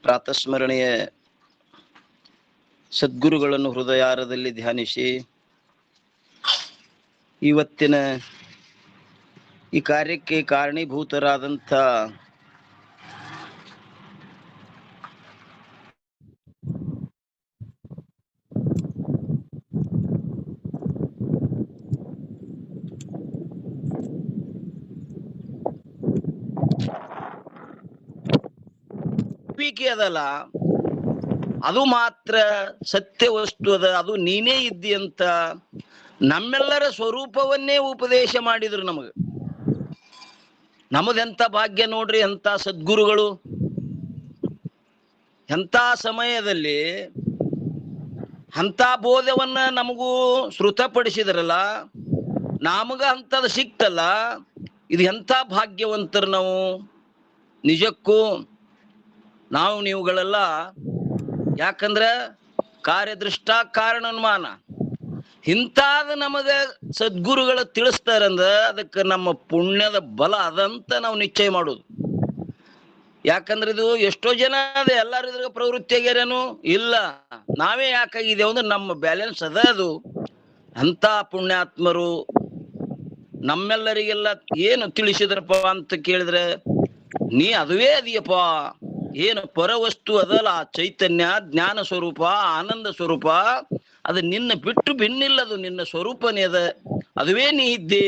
ಪ್ರಾತಸ್ಮರಣೆಯ ಸದ್ಗುರುಗಳನ್ನು ಹೃದಯಾರದಲ್ಲಿ ಧ್ಯಾನಿಸಿ ಇವತ್ತಿನ ಈ ಕಾರ್ಯಕ್ಕೆ ಕಾರಣೀಭೂತರಾದಂಥ ಅದಲ್ಲ, ಅದು ಮಾತ್ರ ಸತ್ಯ ವಸ್ತು ಅದ, ಅದು ನೀನೇ ಇದ್ದಿ ಅಂತ ನಮ್ಮೆಲ್ಲರ ಸ್ವರೂಪವನ್ನೇ ಉಪದೇಶ ಮಾಡಿದ್ರು ನಮಗ. ನಮದೆಂತ ಭಾಗ್ಯ ನೋಡ್ರಿ, ಎಂತ ಸದ್ಗುರುಗಳು. ಎಂತ ಸಮಯದಲ್ಲಿ ಅಂತ ಬೋಧವನ್ನ ನಮಗೂ ಶ್ರುತಪಡಿಸಿದ್ರಲ್ಲ, ನಮಗ ಅಂತದ ಸಿಕ್ತಲ್ಲ, ಇದು ಎಂತ ಭಾಗ್ಯವಂತರು ನಾವು. ನಿಜಕ್ಕೂ ನಾವು ನೀವುಗಳೆಲ್ಲ ಯಾಕಂದ್ರ ಕಾರ್ಯದೃಷ್ಟ ಕಾರಣನುಮಾನ ಇಂತಾದ ನಮಗ ಸದ್ಗುರುಗಳು ತಿಳಿಸ್ತಾರಂದ್ರ ಅದಕ್ಕೆ ನಮ್ಮ ಪುಣ್ಯದ ಬಲ ಅದಂತ ನಾವು ನಿಶ್ಚಯ ಮಾಡೋದು. ಯಾಕಂದ್ರೆ ಇದು ಎಷ್ಟೋ ಜನ ಅದೇ ಎಲ್ಲಾರು ಇದ್ರಾಗ ಪ್ರವೃತ್ತಿ ಆಗ್ಯಾರೇನು ಇಲ್ಲ, ನಾವೇ ಯಾಕಾಗಿದ್ದೇವೆ ಅಂದ್ರೆ ನಮ್ಮ ಬ್ಯಾಲೆನ್ಸ್ ಅದ. ಅದು ಅಂತ ಪುಣ್ಯಾತ್ಮರು ನಮ್ಮೆಲ್ಲರಿಗೆಲ್ಲ ಏನು ತಿಳಿಸಿದ್ರಪ್ಪ ಅಂತ ಕೇಳಿದ್ರೆ, ನೀ ಅದುವೇ ಅದೀಯಪ್ಪ, ಏನು ಪರವಸ್ತು ಅದಲ್ಲ, ಆ ಚೈತನ್ಯ ಜ್ಞಾನ ಸ್ವರೂಪ ಆನಂದ ಸ್ವರೂಪ ಅದು ನಿನ್ನ ಬಿಟ್ಟು ಭಿನ್ನಿಲ್ಲದು, ನಿನ್ನ ಸ್ವರೂಪನೇ ಅದ, ಅದುವೇ ನೀ ಇದ್ದಿ.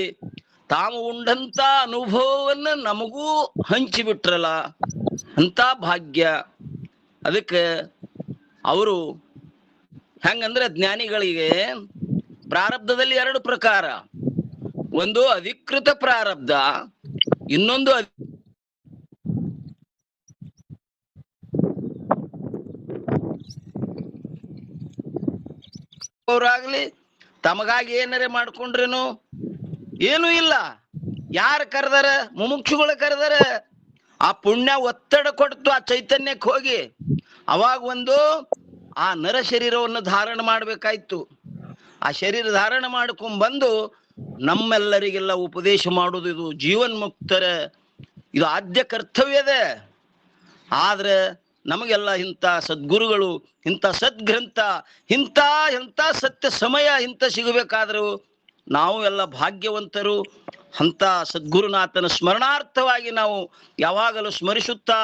ತಾವು ಉಂಡಂತ ಅನುಭವವನ್ನ ನಮಗೂ ಹಂಚಿಬಿಟ್ರಲ್ಲ, ಅಂತ ಭಾಗ್ಯ. ಅದಕ್ಕೆ ಅವರು ಹೆಂಗಂದ್ರೆ ಜ್ಞಾನಿಗಳಿಗೆ ಪ್ರಾರಬ್ಧದಲ್ಲಿ 2 ಪ್ರಕಾರ, ಒಂದು ಅಧಿಕೃತ ಪ್ರಾರಬ್ಧ, ಇನ್ನೊಂದು ಅವರಾಗ್ಲಿ ತಮಗಾಗಿ ಏನಾರೇ ಮಾಡ್ಕೊಂಡ್ರೇನು ಏನು ಇಲ್ಲ. ಯಾರು ಕರೆದಾರ? ಮುಮುಕ್ಷುಗಳು ಕರೆದಾರ. ಆ ಪುಣ್ಯ ಒತ್ತಡ ಕೊಡ್ತು ಆ ಚೈತನ್ಯಕ್ಕೆ ಹೋಗಿ, ಅವಾಗ ಒಂದು ಆ ನರ ಶರೀರವನ್ನು ಧಾರಣ ಮಾಡ್ಬೇಕಾಯ್ತು. ಆ ಶರೀರ ಧಾರಣ ಮಾಡ್ಕೊಂಡ್ ಬಂದು ನಮ್ಮೆಲ್ಲರಿಗೆಲ್ಲ ಉಪದೇಶ ಮಾಡುದು ಇದು ಜೀವನ್ಮುಕ್ತರ ಇದು ಆದ್ಯ ಕರ್ತವ್ಯದ. ಆದ್ರೆ ನಮಗೆಲ್ಲ ಇಂಥ ಸದ್ಗುರುಗಳು, ಇಂಥ ಸದ್ಗ್ರಂಥ, ಇಂಥ ಸತ್ಯ ಸಮಯ ಇಂಥ ಸಿಗಬೇಕಾದ್ರು ನಾವು ಎಲ್ಲ ಭಾಗ್ಯವಂತರು. ಅಂತ ಸದ್ಗುರುನಾಥನ ಸ್ಮರಣಾರ್ಥವಾಗಿ ನಾವು ಯಾವಾಗಲೂ ಸ್ಮರಿಸುತ್ತಾ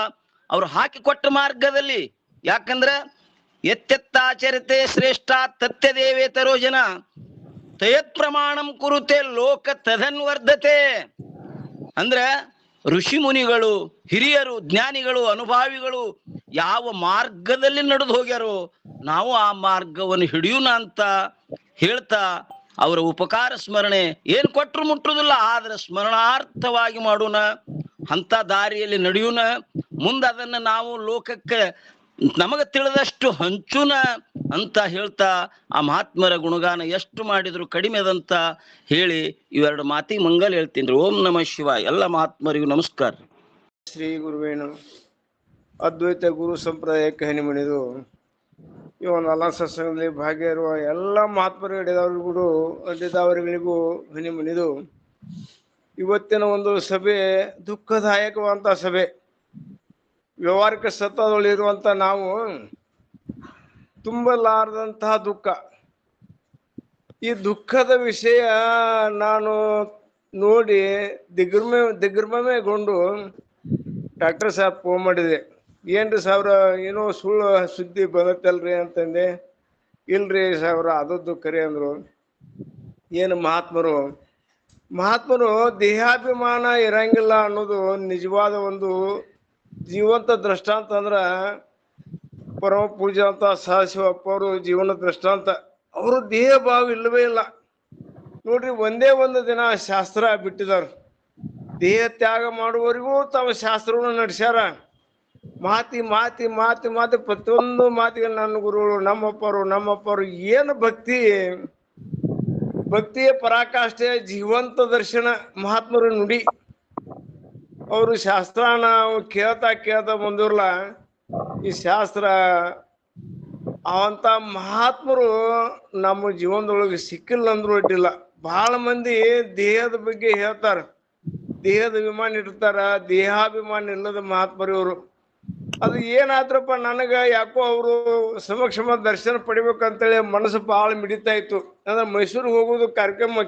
ಅವ್ರು ಹಾಕಿಕೊಟ್ಟ ಮಾರ್ಗದಲ್ಲಿ, ಯಾಕಂದ್ರೆ ಎತ್ತೆತ್ತಾಚರಿತೆ ಶ್ರೇಷ್ಠ ತತ್ಯ ದೇವೇತರೋ ಜನ ತಯತ್ ಪ್ರಮಾಣಂ ಕುರುತೆ ಲೋಕ ತದನ್ವರ್ಧತೆ. ಅಂದ್ರೆ ಋಷಿ ಮುನಿಗಳು, ಹಿರಿಯರು, ಜ್ಞಾನಿಗಳು, ಅನುಭಾವಿಗಳು ಯಾವ ಮಾರ್ಗದಲ್ಲಿ ನಡೆದು ಹೋಗ್ಯಾರೋ ನಾವು ಆ ಮಾರ್ಗವನ್ನು ಹಿಡಿಯೋಣ ಅಂತ ಹೇಳ್ತಾ, ಅವರ ಉಪಕಾರ ಸ್ಮರಣೆ ಏನು ಕೊಟ್ಟರು ಮುಟ್ಟುವುದಿಲ್ಲ, ಆದ್ರೆ ಸ್ಮರಣಾರ್ಥವಾಗಿ ಮಾಡೋಣ, ಅಂತ ದಾರಿಯಲ್ಲಿ ನಡೆಯೋಣ. ಮುಂದೆ ಅದನ್ನ ನಾವು ಲೋಕಕ್ಕೆ ನಮಗೆ ತಿಳಿದಷ್ಟು ಹಂಚುನ ಅಂತ ಹೇಳ್ತಾ, ಆ ಮಹಾತ್ಮರ ಗುಣಗಾನ ಎಷ್ಟು ಮಾಡಿದ್ರು ಕಡಿಮೆ ಅದಂತ ಹೇಳಿ ಇವೆರಡು ಮಾತಿಗೆ ಮಂಗಲ್ ಹೇಳ್ತೀನಿ. ಓಂ ನಮಃ ಶಿವಾಯ. ಎಲ್ಲ ಮಹಾತ್ಮರಿಗೂ ನಮಸ್ಕಾರ. ಶ್ರೀ ಗುರುವೇನು ಅದ್ವೈತ ಗುರು ಸಂಪ್ರದಾಯಕ್ಕೆ ಹನಿ ಮುಣಿದು ಈ ಒಂದು ಅಲ್ಲ ಸತ್ಸಂಗದಲ್ಲಿ ಭಾಗ್ಯ ಇರುವ ಎಲ್ಲ ಮಹಾತ್ಮರು ಅಡ್ಡಿದವರುಗಳಿಗೂ ಹನಿ ಮುಣಿದು ಇವತ್ತಿನ ಒಂದು ಸಭೆ ದುಃಖದಾಯಕವಂತ ಸಭೆ. ವ್ಯವಹಾರಿಕ ಸತ್ತದಲ್ಲಿರುವಂತ ನಾವು ತುಂಬಲಾರದಂತಹ ದುಃಖ. ಈ ದುಃಖದ ವಿಷಯ ನಾನು ನೋಡಿ ದಿಗ್ಭ್ರಮೆಗೊಂಡು ಡಾಕ್ಟರ್ ಸಾಹೇಬ್ ಫೋನ್ ಮಾಡಿದೆ. ಏನ್ರಿ ಸಾವಿರ ಏನೋ ಸುಳ್ಳು ಸುದ್ದಿ ಬಂದತ್ತಲ್ರಿ ಅಂತಂದೆ. ಇಲ್ರಿ ಸಾವಿರ ಅದದ್ದು ಕರೆ ಅಂದ್ರು. ಏನು ಮಹಾತ್ಮರು ದೇಹಾಭಿಮಾನ ಇರಂಗಿಲ್ಲ ಅನ್ನೋದು ನಿಜವಾದ ಒಂದು ಜೀವಂತ ದೃಷ್ಟಾಂತ. ಅಂದ್ರ ಪರಮ ಪೂಜೆ ಅಂತ ಸದಾಶಿವಪ್ಪ ಅವರು ಜೀವನ ದೃಷ್ಟಾಂತ. ಅವರು ದೇಹ ಭಾವ ಇಲ್ಲವೇ ಇಲ್ಲ ನೋಡ್ರಿ. ಒಂದೇ ಒಂದು ದಿನ ಶಾಸ್ತ್ರ ಬಿಟ್ಟಿದಾರ. ದೇಹ ತ್ಯಾಗ ಮಾಡುವವರಿಗೂ ತಮ್ಮ ಶಾಸ್ತ್ರವನ್ನು ನಡೆಸ್ಯಾರ. ಮಾತಿ ಮಾತಿ ಮಾತಿ ಮಾತಿ ಪ್ರತಿಯೊಂದು ಮಾತಿಗೆ ನನ್ನ ಗುರುಗಳು, ನಮ್ಮಪ್ಪರು ಏನು ಭಕ್ತಿಯ ಪರಾಕಾಷ್ಠೆಯ ಜೀವಂತ ದರ್ಶನ ಮಹಾತ್ಮರು ನುಡಿ. ಅವರು ಶಾಸ್ತ್ರ ನಾವು ಕೇಳ್ತಾ ಮುಂದಿರ್ಲ ಈ ಶಾಸ್ತ್ರ ಅವಂತ ಮಹಾತ್ಮರು ನಮ್ಮ ಜೀವನದೊಳಗೆ ಸಿಕ್ಕಿಲ್ಲ ಅಂದ್ರೂ ಅಡ್ಡಿಲ್ಲ. ಬಹಳ ಮಂದಿ ದೇಹದ ಬಗ್ಗೆ ಹೇಳ್ತಾರ, ದೇಹದ ಅಭಿಮಾನ ಇರ್ತಾರ, ದೇಹಾಭಿಮಾನ ಇಲ್ಲದ ಮಹಾತ್ಮರು ಇವರು. ಅದು ಏನಾದ್ರಪ್ಪ ನನಗ ಯಾಕೋ ಅವರು ಸಮಕ್ಷಮ ದರ್ಶನ ಪಡಿಬೇಕಂತೇಳಿ ಮನಸ್ಸು ಬಹಳ ಮಿಡಿತಾ ಇತ್ತು. ಅಂದ್ರೆ ಮೈಸೂರಿಗೆ ಹೋಗೋದು ಕಾರ್ಯಕ್ರಮ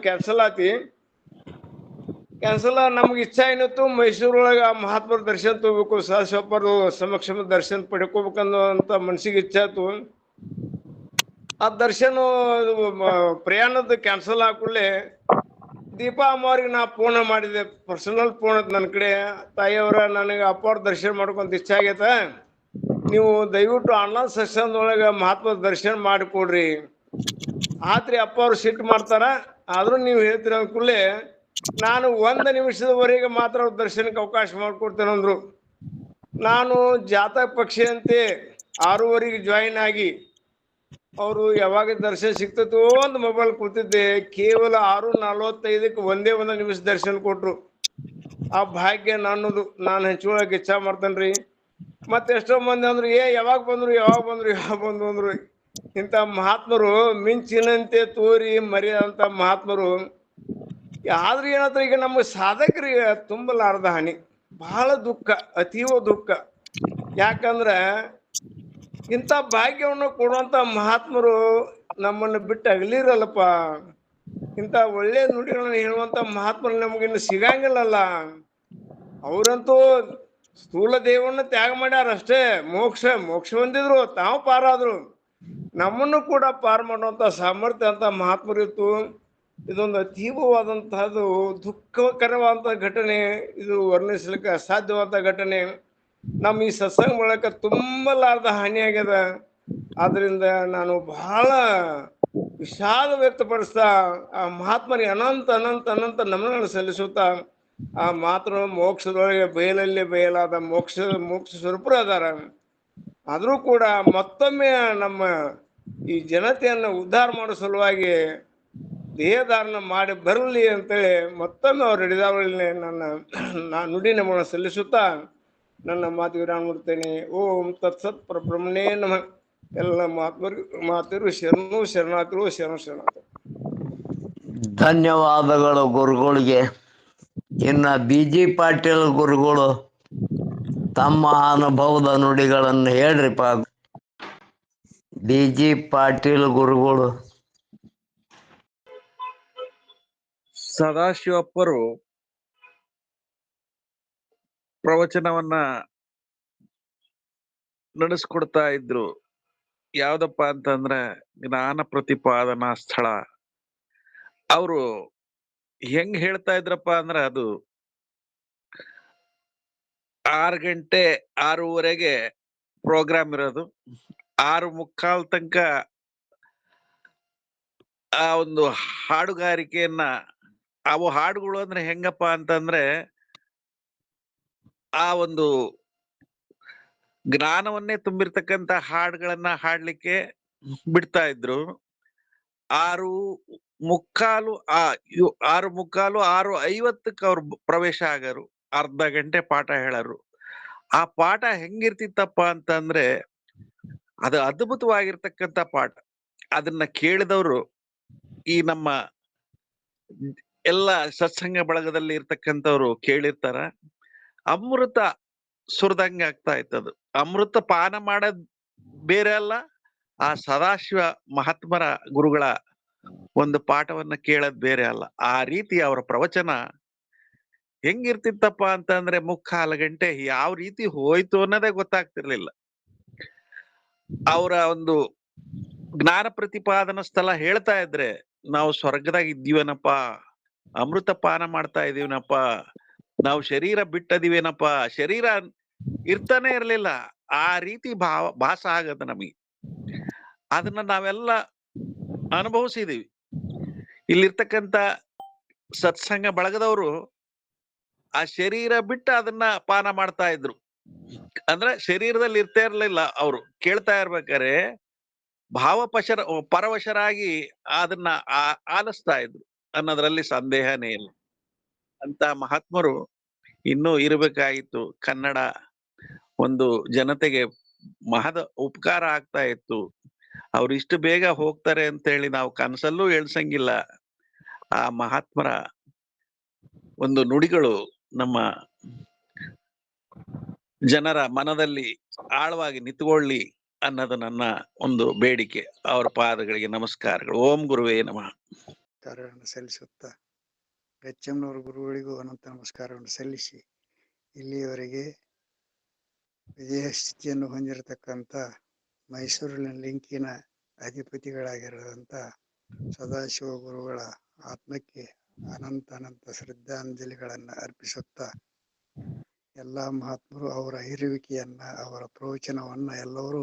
ಕ್ಯಾನ್ಸಲ್ ನಮ್ಗೆ ಇಚ್ಛಾ ಏನಿತ್ತು, ಮೈಸೂರೊಳಗ ಮಹಾತ್ಮರ ದರ್ಶನ ತಗೋಬೇಕು, ಸದಾಶಿವಪ್ಪರು ಸಮಕ್ಷಮ ದರ್ಶನ ಪಡ್ಕೋಬೇಕನ್ನೋಂತ ಮನ್ಸಿಗೆ ಇಚ್ಛೆ ಆಯ್ತು. ಆ ದರ್ಶನ ಪ್ರಯಾಣದ ಕ್ಯಾನ್ಸಲ್ ಹಾಕುಳ್ಳೆ ದೀಪಾ ಅಮ್ಮವ್ರಿಗೆ ನಾ ಫೋನ್ ಮಾಡಿದೆ, ಪರ್ಸನಲ್ ಫೋನ್ ಐತೆ ನನ್ನ ಕಡೆ. ತಾಯಿಯವರ ನನಗೆ ಅಪ್ಪವ್ರ ದರ್ಶನ ಮಾಡ್ಕೊಂತ ಇಚ್ಛೆ ಆಗೈತ, ನೀವು ದಯವಿಟ್ಟು ಆನ್ಲೈನ್ ಸೆಕ್ಷನ್ದೊಳಗೆ ಮಹಾತ್ಮದ ದರ್ಶನ ಮಾಡಿಕೊಡ್ರಿ. ಆತ್ರಿ ಅಪ್ಪವ್ರು ಸಿಟ್ಟು ಮಾಡ್ತಾರ, ಆದ್ರೂ ನೀವು ಹೇಳ್ತೀರ ಅಂದ್ಕೂಡ್ಲೆ ನಾನು 1 ನಿಮಿಷದವರೆಗೆ ಮಾತ್ರ ಅವ್ರ ದರ್ಶನಕ್ಕೆ ಅವಕಾಶ ಮಾಡಿಕೊಡ್ತೇನೆ ಅಂದ್ರು. ನಾನು ಜಾತಕ ಪಕ್ಷಿ ಅಂತೆ 6:30ಗೆ ಜಾಯಿನ್ ಆಗಿ ಅವರು ಯಾವಾಗ ದರ್ಶನ ಸಿಗ್ತತೋ ಒಂದು ಮೊಬೈಲ್ ಕೂತಿದ್ದೆ. ಕೇವಲ 6:45ಕ್ಕೆ ಒಂದೇ 1 ನಿಮಿಷ ದರ್ಶನ ಕೊಟ್ರು. ಆ ಭಾಗ್ಯ ನನ್ನದು. ನಾನು ಹಂಚ್ಕೊಳಕ್ಕೆ ಇಚ್ಛಾ ಮಾಡ್ತೇನ್ರಿ. ಮತ್ತೆ ಎಷ್ಟೋ ಮಂದಿ ಅಂದ್ರು ಯಾವಾಗ ಬಂದ್ರು ಅಂದ್ರು. ಇಂಥ ಮಹಾತ್ಮರು ಮಿಂಚಿನಂತೆ ತೋರಿ ಮರೆಯಂತ ಮಹಾತ್ಮರು. ಆದ್ರೆ ಏನಂದ್ರೆ ಈಗ ನಮ್ಮ ಸಾಧಕರಿಗೆ ತುಂಬಲಾರದ ಹಾನಿ, ಬಹಳ ದುಃಖ, ಅತೀವ ದುಃಖ. ಯಾಕಂದ್ರ ಇಂಥ ಭಾಗ್ಯವನ್ನು ಕೊಡುವಂತ ಮಹಾತ್ಮರು ನಮ್ಮನ್ನು ಬಿಟ್ಟು ಅಗಲಿರಲ್ಲಪ್ಪ. ಇಂಥ ಒಳ್ಳೆ ನುಡಿಗಳನ್ನ ಹೇಳುವಂತ ಮಹಾತ್ಮರು ನಮಗಿನ್ನು ಸಿಗಂಗಿಲ್ಲಲ್ಲ. ಅವರಂತೂ ಸ್ಥೂಲ ದೇವನ್ನ ತ್ಯಾಗ ಮಾಡ್ಯಾರ ಅಷ್ಟೇ, ಮೋಕ್ಷ ಹೊಂದಿದ್ರು, ತಾವು ಪಾರಾದ್ರು. ನಮ್ಮನ್ನು ಕೂಡ ಪಾರು ಮಾಡುವಂತ ಸಾಮರ್ಥ್ಯ ಅಂತ ಮಹಾತ್ಮರು ಇತ್ತು. ಇದೊಂದು ಅತೀವವಾದಂತಹದ್ದು ದುಃಖಕರವಾದಂತ ಘಟನೆ. ಇದು ವರ್ಣಿಸ್ಲಿಕ್ಕೆ ಅಸಾಧ್ಯವಾದ ಘಟನೆ. ನಮ್ಮ ಈ ಸತ್ಸಂಗ ಮೂಲಕ ತುಂಬಲಾರ್ದ ಹಾನಿಯಾಗ್ಯದ. ಆದ್ರಿಂದ ನಾನು ಬಹಳ ವಿಷಾದ ವ್ಯಕ್ತಪಡಿಸ್ತಾ ಆ ಮಹಾತ್ಮರಿಗೆ ಅನಂತ ಅನಂತ ಅನಂತ ನಮನಗಳನ್ನು ಸಲ್ಲಿಸುತ್ತಾ, ಆ ಮಾತ್ರ ಮೋಕ್ಷದೊಳಗೆ ಬಯಲಲ್ಲಿ ಬಯಲಾದ ಮೋಕ್ಷ ಸ್ವರೂಪರು ಅದಾರ. ಆದ್ರೂ ಕೂಡ ಮತ್ತೊಮ್ಮೆ ನಮ್ಮ ಈ ಜನತೆಯನ್ನು ಉದ್ಧಾರ ಮಾಡೋ ಸಲುವಾಗಿ ದೇಹಧಾರಣ ಮಾಡಿ ಬರಲಿ ಅಂತೇಳಿ ಮತ್ತೊಮ್ಮೆ ಅವ್ರ ಹಿಡಿದಾವಳಿ ನನ್ನ ನುಡಿ ನಮನ ಸಲ್ಲಿಸುತ್ತಾ ನನ್ನ ಮಾತಿಗೆ ವಿರಾಮ ಮಾಡ್ತೇನೆ. ಓಂ ತತ್ಸತ್ ಪರಬ್ರಹ್ಮಣೇ ನಮಃ. ಎಲ್ಲ ಮಾತಿರು ಶರಣಾರ್ಥಿಗಳು. ಧನ್ಯವಾದಗಳು ಗುರುಗಳಿಗೆ. ಇನ್ನ BG ಪಾಟೀಲ್ ಗುರುಗಳು ತಮ್ಮ ಅನುಭವದ ನುಡಿಗಳನ್ನು ಹೇಳ್ರಿಪ್ಪ. BG ಪಾಟೀಲ್ ಗುರುಗಳು. ಸದಾಶಿವಪ್ಪರು ಪ್ರವಚನವನ್ನ ನಡೆಸ್ಕೊಡ್ತಾ ಇದ್ರು. ಯಾವ್ದಪ್ಪ ಅಂತಂದ್ರೆ ಜ್ಞಾನ ಪ್ರತಿಪಾದನಾ ಸ್ಥಳ. ಅವರು ಹೆಂಗ್ ಹೇಳ್ತಾ ಇದ್ರಪ್ಪ ಅಂದ್ರ, ಅದು 6 ಗಂಟೆ 6:30ಗೆ ಪ್ರೋಗ್ರಾಮ್ ಇರೋದು. 6:45 ತನಕ ಆ ಒಂದು ಹಾಡುಗಾರಿಕೆಯನ್ನ, ಅವು ಹಾಡುಗಳು ಅಂದ್ರೆ ಹೆಂಗಪ್ಪ ಅಂತಂದ್ರೆ ಆ ಒಂದು ಜ್ಞಾನವನ್ನೇ ತುಂಬಿರ್ತಕ್ಕಂತ ಹಾಡುಗಳನ್ನ ಹಾಡ್ಲಿಕ್ಕೆ ಬಿಡ್ತಾ ಇದ್ರು. 6:45 6:50ಕ್ಕೆ ಅವ್ರು ಪ್ರವೇಶ ಆಗರು. ಅರ್ಧ ಗಂಟೆ ಪಾಠ ಹೇಳರು. ಆ ಪಾಠ ಹೆಂಗಿರ್ತಿತ್ತಪ್ಪ ಅಂತಂದ್ರೆ ಅದು ಅದ್ಭುತವಾಗಿರ್ತಕ್ಕಂಥ ಪಾಠ. ಅದನ್ನ ಕೇಳಿದವರು ಈ ನಮ್ಮ ಎಲ್ಲ ಸತ್ಸಂಗ ಬಳಗದಲ್ಲಿ ಇರ್ತಕ್ಕಂಥವ್ರು ಕೇಳಿರ್ತಾರ. ಅಮೃತ ಸುರಿದಂಗ ಆಗ್ತಾ ಇತ್ತದು. ಅಮೃತ ಪಾನ ಮಾಡೋದ್ ಬೇರೆ ಅಲ್ಲ, ಆ ಸದಾಶಿವ ಮಹಾತ್ಮರ ಗುರುಗಳ ಒಂದು ಪಾಠವನ್ನ ಕೇಳೋದ್ ಬೇರೆ ಅಲ್ಲ. ಆ ರೀತಿ ಅವರ ಪ್ರವಚನ ಹೆಂಗಿರ್ತಿತ್ತಪ್ಪ ಅಂತಂದ್ರೆ 3/4 ಗಂಟೆ ಯಾವ ರೀತಿ ಹೋಯ್ತು ಅನ್ನೋದೇ ಗೊತ್ತಾಗ್ತಿರ್ಲಿಲ್ಲ. ಅವರ ಒಂದು ಜ್ಞಾನ ಪ್ರತಿಪಾದನಾ ಸ್ಥಳ ಹೇಳ್ತಾ ಇದ್ರೆ ನಾವು ಸ್ವರ್ಗದಾಗ ಇದ್ದೀವನಪ್ಪ, ಅಮೃತ ಪಾನ ಮಾಡ್ತಾ ಇದೀವನಪ್ಪ, ನಾವು ಶರೀರ ಬಿಟ್ಟದಿವೇನಪ್ಪ, ಶರೀರ ಇರ್ತಾನೆ ಇರ್ಲಿಲ್ಲ. ಆ ರೀತಿ ಭಾಸ ಆಗದ ನಮಗೆ. ಅದನ್ನ ನಾವೆಲ್ಲ ಅನುಭವಿಸಿದೀವಿ. ಇಲ್ಲಿರ್ತಕ್ಕಂಥ ಸತ್ಸಂಗ ಬಳಗದವರು ಆ ಶರೀರ ಬಿಟ್ಟು ಅದನ್ನ ಪಾನ ಮಾಡ್ತಾ ಇದ್ರು. ಅಂದ್ರೆ ಶರೀರದಲ್ಲಿ ಇರ್ತಾ ಇರ್ಲಿಲ್ಲ. ಅವರು ಕೇಳ್ತಾ ಇರ್ಬೇಕಾರೆ ಪರವಶರಾಗಿ ಅದನ್ನ ಆಲಿಸ್ತಾ ಇದ್ರು ಅನ್ನೋದ್ರಲ್ಲಿ ಸಂದೇಹನೇ ಇಲ್ಲ. ಅಂತ ಮಹಾತ್ಮರು ಇನ್ನೂ ಇರಬೇಕಾಗಿತ್ತು. ಕನ್ನಡ ಒಂದು ಜನತೆಗೆ ಮಹದ ಉಪಕಾರ ಆಗ್ತಾ ಇತ್ತು. ಅವ್ರು ಇಷ್ಟು ಬೇಗ ಹೋಗ್ತಾರೆ ಅಂತ ಹೇಳಿ ನಾವು ಕನಸಲ್ಲೂ ಎಳ್ಸಂಗಿಲ್ಲ. ಆ ಮಹಾತ್ಮರ ಒಂದು ನುಡಿಗಳು ನಮ್ಮ ಜನರ ಮನದಲ್ಲಿ ಆಳವಾಗಿ ನಿಂತುಕೊಳ್ಳಿ ಅನ್ನೋದು ನನ್ನ ಒಂದು ಬೇಡಿಕೆ. ಅವರ ಪಾದಗಳಿಗೆ ನಮಸ್ಕಾರಗಳು. ಓಂ ಗುರುವೇ ನಮಃ. ನಮಸ್ಕಾರವನ್ನು ಸಲ್ಲಿಸುತ್ತಾ ಗಚ್ಚಮ್ಮನವರ ಗುರುಗಳಿಗೂ ಅನಂತ ನಮಸ್ಕಾರವನ್ನು ಸಲ್ಲಿಸಿ, ಇಲ್ಲಿಯವರೆಗೆ ವಿಜಯ ಸ್ಥಿತಿಯನ್ನು ಹೊಂದಿರತಕ್ಕಂಥ ಮೈಸೂರಿನ ಲಿಂಕಿನ ಅಧಿಪತಿಗಳಾಗಿರುವಂಥ ಸದಾಶಿವ ಗುರುಗಳ ಆತ್ಮಕ್ಕೆ ಅನಂತ ಅನಂತ ಶ್ರದ್ಧಾಂಜಲಿಗಳನ್ನು ಅರ್ಪಿಸುತ್ತಾ, ಎಲ್ಲ ಮಹಾತ್ಮರು ಅವರ ಇರುವಿಕೆಯನ್ನ, ಅವರ ಪ್ರವಚನವನ್ನ ಎಲ್ಲರೂ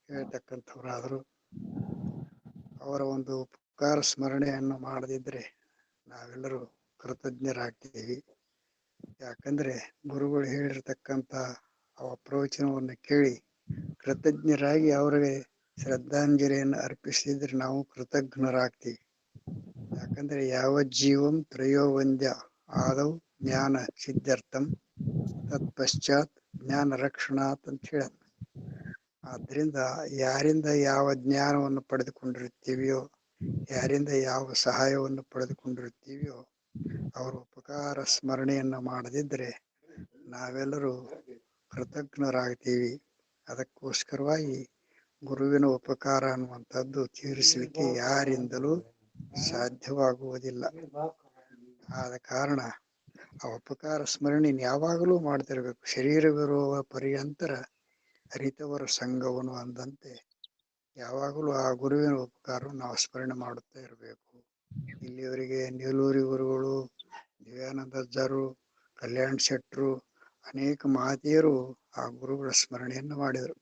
ಹೇಳ್ತಕ್ಕಂಥವರಾದರು. ಅವರ ಒಂದು ಉಪಕಾರ ಸ್ಮರಣೆಯನ್ನು ಮಾಡದಿದ್ರೆ ನಾವೆಲ್ಲರೂ ಕೃತಜ್ಞರಾಗ್ತೀವಿ. ಯಾಕಂದ್ರೆ ಗುರುಗಳು ಹೇಳಿರ್ತಕ್ಕಂಥ ಅವ ಪ್ರವಚನವನ್ನು ಕೇಳಿ ಕೃತಜ್ಞರಾಗಿ ಅವರಿಗೆ ಶ್ರದ್ಧಾಂಜಲಿಯನ್ನು ಅರ್ಪಿಸಿದ್ರೆ ನಾವು ಕೃತಜ್ಞರಾಗ್ತೀವಿ. ಯಾಕಂದ್ರೆ ಯಾವ ಜೀವಂ ತ್ರಯೋ ವಂದ್ಯ ಆದೌ ಜ್ಞಾನ ಸಿದ್ಧಾರ್ಥಂ ತತ್ಪಶ್ಚಾತ್ ಜ್ಞಾನ ರಕ್ಷಣಾತ್ ಅಂತ ಹೇಳ. ಆದ್ರಿಂದ ಯಾರಿಂದ ಯಾವ ಜ್ಞಾನವನ್ನು ಪಡೆದುಕೊಂಡಿರುತ್ತೀವಿಯೋ, ಯಾರಿಂದ ಯಾವ ಸಹಾಯವನ್ನು ಪಡೆದುಕೊಂಡಿರುತ್ತೀವಿಯೋ ಅವರ ಉಪಕಾರ ಸ್ಮರಣೆಯನ್ನ ಮಾಡದಿದ್ದರೆ ನಾವೆಲ್ಲರೂ ಕೃತಜ್ಞರಾಗ್ತೀವಿ. ಅದಕ್ಕೋಸ್ಕರವಾಗಿ ಗುರುವಿನ ಉಪಕಾರ ಅನ್ನುವಂಥದ್ದು ತೀರಿಸಲಿಕ್ಕೆ ಯಾರಿಂದಲೂ ಸಾಧ್ಯವಾಗುವುದಿಲ್ಲ. ಆದ ಕಾರಣ ಆ ಉಪಕಾರ ಸ್ಮರಣೆ ಯಾವಾಗಲೂ ಮಾಡ್ತಿರ್ಬೇಕು. ಶರೀರವಿರುವ ಪರ್ಯಂತರ ಅರಿತವರ ಸಂಘವನು ಅಂದಂತೆ ಯಾವಾಗಲೂ ಆ ಗುರುವಿನ ಉಪಕಾರವನ್ನು ನಾವು ಸ್ಮರಣೆ ಮಾಡುತ್ತಾ ಇರಬೇಕು. ಇಲ್ಲಿಯವರೆಗೆ ನೀಲೂರಿ ಗುರುಗಳು, ದಿವ್ಯಾನಂದಜ್ಜರು, ಕಲ್ಯಾಣ ಶೆಟ್ರು, ಅನೇಕ ಮಹತೀಯರು ಆ ಗುರುಗಳ ಸ್ಮರಣೆಯನ್ನು ಮಾಡಿದರು.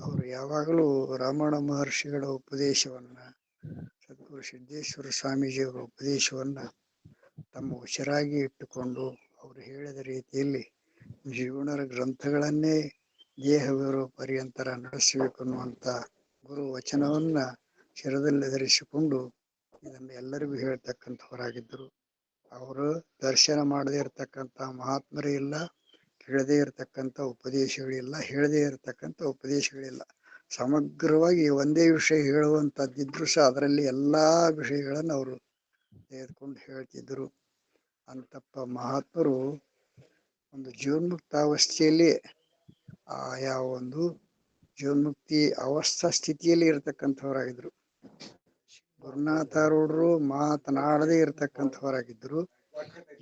ಅವರು ಯಾವಾಗಲೂ ರಮಣ ಮಹರ್ಷಿಗಳ ಉಪದೇಶವನ್ನ, ಸದ್ಗುರು ಸಿದ್ದೇಶ್ವರ ಸ್ವಾಮೀಜಿಯವರ ಉಪದೇಶವನ್ನ ತಮ್ಮ ಉಸಿರಾಗಿ ಇಟ್ಟುಕೊಂಡು ಅವರು ಹೇಳಿದ ರೀತಿಯಲ್ಲಿ ಜೀವನದ ಗ್ರಂಥಗಳನ್ನೇ ದೇಹವಿರೋ ಪರ್ಯಂತರ ನಡೆಸಬೇಕು ಅನ್ನುವಂಥ ಗುರು ವಚನವನ್ನ ಶಿರದಲ್ಲಿ ಧರಿಸಿಕೊಂಡು ಇದನ್ನು ಎಲ್ಲರಿಗೂ ಹೇಳ್ತಕ್ಕಂಥವರಾಗಿದ್ದರು. ಅವರು ದರ್ಶನ ಮಾಡದೇ ಇರತಕ್ಕಂಥ ಮಹಾತ್ಮರೇ ಇಲ್ಲ, ಕೇಳದೇ ಇರತಕ್ಕಂಥ ಉಪದೇಶಗಳಿಲ್ಲ, ಹೇಳದೇ ಇರತಕ್ಕಂಥ ಉಪದೇಶಗಳಿಲ್ಲ. ಸಮಗ್ರವಾಗಿ ಒಂದೇ ವಿಷಯ ಹೇಳುವಂಥದ್ದಿದ್ರು ಸಹ ಅದರಲ್ಲಿ ಎಲ್ಲಾ ವಿಷಯಗಳನ್ನು ಅವರು ತೆಗೆದುಕೊಂಡು ಹೇಳ್ತಿದ್ರು. ಅಂತಪ್ಪ ಮಹಾತ್ಮರು ಒಂದು ಜೀವನ್ಮುಕ್ತಾವಸ್ಥೆಯಲ್ಲಿ ಯಾವ ಒಂದು ಜೀವನ್ಮುಕ್ತಿ ಅವಸ್ಥಾ ಸ್ಥಿತಿಯಲ್ಲಿ ಇರತಕ್ಕಂಥವರಾಗಿದ್ರು. ಗುರುನಾಥಾರೂಢರು ಮಾತನಾಡದೇ ಇರತಕ್ಕಂಥವರಾಗಿದ್ರು.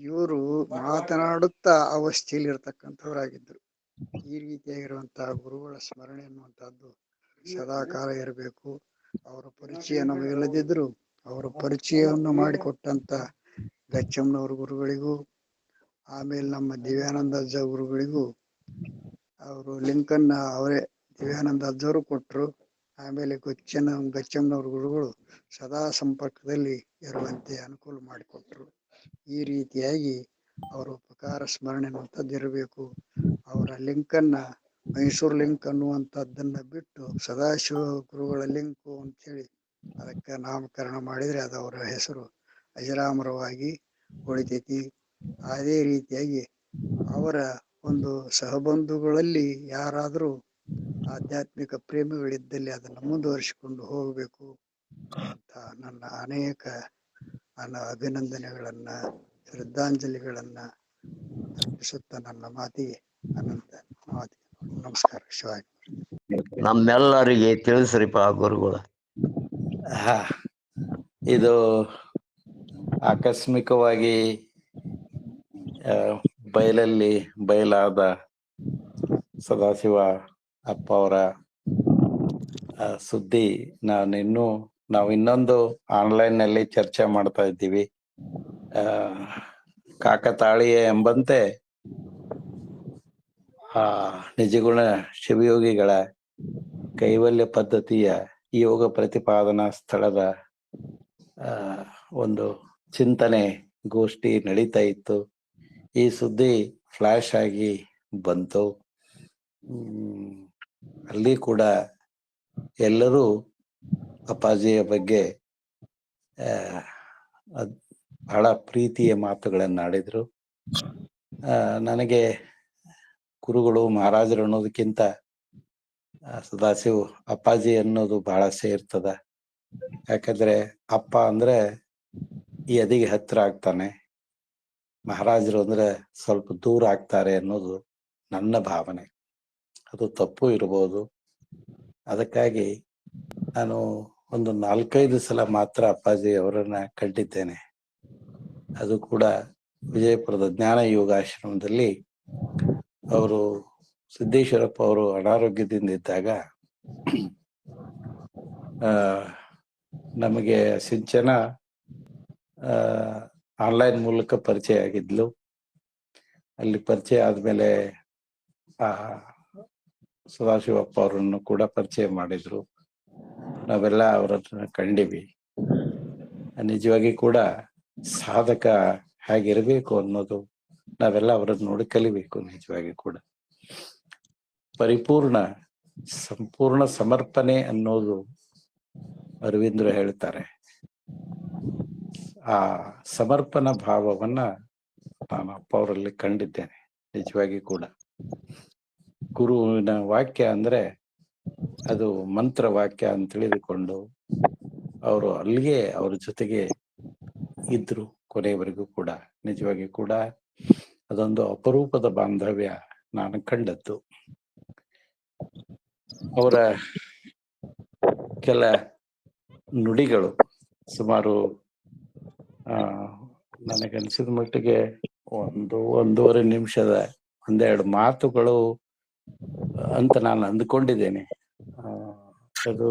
ಇವರು ಮಾತನಾಡುತ್ತಾ ಅವಸ್ಥೆಯಲ್ಲಿ ಇರತಕ್ಕಂಥವರಾಗಿದ್ರು. ಈ ರೀತಿಯಾಗಿರುವಂತಹ ಗುರುಗಳ ಸ್ಮರಣೆ ಅನ್ನುವಂಥದ್ದು ಸದಾಕಾಲ ಇರಬೇಕು. ಅವರ ಪರಿಚಯ ನಮಗಿಲ್ಲದಿದ್ರು ಅವರ ಪರಿಚಯವನ್ನು ಮಾಡಿಕೊಟ್ಟಂತ ಗಚ್ಚಮ್ಮನವ್ರ ಗುರುಗಳಿಗೂ, ಆಮೇಲೆ ನಮ್ಮ ದಿವ್ಯಾನಂದ ಅಜ್ಜ ಗುರುಗಳಿಗೂ ಅವರು ಲಿಂಕನ್ನ ಅವರೇ ದಿವ್ಯಾನಂದ ಅಜ್ಜವರು ಕೊಟ್ಟರು. ಆಮೇಲೆ ಗಚ್ಚಮ್ಮನವ್ರ ಗುರುಗಳು ಸದಾ ಸಂಪರ್ಕದಲ್ಲಿ ಇರುವಂತೆ ಅನುಕೂಲ ಮಾಡಿಕೊಟ್ರು. ಈ ರೀತಿಯಾಗಿ ಅವರ ಉಪಕಾರ ಸ್ಮರಣೆ ಅನ್ನುವಂಥದ್ದು ಇರಬೇಕು. ಅವರ ಲಿಂಕನ್ನ ಮೈಸೂರು ಲಿಂಕ್ ಅನ್ನುವಂಥದ್ದನ್ನ ಬಿಟ್ಟು ಸದಾಶಿವ ಗುರುಗಳ ಲಿಂಕು ಅಂತೇಳಿ ಅದಕ್ಕೆ ನಾಮಕರಣ ಮಾಡಿದ್ರೆ ಅದು ಅವರ ಹೆಸರು ಅಜರಾಮರವಾಗಿ ಉಳಿತೈತಿ. ಅದೇ ರೀತಿಯಾಗಿ ಅವರ ಒಂದು ಸಹಬಂಧುಗಳಲ್ಲಿ ಯಾರಾದರೂ ಆಧ್ಯಾತ್ಮಿಕ ಪ್ರೇಮಿಗಳಿದ್ದಲ್ಲಿ ಅದನ್ನು ಮುಂದುವರಿಸಿಕೊಂಡು ಹೋಗಬೇಕು ಅಂತ ನನ್ನ ಅನೇಕ ಅಭಿನಂದನೆಗಳನ್ನ, ಶ್ರದ್ಧಾಂಜಲಿಗಳನ್ನ ಅರ್ಪಿಸುತ್ತಾ ನನ್ನ ಮಾತಿಗೆ ಅನಂತ ನಮಸ್ಕಾರ. ಶಿವಾಯ. ನಮ್ಮೆಲ್ಲರಿಗೆ ತಿಳಿಸ್ರಿಪ್ಪ ಗುರುಗಳು. ಇದು ಆಕಸ್ಮಿಕವಾಗಿ ಬಯಲಲ್ಲಿ ಬಯಲಾದ ಸದಾಶಿವ ಅಪ್ಪ ಅವರ ಸುದ್ದಿ ನಾವು ಇನ್ನೊಂದು ಆನ್ಲೈನ್ ನಲ್ಲಿ ಚರ್ಚೆ ಮಾಡ್ತಾ ಇದ್ದೀವಿ. ಕಾಕತಾಳೀಯ ಎಂಬಂತೆ ನಿಜಗುಣ ಶಿವಯೋಗಿಗಳ ಕೈವಲ್ಯ ಪದ್ಧತಿಯ ಯೋಗ ಪ್ರತಿಪಾದನಾ ಸ್ಥಳದ ಒಂದು ಚಿಂತನೆ ಗೋಷ್ಠಿ ನಡೀತಾ ಇತ್ತು. ಈ ಸುದ್ದಿ ಫ್ಲಾಶ್ ಆಗಿ ಬಂತು. ಅಲ್ಲಿ ಕೂಡ ಎಲ್ಲರೂ ಅಪ್ಪಾಜಿಯ ಬಗ್ಗೆ ಬಹಳ ಪ್ರೀತಿಯ ಮಾತುಗಳನ್ನಾಡಿದ್ರು. ನನಗೆ ಗುರುಗಳು ಮಹಾರಾಜರು ಅನ್ನೋದಕ್ಕಿಂತ ಸದಾಶಿವ ಅಪ್ಪಾಜಿ ಅನ್ನೋದು ಬಹಳ ಸೇರ್ತದ. ಯಾಕಂದ್ರೆ ಅಪ್ಪ ಅಂದ್ರೆ ಈ ಎದಿಗೆ ಹತ್ರ ಆಗ್ತಾನೆ, ಮಹಾರಾಜರು ಅಂದ್ರೆ ಸ್ವಲ್ಪ ದೂರ ಆಗ್ತಾರೆ ಅನ್ನೋದು ನನ್ನ ಭಾವನೆ. ಅದು ತಪ್ಪು ಇರಬಹುದು. ಅದಕ್ಕಾಗಿ ನಾನು ಒಂದು 4-5 ಸಲ ಮಾತ್ರ ಅಪ್ಪಾಜಿ ಅವರನ್ನ ಕಂಡಿದ್ದೇನೆ. ಅದು ಕೂಡ ವಿಜಯಪುರದ ಜ್ಞಾನ ಯೋಗಾಶ್ರಮದಲ್ಲಿ ಅವರು ಸಿದ್ದೇಶ್ವರಪ್ಪ ಅವರು ಅನಾರೋಗ್ಯದಿಂದ ಇದ್ದಾಗ ನಮಗೆ ಸಿಂಚನ ಆನ್ಲೈನ್ ಮೂಲಕ ಪರಿಚಯ ಆಗಿದ್ಲು. ಅಲ್ಲಿ ಪರಿಚಯ ಆದ್ಮೇಲೆ ಸದಾಶಿವಪ್ಪ ಅವರನ್ನು ಕೂಡ ಪರಿಚಯ ಮಾಡಿದ್ರು. ನಾವೆಲ್ಲ ಅವರನ್ನ ಕಂಡಿವಿ. ನಿಜವಾಗಿ ಕೂಡ ಸಾಧಕ ಹೇಗಿರ್ಬೇಕು ಅನ್ನೋದು ನಾವೆಲ್ಲ ಅವರನ್ನು ನೋಡಿ ಕಲಿಬೇಕು. ನಿಜವಾಗಿ ಕೂಡ ಸಂಪೂರ್ಣ ಸಮರ್ಪಣೆ ಅನ್ನೋದು ಅರವಿಂದರು ಹೇಳ್ತಾರೆ. ಆ ಸಮರ್ಪಣಾ ಭಾವವನ್ನ ನಾನು ಅಪ್ಪ ಅವರಲ್ಲಿ ಕಂಡಿದ್ದೇನೆ. ನಿಜವಾಗಿ ಕೂಡ ಗುರುವಿನ ವಾಕ್ಯ ಅಂದ್ರೆ ಅದು ಮಂತ್ರ ವಾಕ್ಯ ಅಂತ ತಿಳಿದುಕೊಂಡು ಅವರು ಅಲ್ಲಿಗೆ ಅವ್ರ ಜೊತೆಗೆ ಇದ್ರು ಕೊನೆಯವರೆಗೂ ಕೂಡ. ನಿಜವಾಗಿ ಕೂಡ ಅದೊಂದು ಅಪರೂಪದ ಬಾಂಧವ್ಯ ನಾನು ಕಂಡದ್ದು. ಅವರ ಕೆಲ ನುಡಿಗಳು ಸುಮಾರು ನನಗನ್ಸಿದ ಮಟ್ಟಿಗೆ ಒಂದೂವರೆ ನಿಮಿಷದ ಒಂದೆರಡು ಮಾತುಗಳು ಅಂತ ನಾನು ಅಂದ್ಕೊಂಡಿದ್ದೇನೆ. ಅದು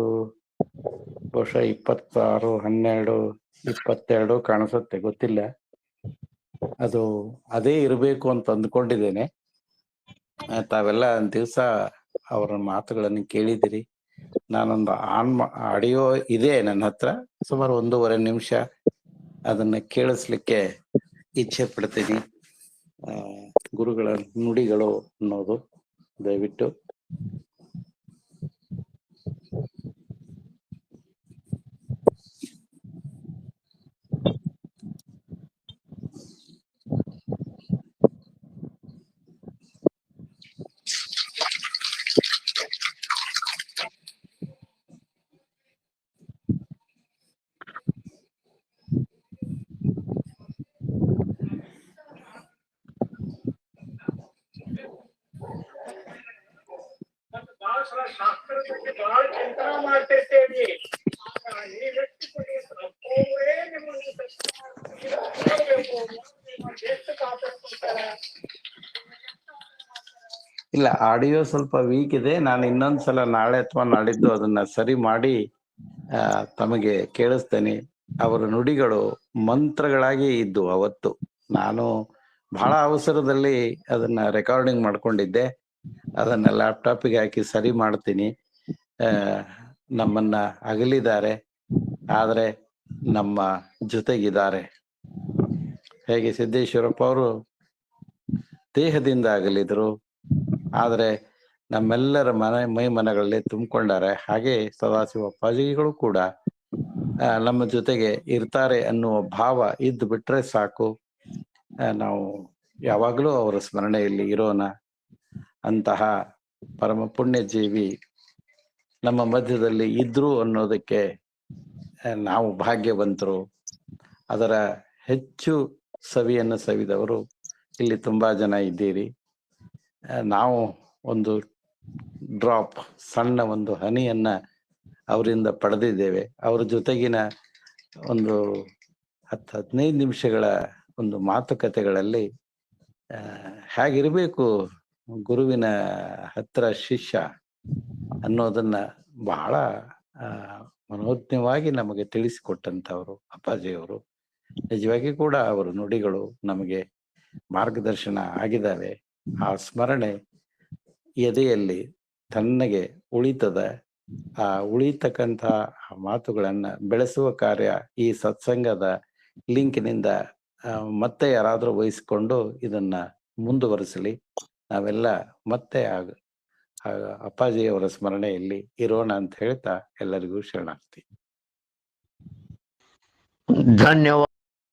ಬಹುಶಃ 26, 12, 22 ಕಾಣಿಸುತ್ತೆ, ಗೊತ್ತಿಲ್ಲ. ಅದು ಅದೇ ಇರಬೇಕು ಅಂತ ಅಂದ್ಕೊಂಡಿದ್ದೇನೆ. ತಾವೆಲ್ಲ ದಿವಸ ಅವರ ಮಾತುಗಳನ್ನು ಕೇಳಿದಿರಿ. ನಾನೊಂದು ಆಡಿಯೋ ಇದೆ ನನ್ನ ಹತ್ರ, ಸುಮಾರು 1.5 ನಿಮಿಷ. ಅದನ್ನ ಕೇಳಿಸ್ಲಿಕ್ಕೆ ಇಚ್ಛೆ ಪಡ್ತೀನಿ. ಗುರುಗಳ ನುಡಿಗಳು ಅನ್ನೋದು ದಯವಿಟ್ಟು. ಶಾಸ್ತ್ರದ ಬಗ್ಗೆ ಬಹಳ ಚಿಂತನೆ ಮಾಡ್ತಿರ್ತೇವಿ. ಇಲ್ಲ, ಆಡಿಯೋ ಸ್ವಲ್ಪ ವೀಕ್ ಇದೆ. ನಾನು ಇನ್ನೊಂದ್ಸಲ ನಾಳೆ ಅಥವಾ ನಾಡಿದ್ದು ಅದನ್ನ ಸರಿ ಮಾಡಿ ತಮಗೆ ಕೇಳಿಸ್ತೇನೆ. ಅವರ ನುಡಿಗಳು ಮಂತ್ರಗಳಾಗಿ ಇದ್ದು ಅವತ್ತು. ನಾನು ಬಹಳ ಅವಸರದಲ್ಲಿ ಅದನ್ನ ರೆಕಾರ್ಡಿಂಗ್ ಮಾಡ್ಕೊಂಡಿದ್ದೆ. ಅದನ್ನ ಲ್ಯಾಪ್ಟಾಪಿಗೆ ಹಾಕಿ ಸರಿ ಮಾಡ್ತೀನಿ. ನಮ್ಮನ್ನ ಅಗಲಿದ್ದಾರೆ, ಆದ್ರೆ ನಮ್ಮ ಜೊತೆಗಿದ್ದಾರೆ. ಹೇಗೆ ಸಿದ್ದೇಶ್ವರಪ್ಪ ಅವರು ದೇಹದಿಂದ ಅಗಲಿದ್ರು, ಆದ್ರೆ ನಮ್ಮೆಲ್ಲರ ಮೈ ಮನಗಳಲ್ಲಿ ತುಂಬಿಕೊಂಡಾರೆ. ಹಾಗೆ ಸದಾಶಿವ ಅಪ್ಪಾಜಿಗಳು ಕೂಡ ನಮ್ಮ ಜೊತೆಗೆ ಇರ್ತಾರೆ ಅನ್ನುವ ಭಾವ ಇದ್ದು ಬಿಟ್ರೆ ಸಾಕು. ನಾವು ಯಾವಾಗಲೂ ಅವರ ಸ್ಮರಣೆಯಲ್ಲಿ ಇರೋಣ. ಅಂತಹ ಪರಮ ಪುಣ್ಯ ಜೀವಿ ನಮ್ಮ ಮಧ್ಯದಲ್ಲಿ ಇದ್ರು ಅನ್ನೋದಕ್ಕೆ ನಾವು ಭಾಗ್ಯವಂತರು. ಅದರ ಹೆಚ್ಚು ಸವಿಯನ್ನು ಸವಿದವರು ಇಲ್ಲಿ ತುಂಬಾ ಜನ ಇದ್ದೀರಿ. ನಾವು ಒಂದು ಡ್ರಾಪ್, ಸಣ್ಣ ಒಂದು ಹನಿಯನ್ನ ಅವರಿಂದ ಪಡೆದಿದ್ದೇವೆ. ಅವರ ಜೊತೆಗಿನ ಒಂದು 10-15 ನಿಮಿಷಗಳ ಒಂದು ಮಾತುಕತೆಗಳಲ್ಲಿ ಹೇಗಿರಬೇಕು ಗುರುವಿನ ಹತ್ರ ಶಿಷ್ಯ ಅನ್ನೋದನ್ನ ಬಹಳ ಮನೋಜ್ಞವಾಗಿ ನಮಗೆ ತಿಳಿಸಿಕೊಟ್ಟಂತವರು ಅಪ್ಪಾಜಿಯವರು. ನಿಜವಾಗಿ ಕೂಡ ಅವರ ನುಡಿಗಳು ನಮಗೆ ಮಾರ್ಗದರ್ಶನ ಆಗಿದ್ದಾವೆ. ಆ ಸ್ಮರಣೆ ಎದೆಯಲ್ಲಿ ತನ್ನಗೆ ಉಳಿತದ. ಆ ಉಳಿತಕ್ಕಂಥ ಮಾತುಗಳನ್ನ ಬೆಳೆಸುವ ಕಾರ್ಯ ಈ ಸತ್ಸಂಗದ ಲಿಂಕ್ನಿಂದ ಮತ್ತೆ ಯಾರಾದರೂ ವಹಿಸಿಕೊಂಡು ಇದನ್ನ ಮುಂದುವರಿಸಲಿ. ನಾವೆಲ್ಲ ಮತ್ತೆ ಅಪ್ಪಾಜಿಯವರ ಸ್ಮರಣೆಯಲ್ಲಿ ಇರೋಣ ಅಂತ ಹೇಳ್ತಾ ಎಲ್ಲರಿಗೂ ಶರಣಾರ್ಥಿ. ಧನ್ಯವಾದ.